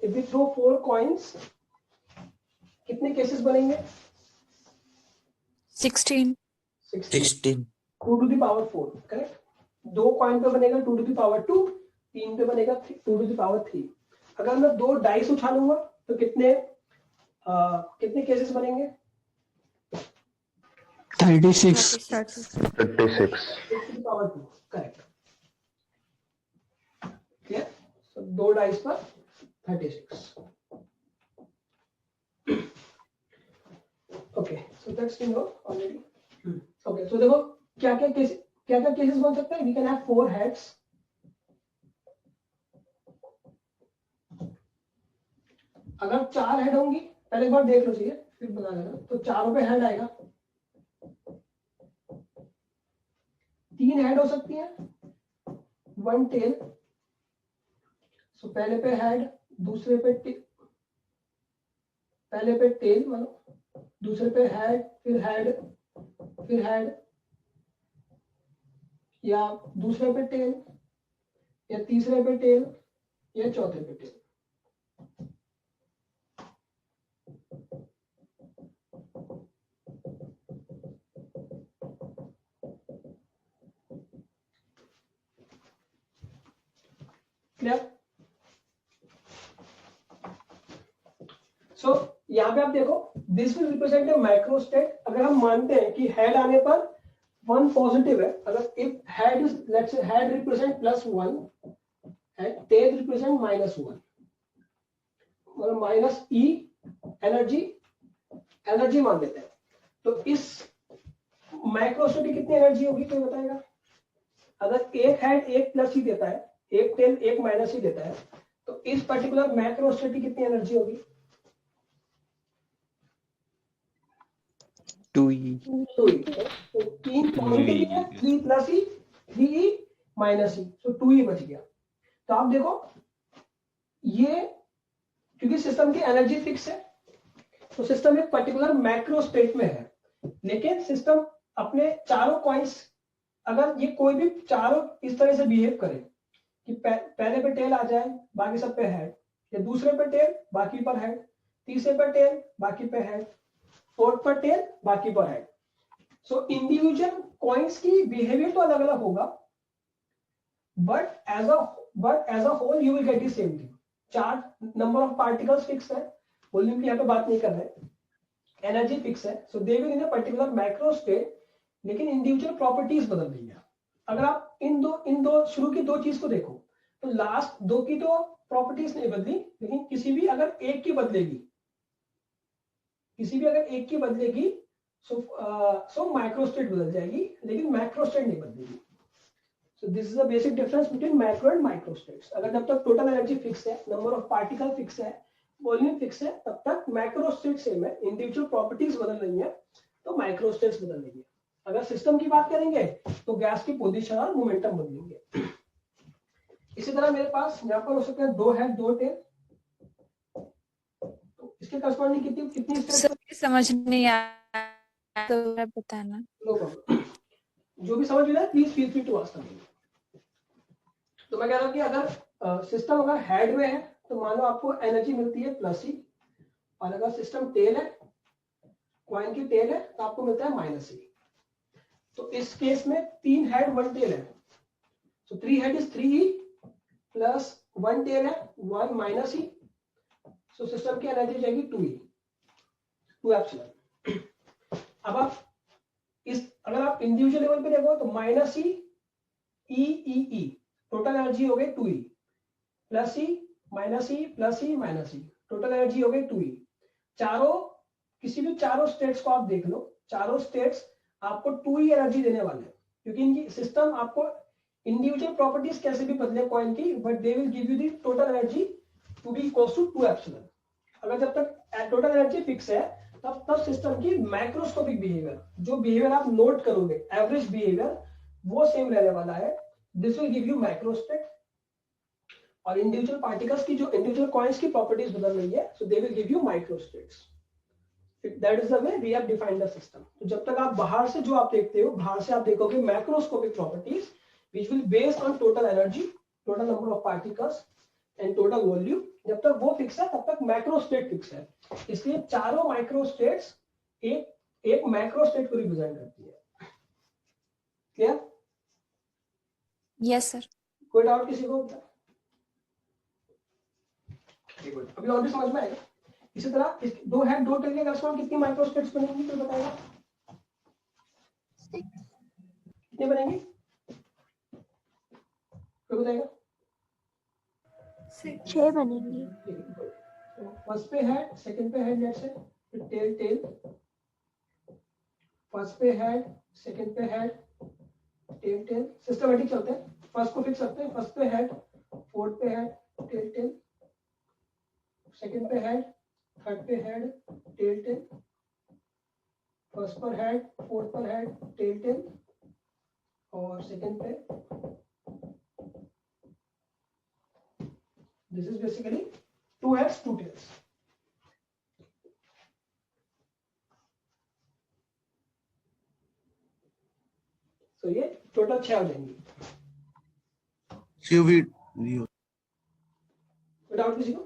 If we throw 4 coins, कितने केसेस बनेंगे? 16 2 to the power 4, correct. 2 coin पे बनेगा 2 to the power 2, 3 पे बनेगा 2 to the power 3। अगर मैं 2 डाइस उछालूंगा तो कितने केसेस बनेंगे? 36 56 6 to the power 2, correct. Clear? So 2 dice पर 36। Okay, so that's you know already. Okay, so देखो क्या क्या केसेस बन सकते हैं। We can have 4 heads. अगर 4 हेड होंगी, पहले एक बार देख लो, चाहिए फिर बना लेना। तो 4 पे हेड आएगा, 3 हेड हो सकती है, 1 टेल। सो पहले पे हेड, दूसरे पे पहले पे टेल मानो, दूसरे पे हेड, फिर हेड, या दूसरे पे टेल, या तीसरे पे टेल, या चौथे पे टेल। क्लियर? सो यहाँ पे आप देखो, this will represent a microstate. अगर हम मानते हैं कि हेड आने पर 1 पॉजिटिव है, अगर if head is, let's say head represent +1 and tail represent -1, मतलब माइनस ई एनर्जी मान देते हैं। तो इस माइक्रोस्टेट की कितनी एनर्जी होगी कोई बताएगा? अगर एक हेड 1 प्लस ही देता है, एक टेल 1 माइनस ही देता है, तो इस पर्टिकुलर माइक्रोस्टेट की कितनी एनर्जी होगी? 2e. 2e, तो 3 पॉजिटिव है, 3 प्लस ई, 3e माइनस ई, तो 2e बच गया। तो आप देखो ये क्योंकि सिस्टम की एनर्जी फिक्स है, तो सिस्टम एक पर्टिकुलर मैक्रो स्टेट में है, लेकिन सिस्टम अपने चारों कॉइन्स, अगर ये कोई भी चारों इस तरह से बिहेव करे कि पहले पे टेल आ जाए, बाकी सब पे हेड, या दूसरे पे टेल बाकी पर हेड, तीसरे पर टेल बाकी पे हेड, फोर्थ पर टेल बाकी पर हेड, सो इंडिविजुअल कॉइन्स की बिहेवियर तो अलग अलग होगा, but as a whole you will get the same thing. Charge number of particles fix है, वॉल्यूम की यहाँ पे बात नहीं कर रहे, एनर्जी फिक्स है, so they will in a particular macro state, लेकिन इंडिविजुअल प्रॉपर्टीज बदल रही है। अगर आप इन दो शुरू की दो चीज को देखो, तो लास्ट दो की तो प्रॉपर्टीज नहीं बदली, लेकिन किसी भी अगर एक की बदलेगी सो माइक्रो स्टेट बदल जाएगी, लेकिन मैक्रो स्टेट नहीं बदलेगी। सो this is the basic difference between macro and micro states. अगर जब तक टोटल एनर्जी फिक्स है, नंबर ऑफ पार्टिकल फिक्स है, वॉल्यूम फिक्स है, तब तक मैक्रो स्टेट सेम है, इंडिविजुअल प्रॉपर्टीज बदल रही है तो माइक्रो स्टेट्स बदल रही है। अगर सिस्टम की बात करेंगे तो गैस की पोजीशन और मोमेंटम बदलेंगे। इसी तरह मेरे पास यहाँ पर हो सकते हैं 2 हेड 2 टेल, तो इसके करस्पॉन्डिंग कितनी सर समझ नहीं आया तो बताना। नो प्रॉब्लम, जो भी समझ में आए please feel free to ask me. तो मैं कह रहा हूँ कि अगर सिस्टम अगर हेड में है तो मान लो आपको एनर्जी मिलती है प्लस ई, और अगर सिस्टम टेल है, कॉइन की टेल है, तो आपको मिलता है माइनस ई। तो इस केस में 3 हेड 1 टेल है, so 3 head is 3e plus 1 tail है 1 माइनस ई, सो सिस्टम की एनर्जी जाएगी 2e 2 एप्सिलॉन। अब आप अगर आप इंडिविजुअल लेवल पे देखो तो माइनस ई ई टोटल एनर्जी हो गई 2e, plus E minus E plus E minus ई, टोटल एनर्जी हो गई 2e। किसी भी चारों स्टेट्स को आप देख लो, चारों स्टेट्स आपको 2e एनर्जी देने वाले हैं, क्योंकि इनकी सिस्टम आपको इंडिविजुअल प्रॉपर्टीज कैसे भी बदले कॉइन की, but they will give you the total energy to be equals to 2 epsilon. अगर जब तक टोटल एनर्जी फिक्स है तब सिस्टम की मैक्रोस्कोपिक बिहेवियर, जो बिहेवियर आप नोट करोगे एवरेज बिहेवियर, वो सेम रहने वाला है। This will give you macro state, और इंडिविजुअल पार्टिकल्स की जो इंडिविजुअल कॉइन्स की प्रॉपर्टीज बदल रही है, so they will give you micro states. That is the way we have defined the system. तो जब तक आप बाहर से जो आप देखते हो, बाहर से आप देखोगे macroscopic properties which will based on total energy, total number of particles and total volume, जब तक वो फिक्स है तब तक मैक्रो स्टेट फिक्स है। इसलिए चारों माइक्रो स्टेट्स एक मैक्रो स्टेट को रिप्रेजेंट करती है। क्लियर? Yes sir. कोई डाउट किसी को? अभी और भी समझ में आएगा। इसी तरह 2 हेड 2 टेल के करस्पॉन्ड कितनी माइक्रो स्टेट्स बनेंगी तो बताएगा? कितने बनेंगी? कोई बताएगा? 6 बनेंगी। फर्स्ट पे हेड, सेकंड पे हेड, जैसे टेल टेल, फर्स्ट पे हेड, सेकंड पे हेड, टेल टेल, सिस्टमैटिक चलते हैं। फर्स्ट को फिक्स करते हैं, फर्स्ट पे हेड, फोर्थ पे हेड, टेल टेल, सेकंड पे हेड, थर्ड पे हेड, टेल टेल, फर्स्ट पर हेड, फोर्थ पर हेड, टेल टेल, और सेकंड पे। This is basically 2 heads 2 tails। तो ये टोटल 6 हो जाएंगी। डाउट किसी को?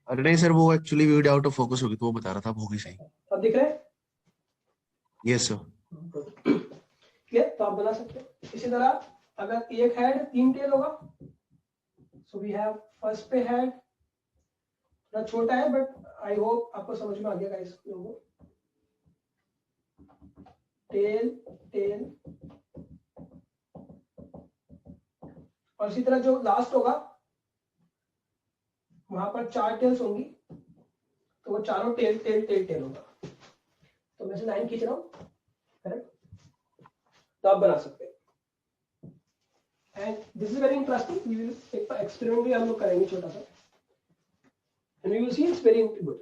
अरे नहीं सर, वो actually video out of focus होगी तो वो बता रहा था, होगी सही। अब दिख रहा है? Yes sir. क्लियर? तो आप बना सकते हैं। इसी तरह अगर एक हेड 3 टेल होगा, सो वी हैव फर्स्ट पे हेड, थोड़ा छोटा है बट आई होप आपको समझ में आ गया गाइस लोगों। टेल टेल, और इसी तरह जो लास्ट होगा वहां पर 4 टेल्स होंगी, तो वो चारों टेल टेल टेल टेल होगा। तो मैं से लाइन खींच रहा हूं, करेक्ट? तो आप बना सकते हैं। And this is very interesting, we will एक एक्सपेरिमेंट भी हम लोग करेंगे छोटा सा, and we will see it's very good.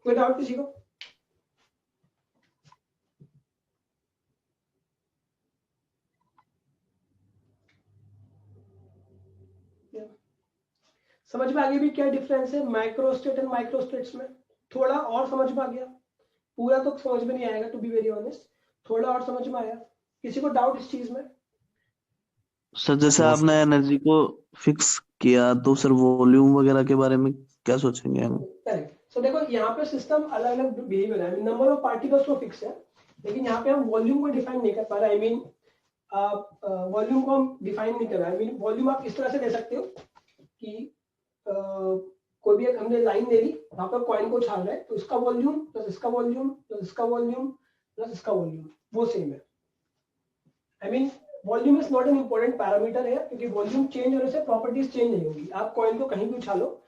कोई डाउट किसी को? समझ में आ गया भी क्या डिफरेंस है माइक्रोस्टेट एंड माइक्रोस्टेट्स में? थोड़ा और समझ में आ गया? पूरा तो समझ में नहीं आएगा टू बी वेरी ऑनेस्ट, थोड़ा और समझ में आया? किसी को डाउट इस चीज में? सर जैसे आपने एनर्जी को फिक्स किया तो सर वॉल्यूम वगैरह के बारे में क्या सोचेंगे हम? करेक्ट। सो देखो यहाँ पे सिस्टम अलग अलग बिहेव हो रहा है, नंबर ऑफ पार्टिकल्स तो फिक्स है, लेकिन यहाँ पे हम वॉल्यूम को डिफाइन नहीं कर पा रहे। आई मीन वॉल्यूम को हम डिफाइन नहीं कर रहे। आई मीन वॉल्यूम आप इस तरह से ले सकते हो कि कोई भी एक हमने लाइन दे दी, वहां पर कॉइन को उछाल रहे हैं, तो इसका वॉल्यूम प्लस इसका वॉल्यूम प्लस इसका वॉल्यूम प्लस इसका वॉल्यूम वो सेम है। I mean volume is not an important parameter है, क्योंकि वॉल्यूम चेंज होने से प्रॉपर्टीज चेंज नहीं होगी। आप कॉइन को कहीं भी उछालो,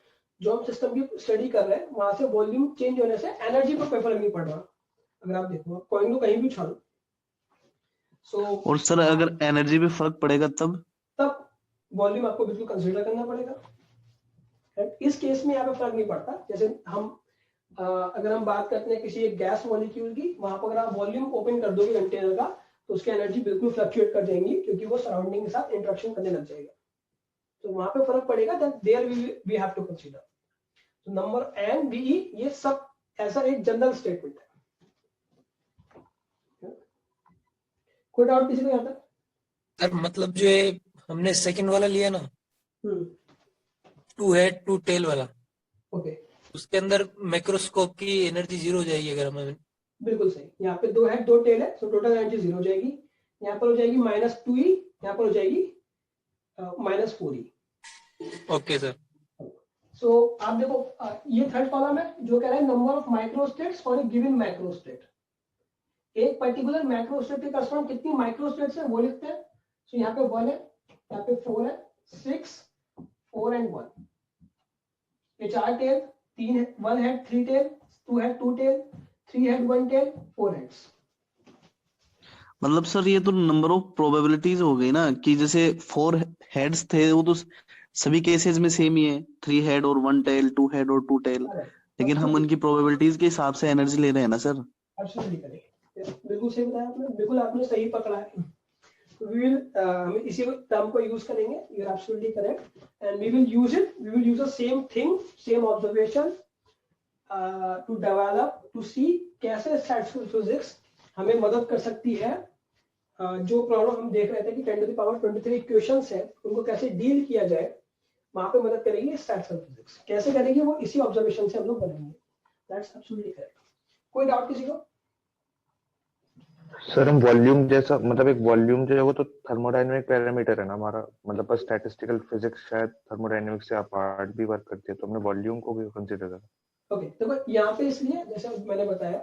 जो हम सिस्टम की स्टडी कर रहे हैं वहां से वॉल्यूम चेंज होने से एनर्जी पर कोई फर्क नहीं पड़ रहा। अगर आप देखो कॉइन को कहीं भी उछालो और सर अगर एनर्जी पे फर्क पड़ेगा तब वॉल्यूम आपको बिल्कुल कंसीडर करना पड़ेगा। इस केस में यहाँ पे फर्क नहीं पड़ता। जैसे हम अगर हम बात करते हैं किसी एक गैस मॉलिक्यूल की, वहां पर अगर आप वॉल्यूम ओपन कर दोगे कंटेनर का तो उसकी एनर्जी बिल्कुल फ्लक्चुएट कर जाएंगी, क्योंकि वो सराउंडिंग के साथ इंटरेक्शन करने लग जाएगा। तो वहां पे फर्क पड़ेगा, that there we have to consider. तो नंबर एन बी ये सब ऐसा एक जनरल स्टेटमेंट है। कोई डाउट किसी को यहाँ तक? सर मतलब जो है हमने सेकंड वाला लिया ना, 2 हेड 2 टेल वाला, ओके, उसके अंदर माइक्रोस्कोप की एनर्जी 0 हो जाएगी अगर हमें। बिल्कुल सही। यहाँ पे 2 हेड 2 टेल है, सो टोटल एनर्जी 0 हो जाएगी। यहाँ पर हो जाएगी -2e, यहाँ पर हो जाएगी -4e। Okay sir. सो आप देखो ये थर्ड कॉलम है जो कह रहा है number of microstates for a given microstate. एक पर्टिकुलर माइक्रोस्टेट के करस्पॉन्ड कितनी माइक्रोस्टेट्स है वो लिखते हैं। सो यहाँ पे 1 है, यहाँ पे 4 है, 6 4 एंड 1। ये 4 टेल, 3 है, 1 head 3 tail, 2 head 2 tail, 3 head 1 tail, 4 heads. मतलब सर ये तो नंबर ऑफ प्रोबेबिलिटीज हो गई ना, कि जैसे 4 हेड्स थे वो तो सभी केसेस में सेम ही है, 3 हेड और 1 टेल, 2 हेड और 2 टेल, लेकिन हम उनकी प्रोबेबिलिटीज के हिसाब से एनर्जी ले रहे हैं ना सर। एब्सोल्युटली करेक्ट, बिल्कुल सही बताया आपने, बिल्कुल आपने सही पकड़ा है। We will हम इसी टर्म को यूज करेंगे। You are absolutely correct, and we will use it. We will use the same thing, same observation to develop, to see कैसे statistical physics हमें मदद कर सकती है। जो प्रॉब्लम हम देख रहे थे कि 10⁻23 इक्वेशंस है, उनको कैसे डील किया जाए, वहां पे मदद करेगी स्टैटिस्टिकल फिजिक्स। कैसे करेगी वो इसी ऑब्जर्वेशन से हम लोग करेंगे। That's absolutely correct. कोई डाउट किसी को? सर हम वॉल्यूम जैसा, मतलब एक वॉल्यूम जो है वो तो थर्मोडायनेमिक पैरामीटर है ना हमारा, मतलब बस स्टैटिस्टिकल फिजिक्स शायद थर्मोडायनेमिक्स से अपार्ट भी वर्क करती है, तो हमने वॉल्यूम को भी कंसीडर करा। ओके, देखो यहाँ पे इसलिए जैसे मैंने बताया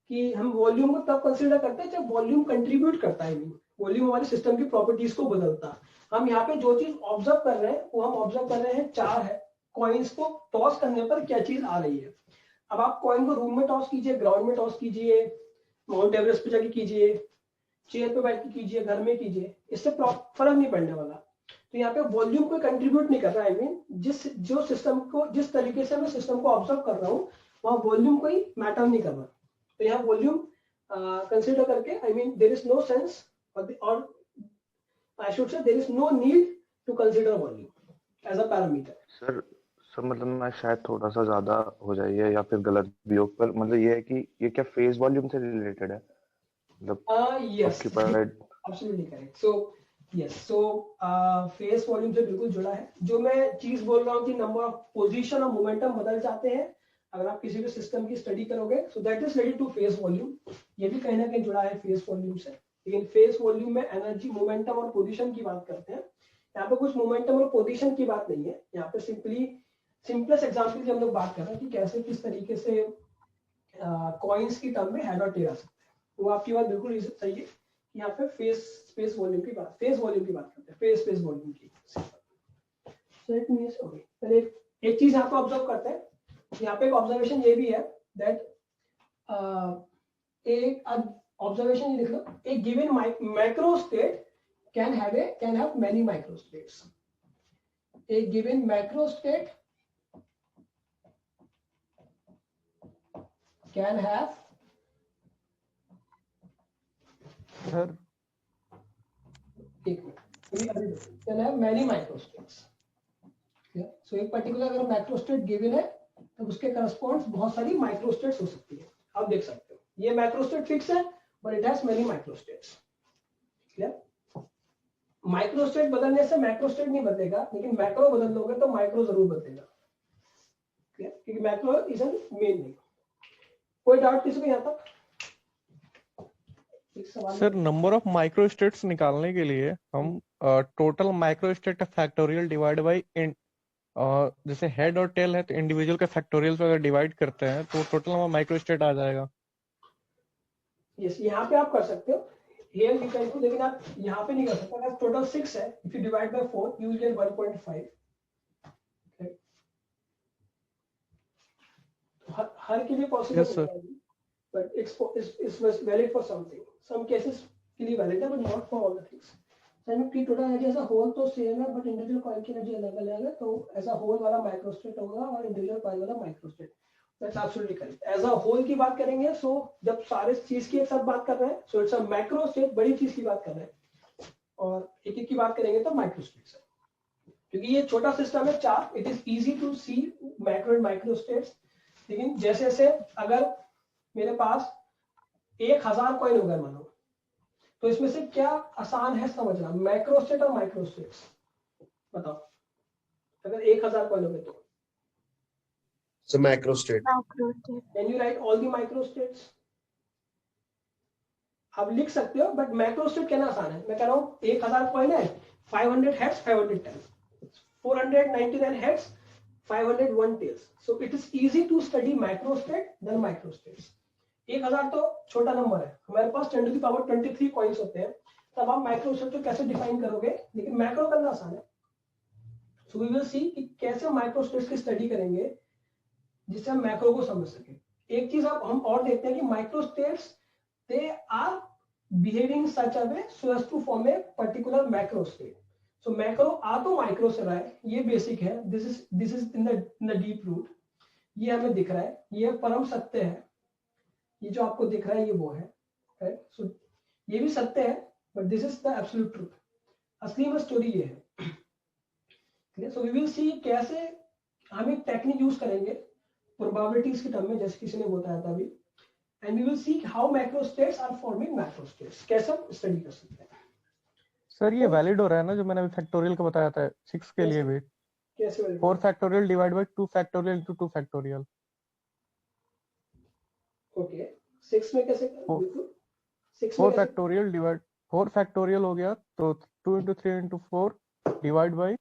कि हम वॉल्यूम को तब कंसीडर करते हैं जब वॉल्यूम कंट्रीब्यूट करता है। वॉल्यूम हमारे सिस्टम की प्रॉपर्टीज को बदलता है। हम यहाँ पे जो चीज ऑब्जर्व कर रहे हैं वो हम ऑब्जर्व कर रहे हैं 4 है, कॉइन्स को टॉस करने पर क्या चीज आ रही है। अब आप कॉइन को रूम में टॉस कीजिए, ग्राउंड में टॉस कीजिए, माउंट एवरेस्ट पे जाके कीजिए, चेयर पे बैठ के कीजिए, घर में कीजिए, इससे फर्क नहीं पड़ने वाला। तो यहाँ पे वॉल्यूम को कंट्रीब्यूट नहीं कर रहा है। आई मीन जो सिस्टम को जिस तरीके से मैं सिस्टम को ऑब्जर्व कर रहा हूँ वहाँ वॉल्यूम कोई मैटर नहीं कर रहा। तो यहाँ वॉल्यूम कंसीडर करके I mean there is no sense और I should say there is no need to consider volume as a parameter. Sir मतलब मैं शायद थोड़ा सा ज्यादा हो जाइए या फिर गलत भी हो, पर मतलब ये है कि ये क्या फेज वॉल्यूम से रिलेटेड है? मतलब yes, absolutely correct. So yes, so phase volume से बिल्कुल जुड़ा है। जो मैं चीज बोल रहा हूँ कि नंबर ऑफ पोजीशन और मोमेंटम बदल जाते हैं अगर आप किसी भी सिस्टम की स्टडी करोगे, so that is related two phase volume. ये भी कहीं ना कहीं जुड़ा है फेज वॉल्यूम से, लेकिन फेज वॉल्यूम में एनर्जी, मोमेंटम और पोजीशन की बात करते हैं। यहाँ पे कुछ मोमेंटम और पोजीशन की बात नहीं है। यहाँ पे सिंपलेस्ट एग्जांपल की हम लोग बात कर रहे हैं कि कैसे किस तरीके से कॉइन्स की टर्म में हेड और टेल आ सकते हैं। वो आपकी बात बिल्कुल सही है। यहाँ पे फेज वॉल्यूम की बात करते हैं, फेज वॉल्यूम की। ओके, पहले एक चीज यहाँ पे ऑब्जर्व करते हैं। यहाँ पे एक ऑब्जर्वेशन ये भी है दैट एक ऑब्जर्वेशन ये लिख लो, a given macrostate can have many microstates. A given macrostate can have can have many microstates. सो एक पर्टिकुलर अगर मैक्रोस्टेट गिवन है तो उसके करस्पॉन्ड्स बहुत सारी माइक्रोस्टेट्स हो सकती है। आप देख सकते हो ये मैक्रोस्टेट फिक्स है but it has many microstates. Clear? Microstate बदलने से मैक्रोस्टेट नहीं बदलेगा, लेकिन मैक्रो बदल लोगे तो माइक्रो जरूर बदलेगा। क्लियर? क्योंकि macro is a main thing. कोई डाउट किसी को यहाँ तक? सर नंबर ऑफ माइक्रोस्टेट्स निकालने के लिए हम total microstate factorial divide by जैसे हेड और टेल है तो इंडिविजुअल के फैक्टोरियल अगर डिवाइड करते हैं तो टोटल नंबर माइक्रोस्टेट आ जाएगा। यस, यहाँ पे आप कर सकते हो here you can do, लेकिन आप यहाँ पे नहीं कर सकते। अगर टोटल 6 है, if you divide by 4 you will get 1.5। हर के लिए पॉसिबल नहीं है, but it's valid for something, some cases के लिए valid है but not for all the things। Sir की total energy as a whole तो सेम है बट इंडिविजुअल कॉइल की एनर्जी अलग अलग है, तो एज अ होल वाला माइक्रोस्टेट होगा और इंडिविजुअल कॉइल वाला microstate. That's absolutely correct। As a whole की बात करेंगे, सो जब सारे चीज की एक साथ बात कर रहे हैं सो इट्स अ मैक्रो स्टेट, बड़ी चीज की बात कर रहे हैं, और एक एक की बात करेंगे तो माइक्रो स्टेट्स है। क्योंकि ये छोटा सिस्टम है 4, it is easy to see macro and micro states. लेकिन जैसे जैसे अगर मेरे पास 1000 कॉइन होगा मानो, तो इसमें से क्या आसान है समझना, मैक्रो स्टेट और माइक्रो स्टेट्स? बताओ, अगर 1000 कॉइन होंगे तो So macro state. Can you write all the micro states? आप लिख सकते हो बट मैक्रो स्टेट कहना आसान है। मैं कह रहा हूँ 1000 कॉइन है, 500 heads, 500 tails, 499 heads, 501 tails. So it is easy to study macro state than micro states। 1000 तो छोटा नंबर है, हमारे पास 10 to the power 23 कॉइन्स होते हैं, तब आप माइक्रो स्टेट को कैसे डिफाइन करोगे, लेकिन मैक्रो करना आसान है। So we will see कि कैसे माइक्रो स्टेट्स की स्टडी करेंगे जिससे हम मैक्रो को समझ सके। एक चीज आप हम और देखते हैं कि micro states they are behaving such a way so as to form a particular macro state. So macro आ तो माइक्रो से रहा है, ये बेसिक है, this is in the deep root, ये हमें दिख रहा है, ये परम सत्य है, ये जो आपको दिख रहा है ये वो है, राइट? सो ये भी सत्य है but this is the absolute truth. असली में स्टोरी ये है। सो वी विल सी कैसे हम एक टेक्निक यूज करेंगे प्रोबेबिलिटीज के टर्म में, जैसे किसी ने बताया था अभी, and we will see how macro states are forming macro states, कैसे हम स्टडी कर सकते हैं। सर ये वैलिड हो रहा है ना जो मैंने अभी फैक्टोरियल का बताया था 6 के लिए भी? कैसे valid? 4 factorial divide by 2 factorial into 2 factorial. Okay, 6 में कैसे? बिल्कुल 6 4 फैक्टोरियल डिवाइड 4 फैक्टोरियल हो गया तो 2 into 3 into 4 divide by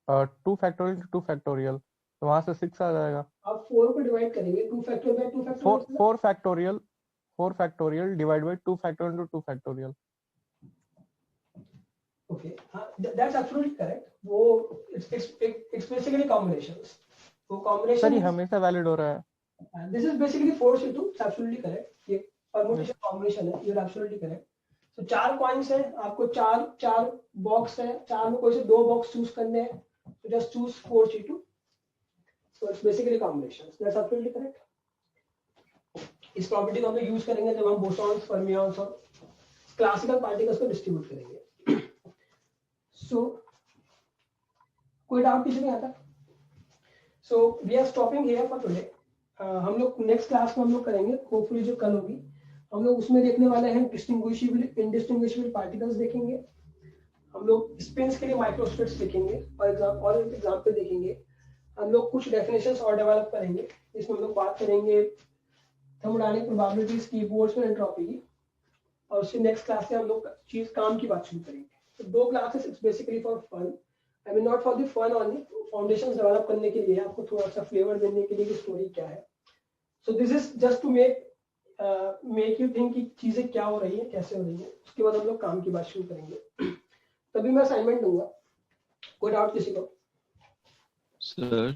2 factorial into 2 factorial, तो वहां से 6 आ जाएगा। आप 4 को डिवाइड करेंगे 2 factorial by 2 factorial, 4 factorial divide by 2 factorial into 2 factorial. Okay, हां दैट्स एब्सोल्युटली करेक्ट। वो इट्स बेसिकली कॉम्बिनेशंस, वो कॉम्बिनेशन सर ये हमेशा वैलिड हो रहा है। This is basically 4C2, it's absolutely correct. ये परमुटेशन कॉम्बिनेशन है, you are absolutely correct. So 4 coins है, आपको 4 बॉक्स है, 4 में कोई से 2 बॉक्स चूज करने हैं, तो just choose 4C2। So it's basically combinations. That's absolutely correct। इस प्रॉपर्टी को हम यूज करेंगे जब हम बोसॉन्स, फर्मियंस और क्लासिकल पार्टिकल्स को डिस्ट्रीब्यूट करेंगे। सो कोई डाउट किसी को आता है? So we are stopping here for today. हम लोग नेक्स्ट क्लास में हम लोग करेंगे, होपफुली जो कल होगी, हम लोग उसमें देखने वाले हैं डिस्टिंग्विशेबल, इनडिस्टिंग्विशेबल पार्टिकल्स देखेंगे, हम लोग स्पिन्स के लिए माइक्रोस्टेट्स देखेंगे और एग्जाम्पल देखेंगे, हम लोग कुछ डेफिनेशंस और डेवलप करेंगे, इसमें हम लोग बात करेंगे थर्मोडायनामिक प्रोबेबिलिटीज की, बोल्ट्जमैन एंट्रोपी की, और उससे नेक्स्ट क्लास से हम लोग चीज काम की बात शुरू करेंगे। तो 2 classes it's basically for fun, I mean not for the fun only, foundations develop करने के लिए, आपको थोड़ा सा फ्लेवर देने के लिए कि स्टोरी क्या है। So this is just to make you think कि चीजें क्या हो रही है, कैसे हो रही है, उसके बाद हम लोग काम की बात शुरू करेंगे। तभी मैं असाइनमेंट दूंगा। कोई डाउट किसी को? सर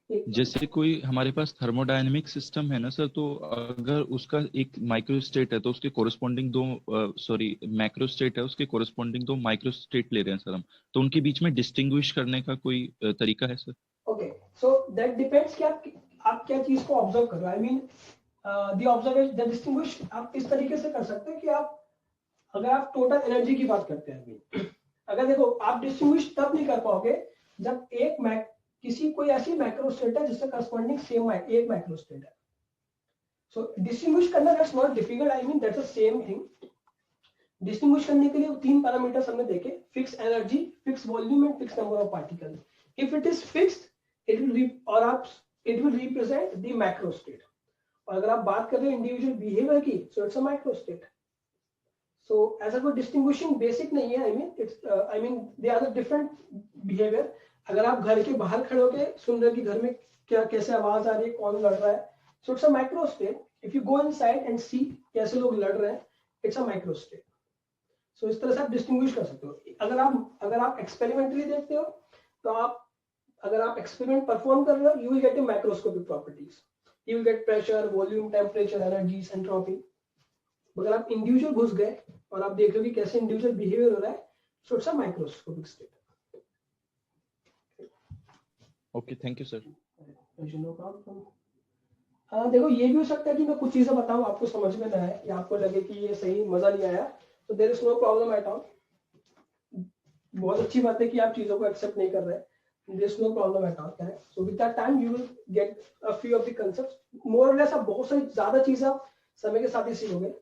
जैसे कोई हमारे पास थर्मोडायनेमिक सिस्टम है ना सर, तो अगर उसका एक माइक्रो स्टेट है तो उसके कोरिस्पोंडिंग 2 मैक्रो स्टेट है, उसके कोरिस्पोंडिंग 2 माइक्रो स्टेट ले रहे हैं सर हम, तो उनके बीच में डिस्टिंग्विश करने का कोई तरीका है sir? Okay, so that depends कि आप क्या चीज को ऑब्जर्व कर रहे हो। I mean the observation, the distinguish आप इस तरीके से कर सकते हैं कि अगर आप टोटल एनर्जी की बात करते हैं, अगर देखो आप डिस्टिंग्विश तब नहीं कर पाओगे जब किसी कोई ऐसी मैक्रो स्टेट है जिससे करस्पॉन्डिंग सेम एक मैक्रो स्टेट है। सो डिस्टिंग्विश करना that's not difficult, I mean that's the same thing. Distinguish करने के लिए 3 पैरामीटर्स हमने देखे, fix energy, fix volume and fix number of particle. If it is fixed it will represent the macro state, और अगर आप बात कर रहे हो इंडिविजुअल बिहेवियर की, so it's a micro state. So ऐसा कोई डिस्टिंग्विशिंग बेसिक नहीं है, I mean they are the different behaviour. अगर आप घर के बाहर खड़े होके सुन रहे हो कि घर में क्या कैसे आवाज आ रही है, कौन लड़ रहा है, so it's a micro state. If you go inside and see कैसे लोग लड़ रहे हैं, it's a micro state. So इस तरह से आप डिस्टिंग्विश कर सकते हो। अगर आप एक्सपेरिमेंटली देखते हो, तो अगर आप एक्सपेरिमेंट परफॉर्म कर रहे हो, you will get the macroscopic properties, you will gate pressure, volume, temperature, energies, entropy. अगर आप इंडिविजुअल घुस गए और आप देख रहे हो कि कैसे इंडिविजुअल बिहेवियर हो रहा है, so it's a microscopic state. Okay, thank you sir. देखो ये भी हो सकता है कि मैं कुछ चीजें बताऊं आपको समझ में ना आए, या आपको लगे कि ये सही मजा नहीं आया, तो there is no problem at all. बहुत अच्छी बात है कि आप चीजों को एक्सेप्ट नहीं कर रहे, there is no problem at all. So with that time you will get a few of the concepts, more और लेस। आप बहुत सारी ज्यादा चीजें आप समय के साथ ही सीखोगे,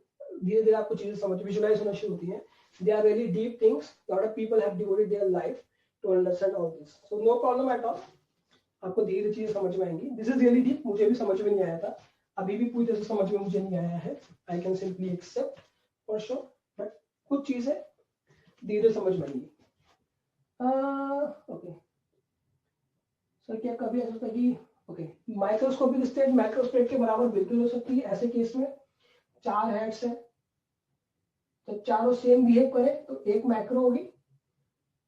धीरे धीरे आपको चीजें समझ विजुअलाइज होना शुरू होती हैं। They are really deep things, lot of people have devoted their life to understand all this, so no problem at all. आपको धीरे धीरे चीजें समझ में आएंगी। दिस इज रियली डीप, मुझे भी समझ में नहीं आया था, अभी भी पूरी तरह से समझ में मुझे नहीं आया है। I can simply except for sure, but कुछ चीजें धीरे समझ में आएंगी। ओके सर, क्या कभी ऐसा होता है कि okay microscopic state macro state के बराबर बिल्कुल हो सकती है? ऐसे केस में 4 हेड्स है, जब चारों सेम बिहेव करें तो एक मैक्रो होगी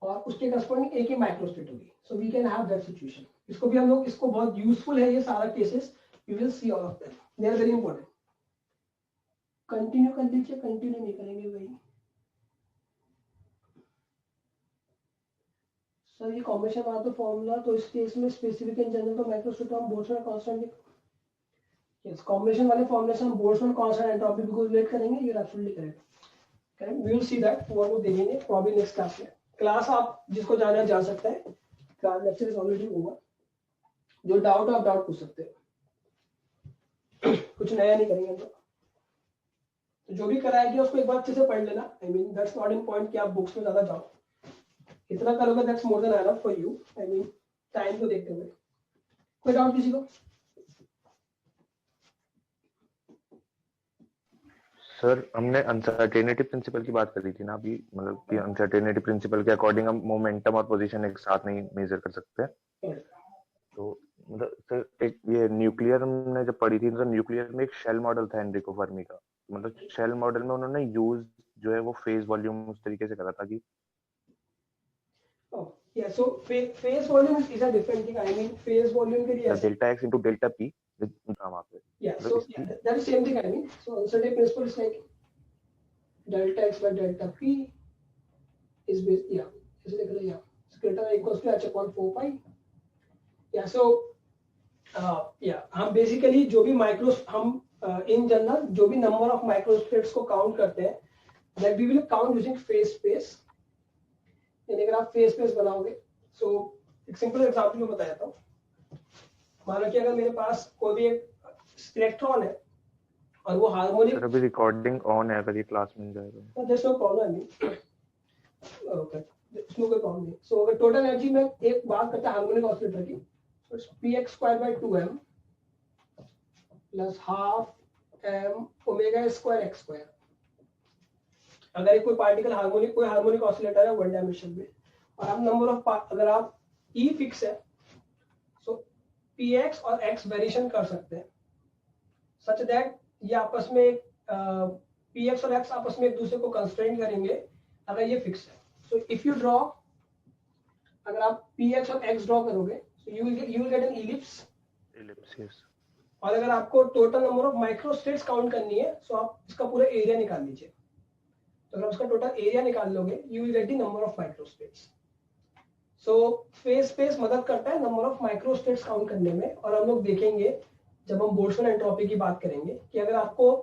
और उसके करस्पॉन्डिंग एक ही माइक्रो स्टेट होगी। So we can have that situation. इसको भी हम लोग, इसको बहुत यूजफुल है ये सारा cases, you will see all of them, they are very important. Continue कर दीजिए, कंटिन्यू नहीं करेंगे भाई सर। ये कॉम्बिनेशन वाला तो फॉर्मूला, तो इस केस में स्पेसिफिक एंड जनरल तो microscope Boltzmann constant, yes combination वाले फॉर्मूले से हम बोल्ट्जमैन कांस्टेंट एंट्रोपी को रिलेट करेंगे। You are absolutely correct. We will see that, वो हम देखेंगे प्रॉब्लम नेक्स्ट क्लास में। क्लास आप जिसको जाना जा सकता है, class lecture is already over. जो डाउट आप डाउट पूछ सकते हो, कुछ नया नहीं करेंगे हम लोग। तो जो भी कराया गया उसको एक बार अच्छे से पढ़ लेना। I mean that's not in point कि आप बुक्स में ज्यादा जाओ, इतना करोगे that's more than enough for you. I mean time को देखते हुए। कोई डाउट किसी को? सर हमने अनसर्टेनिटी प्रिंसिपल की बात करी थी ना अभी, मतलब कि अनसर्टेनिटी प्रिंसिपल के अकॉर्डिंग हम मोमेंटम और पोजीशन एक साथ नहीं मेजर कर सकते। तो मतलब सर एक ये न्यूक्लियर हमने जब पढ़ी थी, तो न्यूक्लियर में एक शेल मॉडल था एनरिको फर्मी का। मतलब शेल मॉडल में उन्होंने यूज जो है वो फेज वॉल्यूम उस तरीके से करा था कि yeah, so phase volume is a different thing. I mean phase volume के लिए delta x into delta p वहाँ पे। Yeah, so yeah, that is same thing. I mean, so uncertain principle is like delta x by delta p is based, yeah, is like yeah, so delta equals to h upon 4 pi. Yeah, so yeah, हम basically जो भी micro हम in general जो भी number of microstates को count करते हैं, that we will count using phase space. यानी अगर आप फेज स्पेस बनाओगे, सो एक सिंपल एग्जांपल में बताया था। मान लो कि अगर मेरे पास कोई भी एक इलेक्ट्रॉन है और वो हार्मोनिक, अभी रिकॉर्डिंग ऑन है, अगर ये क्लास में जाएगा देयर इज नो प्रॉब्लम नहीं, ओके इसमें कोई प्रॉब्लम नहीं। सो अगर टोटल एनर्जी में एक बात करते हैं हार्मोनिक ऑसिलेटर की, so it's px² / 2m plus half m ओमेगा² x²। अगर कोई पार्टिकल हार्मोनिक, कोई हार्मोनिक ऑसिलेटर है वन डायमेंशन में, और आप नंबर ऑफ अगर आप E फिक्स है, सो px और x वेरिएशन कर सकते हैं सच दैट ये आपस में px और x आपस में एक दूसरे को कंस्ट्रेंट करेंगे अगर ये फिक्स है। सो इफ यू ड्रॉ, अगर आप px और x ड्रॉ करोगे, सो you will get an ellipse. Yes. और अगर आपको total number of microstates count करनी है, सो आप इसका पूरा एरिया निकाल लीजिए। तो अगर उसका टोटल एरिया निकाल लोगे, you will get the number of microstates. So phase space मदद करता है नंबर ऑफ माइक्रोस्टेट्स काउंट करने में। और हम लोग देखेंगे जब हम बोल्ट्जमैन एंट्रोपी की बात करेंगे कि अगर आपको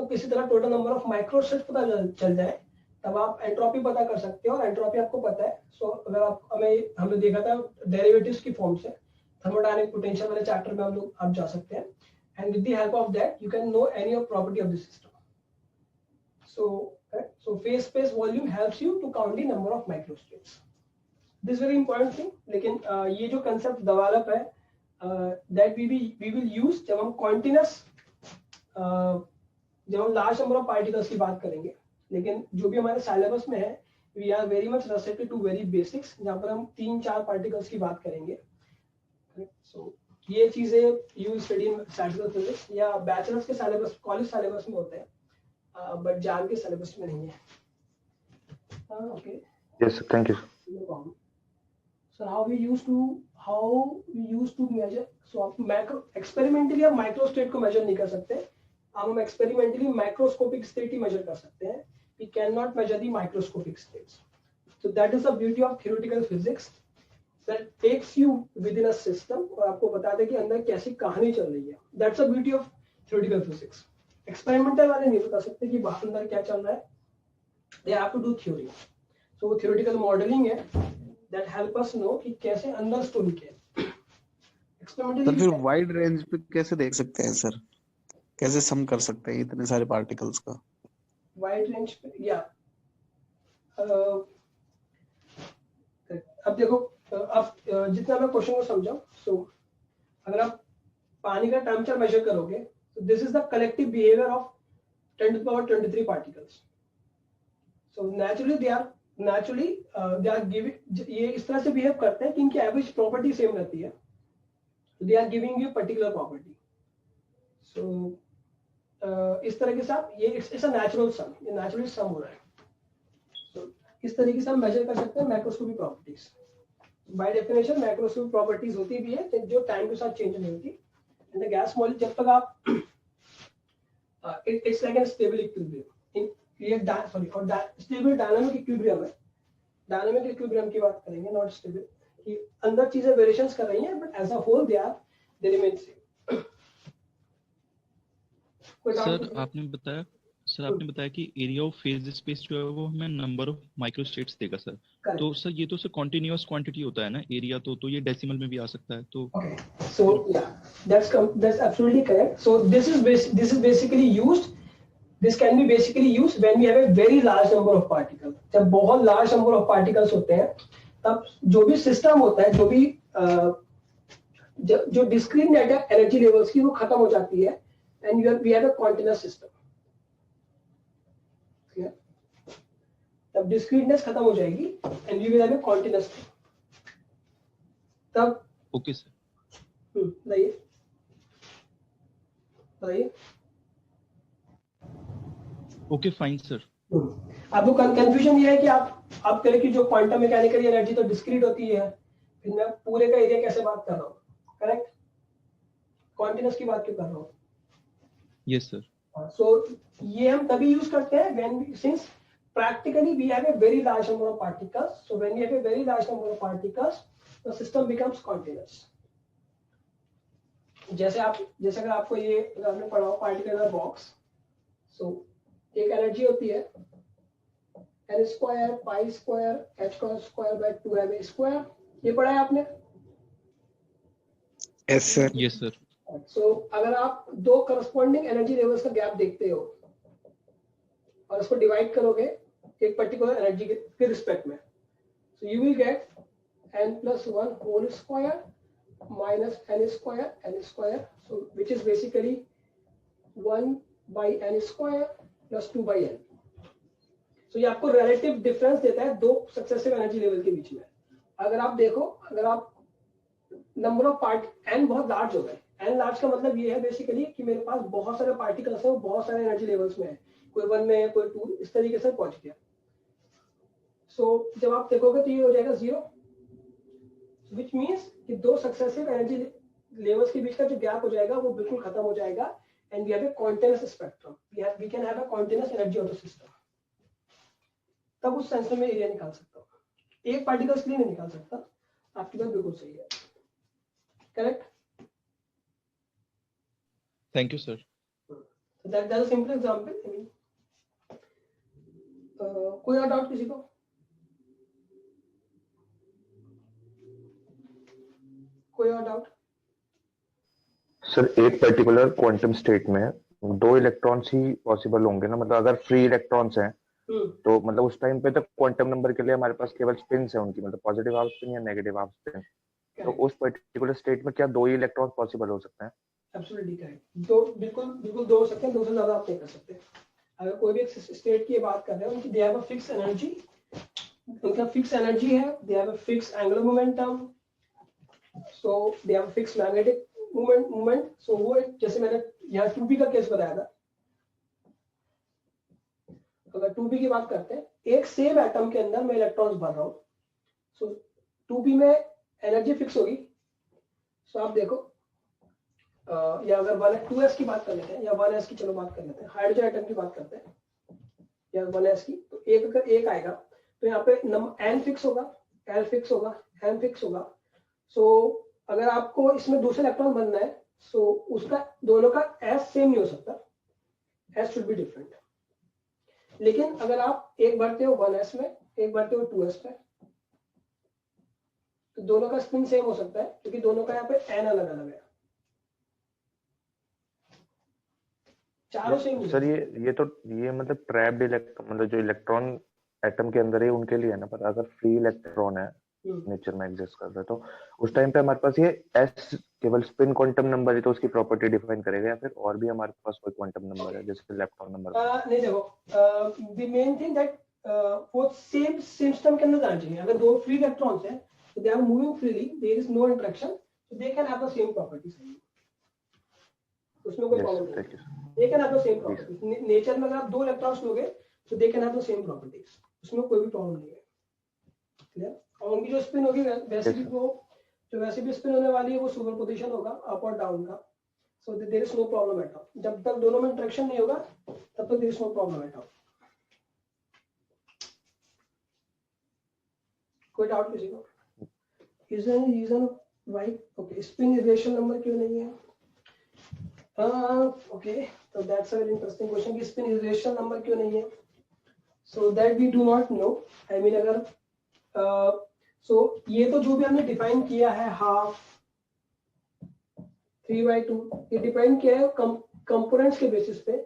किसी तरह टोटल नंबर ऑफ माइक्रोस्टेट्स पता चल जाए, तब आप एंट्रोपी पता कर सकते हो, और एंट्रोपी आपको पता है। सो अगर आप हमने देखा था डेरिवेटिव्स की फॉर्म से, थर्मोडायनेमिक पोटेंशियल वाले चैप्टर में आप जा सकते हैं, and with the help of that you can know any of property of the system. So phase space volume helps you to count the number of microstates, this very important thing. लेकिन ये जो concept develop है that we will use जब हम continuous जब हम large number of particles की बात करेंगे। लेकिन जो भी हमारे सिलेबस में है, we are very much restricted to very basics, जहाँ पर हम 3-4 पार्टिकल्स की बात करेंगे। सो ये चीजें you study in statistical physics या बैचलर्स के सिलेबस, कॉलेज सिलेबस में होते हैं, बट जान के सिलेबस में नहीं है। Okay, yes thank you. no problem. So how we used to measure, so आप मैक्रो एक्सपेरिमेंटली आप माइक्रोस्टेट को मेजर नहीं कर सकते, हम एक्सपेरिमेंटली माइक्रोस्कोपिक स्टेट ही मेजर कर सकते हैं। We cannot measure the microscopic states. So that is the beauty of theoretical physics, that takes you within a system और आपको बताता है कि अंदर कैसी कहानी चल रही है। That's the beauty of theoretical physics. Experimental वाले नहीं बता सकते कि बाहर अंदर क्या चल रहा है, they have to do theory. So वो theoretical modeling है that help us know कि कैसे अंदर स्टोरी क्या है। सर फिर वाइड रेंज पे कैसे देख सकते हैं सर, कैसे सम कर सकते हैं इतने सारे पार्टिकल्स का? वाइड रेंज पे या अब देखो, अब जितना मैं क्वेश्चन को समझाऊं, सो अगर आप पानी का टेम्परेचर मेजर करोगे, तो this is the collective behaviour of 10⁻23 particles. So naturally they are giving, ये इस तरह से बिहेव करते हैं कि इनकी एवरेज प्रॉपर्टी सेम रहती है, they are giving you particular property. So इस तरह के साथ ये इट्स अ नेचुरल सम, ये नेचुरली सम हो रहा है। तो इस तरीके से हम मेजर कर सकते हैं macroscopic properties. By definition macroscopic properties होती भी है जो टाइम के साथ चेंज नहीं होती। इन द गैस मॉलिक्यूल जब तक आप it's like an stable equilibrium, ये सॉरी और स्टेबल डायनामिक इक्विलिब्रियम है। डायनामिक इक्विलिब्रियम की बात करेंगे, नॉट स्टेबल, कि अंदर चीजें वेरिएशंस कर रही हैं but as a whole they remain same. Sir आपने बताया कि एरिया ऑफ फेज स्पेस जो है वो हमें नंबर ऑफ माइक्रोस्टेट्स देगा सर। तो सर ये तो सर कॉन्टिन्यूअस क्वांटिटी होता है ना एरिया, तो ये डेसिमल में भी आ सकता है। तो so yeah, that's absolutely correct. So this is basically used, this can be basically used when we have a very large number of particles. जब बहुत large number of particles होते हैं, तब जो भी सिस्टम होता है, जो डिस्क्रीट एनर्जी लेवल्स की वो खत्म हो जाती है, and we have a continuous system. Clear? तब डिस्क्रीटनेस खत्म हो जाएगी and we will have a continuous thing. तब ओके सर, बताइए ओके फाइन सर। आपको कंफ्यूजन ये है कि आप कह रहे कि जो क्वांटम मैकेनिकल एनर्जी तो डिस्क्रीट होती है, फिर मैं पूरे का एरिया कैसे बात कर रहा हूँ, करेक्ट? कॉन्टिन्यूस की बात क्यों कर रहा हूँ? Yes sir. सो ये हम तभी यूज करते हैं when since practically we have a very large number of particles. So when we have a very large number of particles, the system becomes continuous. जैसे अगर आपको ये आपने पढ़ा हो पार्टिकल इन बॉक्स, सो एक एनर्जी होती है n square pi square h square by 2m square, ये पढ़ा है आपने? Yes sir. Yes sir. So अगर आप दो करस्पॉन्डिंग एनर्जी लेवल्स का गैप देखते हो और उसको डिवाइड करोगे एक पर्टिकुलर एनर्जी के रिस्पेक्ट में, so you will get n+1 whole square minus n square, so which is basically 1 by n square plus 2 by n. So ये आपको relative difference देता है दो successive energy level के बीच में। अगर आप देखो, अगर आप number of part n बहुत large हो गए, n large का मतलब ये है basically कि मेरे पास बहुत सारे particles हैं, वो बहुत सारे energy levels में है, कोई 1 में है, कोई 2, इस तरीके से पहुंच गया। So जब आप देखोगे तो ये हो जाएगा 0, which means कि दो सक्सेसिव एनर्जी लेवल्स के बीच का जो गैप हो जाएगा वो बिल्कुल खत्म हो जाएगा, and we have a continuous spectrum, we can have a continuous energy of the system. तब उस सेंस में मैं एरिया निकाल सकता हूँ, एक पार्टिकल्स के लिए नहीं निकाल सकता। आपकी बात बिल्कुल सही है, correct? Thank you sir. That is a simple example. कोई और डाउट किसी को? कोई और डाउट? सर एक पर्टिकुलर क्वांटम स्टेट में 2 इलेक्ट्रॉन्स ही पॉसिबल होंगे ना, मतलब अगर फ्री इलेक्ट्रॉन्स हैं तो मतलब उस टाइम पे तो क्वांटम नंबर के लिए हमारे पास केवल स्पिन्स है उनकी, मतलब पॉजिटिव हाफ स्पिन या नेगेटिव हाफ स्पिन, तो उस पर्टिकुलर स्टेट में क्या 2 ही इलेक्ट्रॉन्स पॉसिबल हो सकते हैं? एब्सोल्युटली करेक्ट, दो बिल्कुल बिल्कुल 2 हो सकते हैं, 2 से ज्यादा आप नहीं कर सकते। अगर कोई भी एक स्टेट की बात कर रहे हैं, उनकी they have a fix energy, उनका फिक्स एनर्जी है, they have a fix angular momentum, so they have a fix magnetic moment. So वो जैसे मैंने यहाँ 2p का केस बताया था, अगर 2p की बात करते हैं, एक सेम एटम के अंदर मैं इलेक्ट्रॉन्स भर रहा हूँ, सो 2p में एनर्जी फिक्स होगी। सो आप देखो या अगर 2s की बात कर लेते हैं, या 1s की चलो बात कर लेते हैं, हाइड्रोजन एटम की बात करते हैं, या 1s की, तो एक अगर एक आएगा तो यहाँ पे n फिक्स होगा, l फिक्स होगा, m फिक्स होगा। सो अगर आपको इसमें दूसरा इलेक्ट्रॉन बनना है, सो उसका दोनों का s सेम नहीं हो सकता, s शुड बी डिफरेंट। लेकिन अगर आप एक भरते हो 1s में, एक भरते हो 2s में, तो दोनों का स्पिन सेम हो सकता है, क्योंकि दोनों का यहाँ पे n अलग अलग है, चारों सेम। सर ये मतलब ट्रैप्ड इलेक्ट्रॉन, मतलब जो इलेक्ट्रॉन एटम के अंदर है उनके लिए है ना, पर अगर फ्री इलेक्ट्रॉन है नेचर में एग्जिस्ट कर रहा है, तो उस टाइम पे हमारे पास ये s केवल स्पिन क्वांटम नंबर है, तो उसकी प्रॉपर्टी डिफाइन करेगा, या फिर और भी हमारे पास कोई क्वांटम नंबर है जैसे इलेक्ट्रॉन नंबर? नहीं देखो, द मेन थिंग दैट वो सेम सिस्टम के अंदर जाना चाहिए। अगर 2 फ्री इलेक्ट्रॉन्स हैं, तो they are moving freely, there is no interaction, so they can have the same properties, उसमें कोई प्रॉब्लम नहीं है। They can have the same properties. Nature में अगर आप 2 इलेक्ट्रॉन्स लोगे तो they can have the same properties, उसमें कोई भी प्रॉब्लम नहीं है। क्लियर? और उनकी जो स्पिन होगी वैसे भी वो जो वैसे भी स्पिन होने वाली है, वो सुपर पोजीशन होगा अप और डाउन का, so there is no problem at all. जब तक दोनों में इंटरेक्शन नहीं होगा तब तक there is no problem at all. कोई डाउट किसी को? Is any reason why okay spin इरेशन नंबर क्यों नहीं है? ओके, तो that's a very interesting question कि स्पिन इरेशन नंबर क्यों नहीं है। So that we do not know. I mean अगर सो ये तो जो भी हमने डिफाइन किया है हाफ 3/2, ये डिपेंड किया है कंपोनेंट्स के बेसिस पे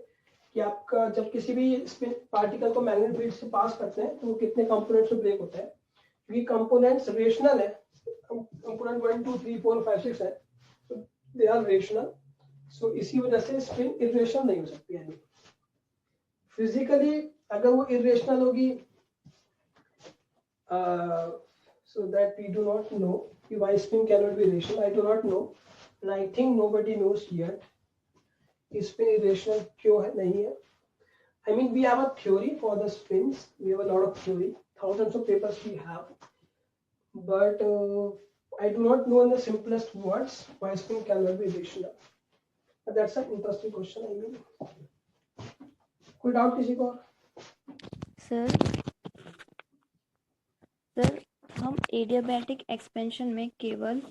कि आपका जब किसी भी स्पिन पार्टिकल को मैग्नेटिक फील्ड से पास करते हैं तो वो कितने कंपोनेंट्स में ब्रेक होता है। क्योंकि कंपोनेंट्स रेशनल है, कंपोनेंट 1 2 3 4 5 6 है, तो दे आर रेशनल, सो इसी वजह से स्पिन इरेशनल नहीं हो सकती है। फिजिकली अगर वो इरेशनल होगी, so that we do not know why spin cannot be irrational. I do not know, and I think nobody knows yet spin irrational क्यों है नहीं है। I mean we have a theory for the spins, we have a lot of theory, thousands of papers we have, but I do not know in the simplest words why spin cannot be irrational. But that's an interesting question. I mean कोई doubt किसी को? Sir हम adiabatic expansion में केवल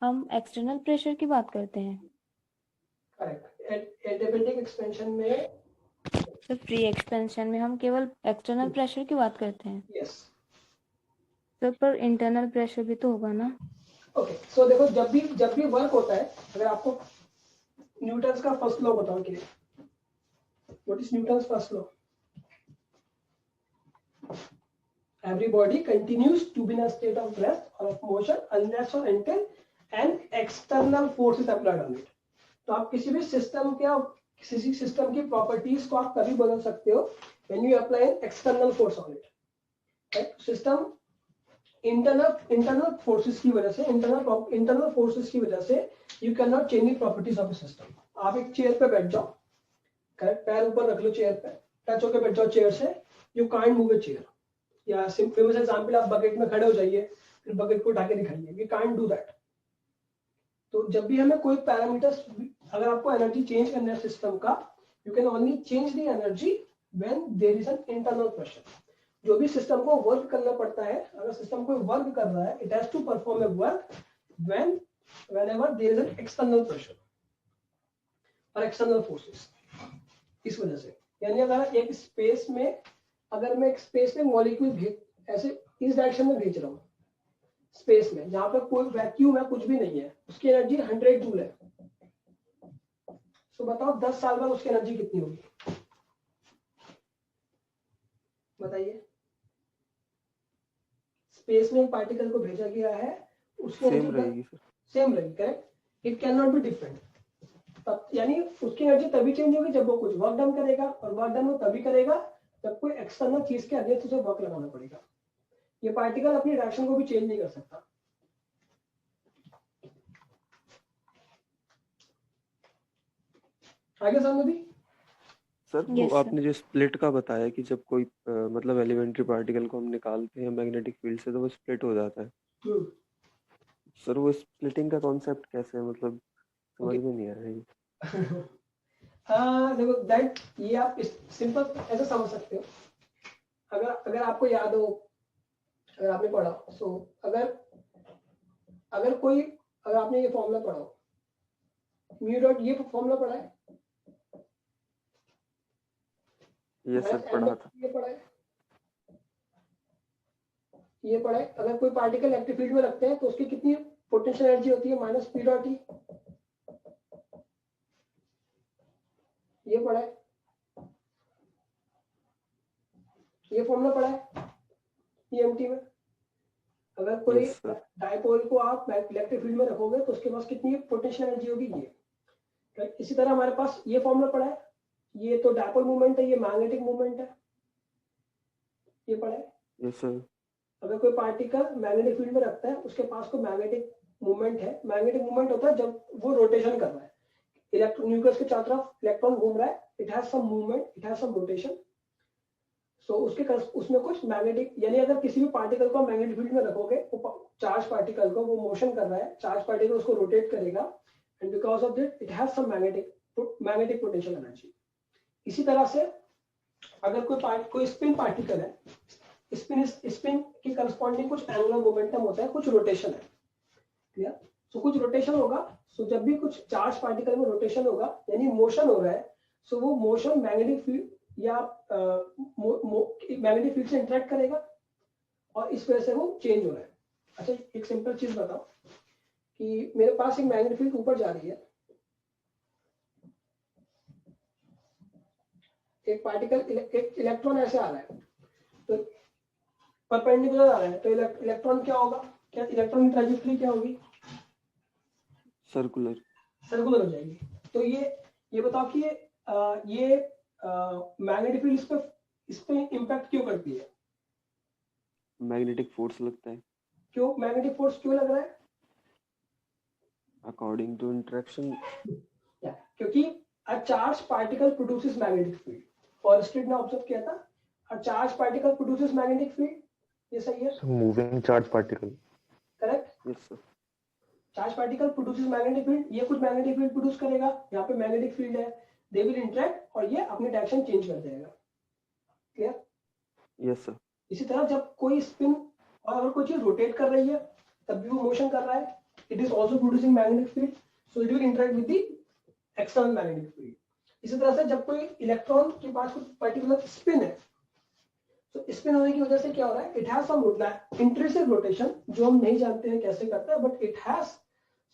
हम external pressure की बात करते हैं। करेक्ट। एडियाबैटिक एक्सपेंशन में सर फ्री एक्सपेंशन में हम केवल एक्सटर्नल प्रेशर की बात करते हैं। यस सर पर इंटरनल प्रेशर भी तो होगा ना? ओके, सो देखो जब भी वर्क होता है, अगर आपको न्यूटन्स का फर्स्ट लॉ बताओ कि what is Newton's first law? Every body continues to be in a state of rest or of motion unless or until an external force is applied on it. तो आप किसी भी system की properties को आप तभी बदल सकते हो when you apply an external force on it. right? System internal forces की वजह से इंटरनल फोर्सेस की वजह से you cannot change the properties of a system. आप एक चेयर पे बैठ जाओ, करेक्ट, पैर ऊपर रख लो चेयर पे, टच होकर बैठ जाओ चेयर से, you can't move a chair. या फेमस एग्जांपल आप बकेट में खड़े हो जाइए, फिर बकेट को उठा के दिखाइए, वी कांट डू दैट। तो जब भी हमें कोई पैरामीटर्स, अगर आपको एनर्जी चेंज करना है सिस्टम का, you can only change the energy when there is an internal pressure. जो भी सिस्टम को वर्क करना पड़ता है, अगर सिस्टम को वर्क कर रहा है, it has to perform a work whenever there is an external pressure और एक्सटर्नल फोर्सेस। इस वजह से यानी अगर एक स्पेस में अगर मैं एक स्पेस में मॉलिक्यूल भेज ऐसे इस डायरेक्शन में भेज रहा हूँ स्पेस में, जहां पर कोई वैक्यूम है, कुछ भी नहीं है, उसकी एनर्जी 100 जूल है। तो बताओ 10 साल बाद उसकी एनर्जी कितनी होगी, बताइए। स्पेस में एक पार्टिकल को भेजा गया है, उसकी सेम रहेगी सर। सेम रहेगी, correct. It can not be different. तब यानी उसकी एनर्जी तभी चेंज होगी जब वो कुछ वर्क डन करेगा, और वर्क डन वो तभी करेगा जब कोई एक्सटर्नल चीज के अगेंस्ट उसे वर्क लगाना पड़ेगा। ये पार्टिकल अपनी डायरेक्शन को भी चेंज नहीं कर सकता। आगे समझ भी सर वो आपने जो स्प्लिट का बताया कि जब कोई मतलब एलिमेंट्री पार्टिकल को हम निकालते हैं मैग्नेटिक फील्ड से तो वो स्प्लिट हो जाता है। सर वो स्प्लिटिंग का कॉन्सेप्ट कैसे है, मतलब समझ में नहीं आ रहा है। देखो दैट ये आप सिंपल ऐसे समझ सकते हो। अगर आपको याद हो, अगर आपने पढ़ा, सो अगर कोई अगर आपने ये फॉर्मूला पढ़ा हो, म्यू डॉट, ये फॉर्मूला पढ़ा है? ये सर पढ़ा था। ये पढ़ा है, ये पढ़ा है। अगर कोई पार्टिकल इलेक्ट्रिक फील्ड में रखते हैं तो उसकी कितनी पोटेंशियल एनर्जी होती है, माइनस पी डॉट ई। ये पढ़ा है, ये फॉर्मूला पढ़ा है ईएमटी में। अगर कोई डायपोल को आप इलेक्ट्रिक फील्ड में रखोगे तो उसके पास कितनी पोटेंशियल एनर्जी होगी, ये। इसी तरह हमारे पास ये फॉर्मूला पढ़ा है। ये तो डायपोल मूवमेंट है, ये मैग्नेटिक मूवमेंट है, ये पढ़ा है। Yes sir. अगर कोई पार्टिकल मैग्नेटिक फील्ड में रखता है, उसके पास कोई मैग्नेटिक मूवमेंट है। मैग्नेटिक मूवमेंट होता है जब वो रोटेशन कर रहा है, इलेक्ट्रॉन न्यूक्लियस के चारों तरफ इलेक्ट्रॉन घूम रहा है, it has some movement, it has some rotation. So उसमें कुछ मैग्नेटिक, यानी अगर किसी भी पार्टिकल को मैग्नेटिक फील्ड में रखोगे, वो चार्ज पार्टिकल को वो मोशन कर रहा है, चार्ज पार्टिकल उसको रोटेट करेगा, and because of this it has some magnetic potential energy. इसी तरह से अगर कोई स्पिन पार्टिकल है, स्पिन के करस्पॉन्डिंग कुछ एंगुलर मोमेंटम होता है, कुछ रोटेशन है, क्लियर। सो कुछ रोटेशन होगा, सो जब भी कुछ चार्ज पार्टिकल में रोटेशन होगा यानी मोशन हो रहा है, सो वो मोशन मैग्नेटिक फील्ड या मैग्नेटिक फील्ड से इंटरेक्ट करेगा और इस वजह से वो चेंज हो रहा है। अच्छा एक सिंपल चीज बताओ कि मेरे पास एक मैग्नेटिक फील्ड ऊपर जा रही है, एक पार्टिकल, एक इलेक्ट्रॉन ऐसे आ रहा है, तो परपेंडिकुलर आ रहा है, तो इलेक्ट्रॉन क्या होगा, क्या इलेक्ट्रॉन की ट्रैजेक्टरी क्या होगी, सर्कुलर हो जाएगी। तो ये बताओ कि ये मैग्नेटिक फील्ड इस पे इम्पैक्ट क्यों करती है? मैग्नेटिक फोर्स लगता है। क्यों मैग्नेटिक फोर्स क्यों लग रहा है? According to interaction. क्योंकि a charge particle produces magnetic field. फॉरेस्टेड ने ऑब्जर्व किया था, a charge particle produces magnetic field. ये सही है? Moving charge particle. Correct? Yes sir. Charge particle produces magnetic field, ये कुछ मैग्नेटिक फील्ड प्रोड्यूस करेगा, यहाँ पे मैग्नेटिक फील्ड है, दे विल इंटरेक्ट और ये अपनी डायरेक्शन चेंज कर देगा, क्लियर? Yes sir. इसी तरह जब कोई स्पिन और अगर कोई चीज रोटेट कर रही है तब भी वो मोशन कर रहा है, it is also producing magnetic field, so it will interact with the external magnetic field. इसी तरह से जब कोई इलेक्ट्रॉन के पास कुछ पर्टिकुलर स्पिन है, तो स्पिन होने की वजह से क्या हो रहा है, it has some intrinsic rotation जो हम नहीं जानते हैं कैसे करता है, बट इट हैज,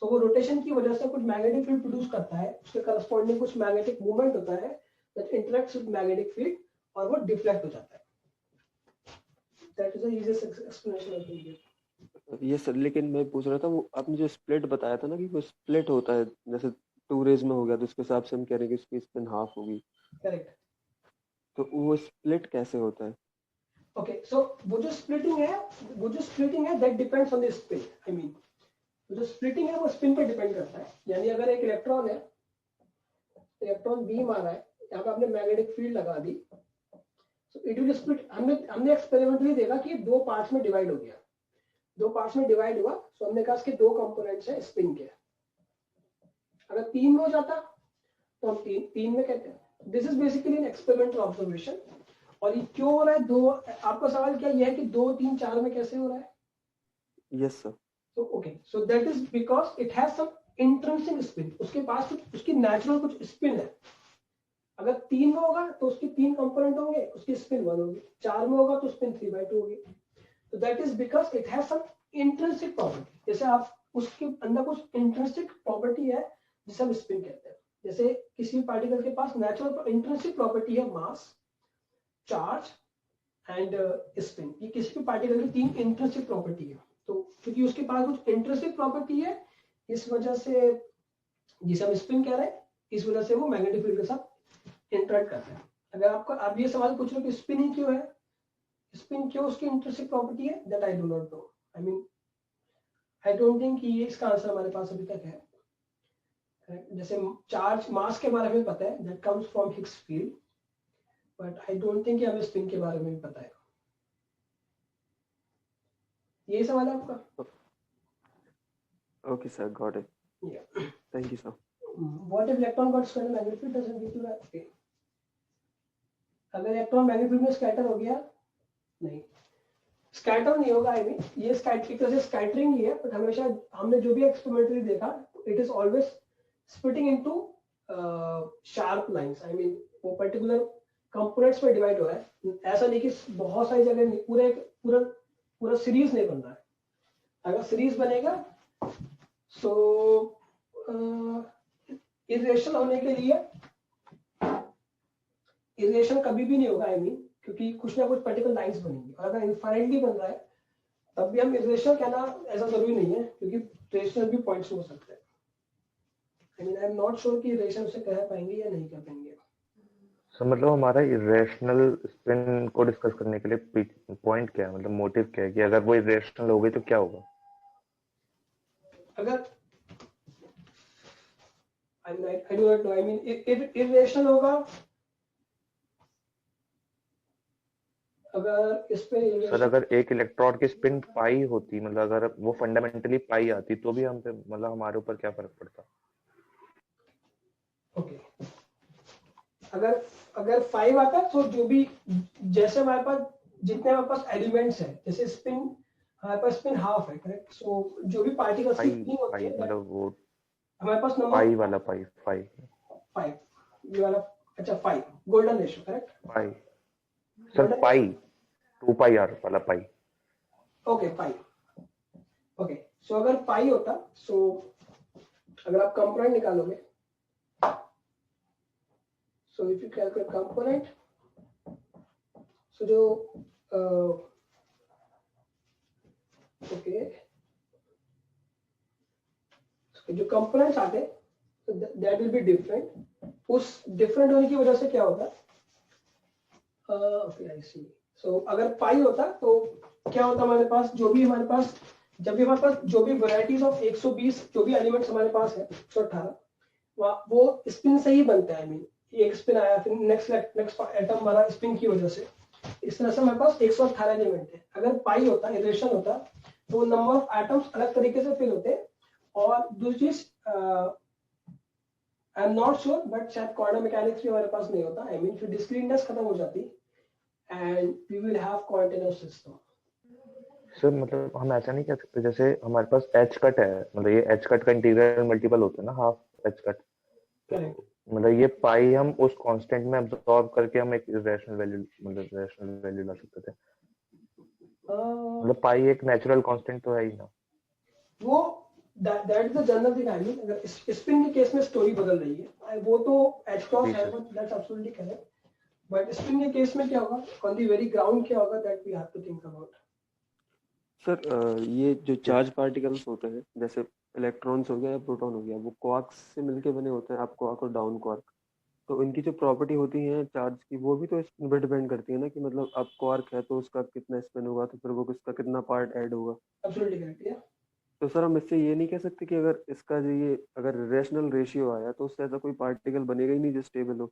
सो वो रोटेशन की वजह से कुछ मैग्नेटिक फील्ड प्रोड्यूस करता है, उसके करस्पॉन्डिंग कुछ मैग्नेटिक मूवमेंट होता है that interacts with magnetic field और वो डिफ्लेक्ट हो जाता है। That is the easiest explanation I can give. Yes sir, लेकिन मैं पूछ रहा था वो आपने जो स्प्लिट बताया था ना कि वो स्प्लिट होता है, जैसे 2 रेज में हो गया तो उसके हिसाब से हम कह रहे हैं कि उसकी स्पिन हाफ होगी। करेक्ट। तो वो स्प्लिट कैसे होता है? ओके, सो वो जो स्प्लिटिंग है that depends on the spin. I mean जो स्प्लिटिंग है वो स्पिन पे डिपेंड करता है। यानी अगर एक इलेक्ट्रॉन है, इलेक्ट्रॉन बीम आ रहा है, यहाँ पे आपने मैग्नेटिक फील्ड लगा दी, सो इट विल स्प्लिट। हमने एक्सपेरिमेंटली देखा कि 2 पार्ट्स में डिवाइड हो गया, 2 पार्ट्स में डिवाइड हुआ, सो हमने कहा इसके 2 कंपोनेंट्स हैं स्पिन के। अगर 3 में हो जाता तो हम 3 में कहते हैं। This is basically an experimental observation. और ये क्यों हो रहा है 2? आपका सवाल क्या ये है कि 2, 3, 4 में कैसे हो रहा है? Yes sir. So okay, so that is because it has some intrinsic spin. उसके पास कुछ उसकी नेचुरल कुछ स्पिन है। अगर 3 में होगा तो उसके 3 कंपोनेंट होंगे, उसकी स्पिन 1 होगी, 4 में होगा तो स्पिन 3/2 होगी। तो that is because it has some intrinsic property. जैसे आप उसके अंदर कुछ इंट्रिंसिक प्रॉपर्टी है जिसे हम स्पिन कहते हैं। जैसे किसी भी पार्टिकल के पास नेचुरल इंट्रिंसिक प्रॉपर्टी है मास, चार्ज एंड स्पिन। ये किसी भी पार्टिकल की 3 इंट्रिंसिक प्रॉपर्टी है। तो क्योंकि उसके पास कुछ इंट्रिंसिक प्रॉपर्टी है, इस वजह से जिसे हम स्पिन कह रहे हैं, इस वजह से वो मैग्नेटिक फील्ड के साथ इंटरेक्ट करता है। अगर आपको आप ये सवाल पूछ रहे हो कि स्पिन ही क्यों है, स्पिन क्यों उसकी इंट्रिंसिक प्रॉपर्टी है, that I do not know. I mean I don't think कि ये इसका आंसर हमारे पास अभी तक है। जैसे चार्ज मास के बारे में पता है, that comes from Higgs field, but I don't think कि हमें स्पिन के बारे में भी पता है। यही सवाल है आपका? Okay, sir, got it. Yeah. Thank you, sir. What if electron got scattered magnetic field doesn't give you that? Okay. अगर इलेक्ट्रॉन मैग्नेटिक फील्ड में स्कैटर हो गया, नहीं स्कैटर नहीं होगा। आई मीन ये स्कैटरिंग तरह से स्कैटरिंग ही है, बट हमेशा हमने जो भी एक्सपेरिमेंटली देखा, it is always splitting into sharp lines. I mean वो पर्टिकुलर कंपोनेंट्स में डिवाइड हो रहा है, ऐसा नहीं कि बहुत सारी जगह नहीं, पूरा सीरीज नहीं बन रहा है। अगर सीरीज बनेगा सो इरेशनल होने के लिए इरेशन कभी भी नहीं होगा। आई मीन क्योंकि कुछ ना कुछ पर्टिकुलर लाइंस बनेंगी, और अगर इनफाइनाइटली बन रहा है तब भी हम इरेशनल कहना ऐसा जरूरी नहीं है, क्योंकि रेशनल भी पॉइंट्स हो सकते हैं। I mean I am not sure कि इरेशन से कह पाएंगे या नहीं कह पाएंगे। सो मतलब हमारा इरेशनल स्पिन को डिस्कस करने के लिए पॉइंट क्या है, मतलब मोटिव क्या है कि अगर वो इरेशनल हो गई तो क्या होगा? अगर I do not know, I mean irrational होगा अगर इस पे सर अगर एक इलेक्ट्रॉन की स्पिन पाई होती, मतलब अगर वो फंडामेंटली पाई आती तो भी हम पे मतलब हमारे ऊपर क्या फर्क पड़ता? ओके अगर 5 आता तो जो भी, जैसे हमारे पास जितने हमारे पास एलिमेंट्स हैं, जैसे स्पिन हमारे पास स्पिन हाफ है, करेक्ट। सो जो भी पार्टिकल्स की स्पिन होती है मतलब वो हमारे पास नंबर पाई वाला पाई 5 ये वाला, अच्छा 5 golden ratio, correct. Pi sir pi 2 pi R वाला पाई। ओके पाई, ओके सो अगर पाई होता, सो अगर आप कंपोनेंट निकालोगे, so if you calculate component, so जो ओके जो कंपोनेंट्स आते दैट विल बी डिफरेंट। उस डिफरेंट होने की वजह से क्या होता, ओके आई सी। सो अगर पाई होता तो क्या होता, हमारे पास जब भी हमारे पास जो भी वैरायटीज ऑफ 120 जो भी एलिमेंट्स हमारे पास है 118, वो स्पिन से ही बनता है। आई मीन एक स्पिन आया, फिर नेक्स्ट एटम हमारा स्पिन की वजह से, इस तरह से हमारे पास 118 एलिमेंट है। अगर पाई होता, इरेशन होता, तो नंबर ऑफ एटम्स अलग तरीके से फिल होते। और दूसरी चीज I am not sure, but शायद क्वांटम मैकेनिक्स भी हमारे पास नहीं होता। आई मीन फिर डिस्क्रीटनेस खत्म हो जाती and we will have continuous system. Sir मतलब हम ऐसा नहीं कह सकते, जैसे हमारे पास एच कट है, मतलब ये एच कट का इंटीग्रल मल्टीपल होता है ना, हाफ एच कट, मतलब ये पाई हम उस कांस्टेंट में अब्सॉर्ब करके हम एक रैशनल वैल्यू ला सकते थे। मतलब पाई एक नेचुरल कांस्टेंट तो है ही ना। वो that is the general thing. I mean अगर स्पिन के केस में स्टोरी बदल रही है, वो तो एच क्रॉस है, that's absolutely correct. But spin के केस में क्या होगा, ऑन द वेरी ग्राउंड क्या होगा, that we have to think about. Sir ये जो चार्ज पार्टिकल्स होते हैं, जैसे इलेक्ट्रॉन्स हो गया या प्रोटॉन हो गया, वो क्वार्क्स से मिलके बने होते हैं, अप क्वार्क और डाउन क्वार्क। तो इनकी जो प्रॉपर्टी होती है चार्ज की, वो भी तो इस पर डिपेंड करती है ना, कि मतलब अप क्वार्क है तो उसका कितना स्पिन होगा, तो फिर वो उसका कितना पार्ट ऐड होगा। एब्सोल्युटली करेक्ट है। तो सर हम इससे ये नहीं कह सकते कि अगर इसका जो ये अगर रेशनल रेशियो आया तो उससे ऐसा कोई पार्टिकल बनेगा ही नहीं जो स्टेबल हो।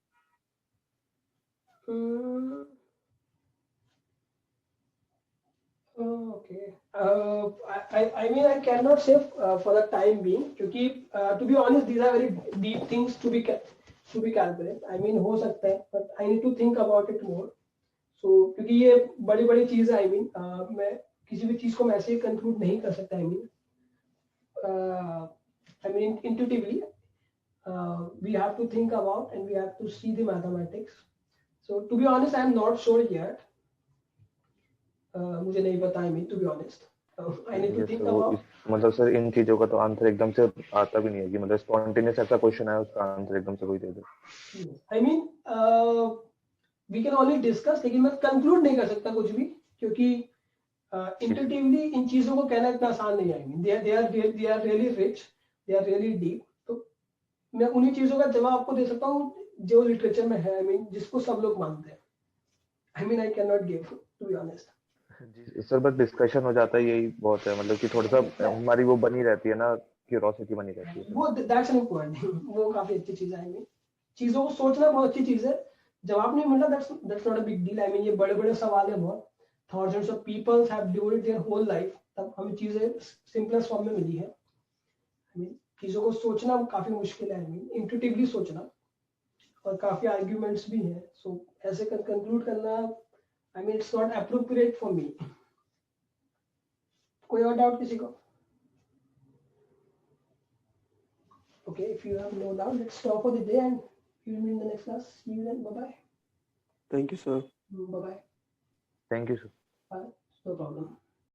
Okay. I mean, I cannot say for the time being, क्योंकि to be honest, these are very deep things to be calculated. I mean, हो सकता है, but I need to think about it more. So, क्योंकि ये बड़ी चीज है। I mean, मैं किसी भी चीज को मैं ऐसे ही conclude नहीं कर सकता। I mean, intuitively, we have to think about and we have to see the mathematics. So to be honest, I am not sure yet. मुझे नहीं पता है, to be honest. I need to think about. मतलब sir इन चीजों का तो answer एकदम से आता भी नहीं है कि मतलब स्पॉन्टेनियस ऐसा क्वेश्चन है उसका आंसर एकदम से कोई दे दे. I mean, we can only discuss, लेकिन मैं कंक्लूड नहीं कर सकता कुछ भी, क्योंकि इंट्यूटिवली इन चीजों को कहना इतना आसान नहीं है. I mean, they are really rich, they are really deep. तो मैं उन्हीं चीजों का जवाब आपको दे सकता हूँ जो लिटरेचर में है. I mean, जिसको सब लोग मानते हैं. I mean, I cannot give, to be honest. Sir बस डिस्कशन हो जाता है, यही बहुत है. मतलब कि थोड़ा सा हमारी वो बनी रहती है ना, क्यूरियोसिटी बनी रहती है. वो दैट्स एन पॉइंट. वो काफी अच्छी चीज है. I mean, चीजों को सोचना बहुत अच्छी चीज है. जवाब नहीं मिलना, that's not a big deal. I mean, ये बड़े-बड़े सवाल है बहुत. Thousands of people have devoted their whole life. तब हमें चीजें सिंपलेस्ट फॉर्म में मिली है. I mean, चीजों को सोचना काफी मुश्किल है. I mean, इंट्यूटिवली सोचना, और काफी आर्ग्यूमेंट्स भी हैं. सो ऐसे कंक्लूड करना, I mean, it's not appropriate for me. कोई और डाउट किसी को? Okay, if you have no doubt, let's stop for the day and we will meet in the next class. See you then. Bye bye. Thank you, sir. Bye bye. Thank you, sir. No problem.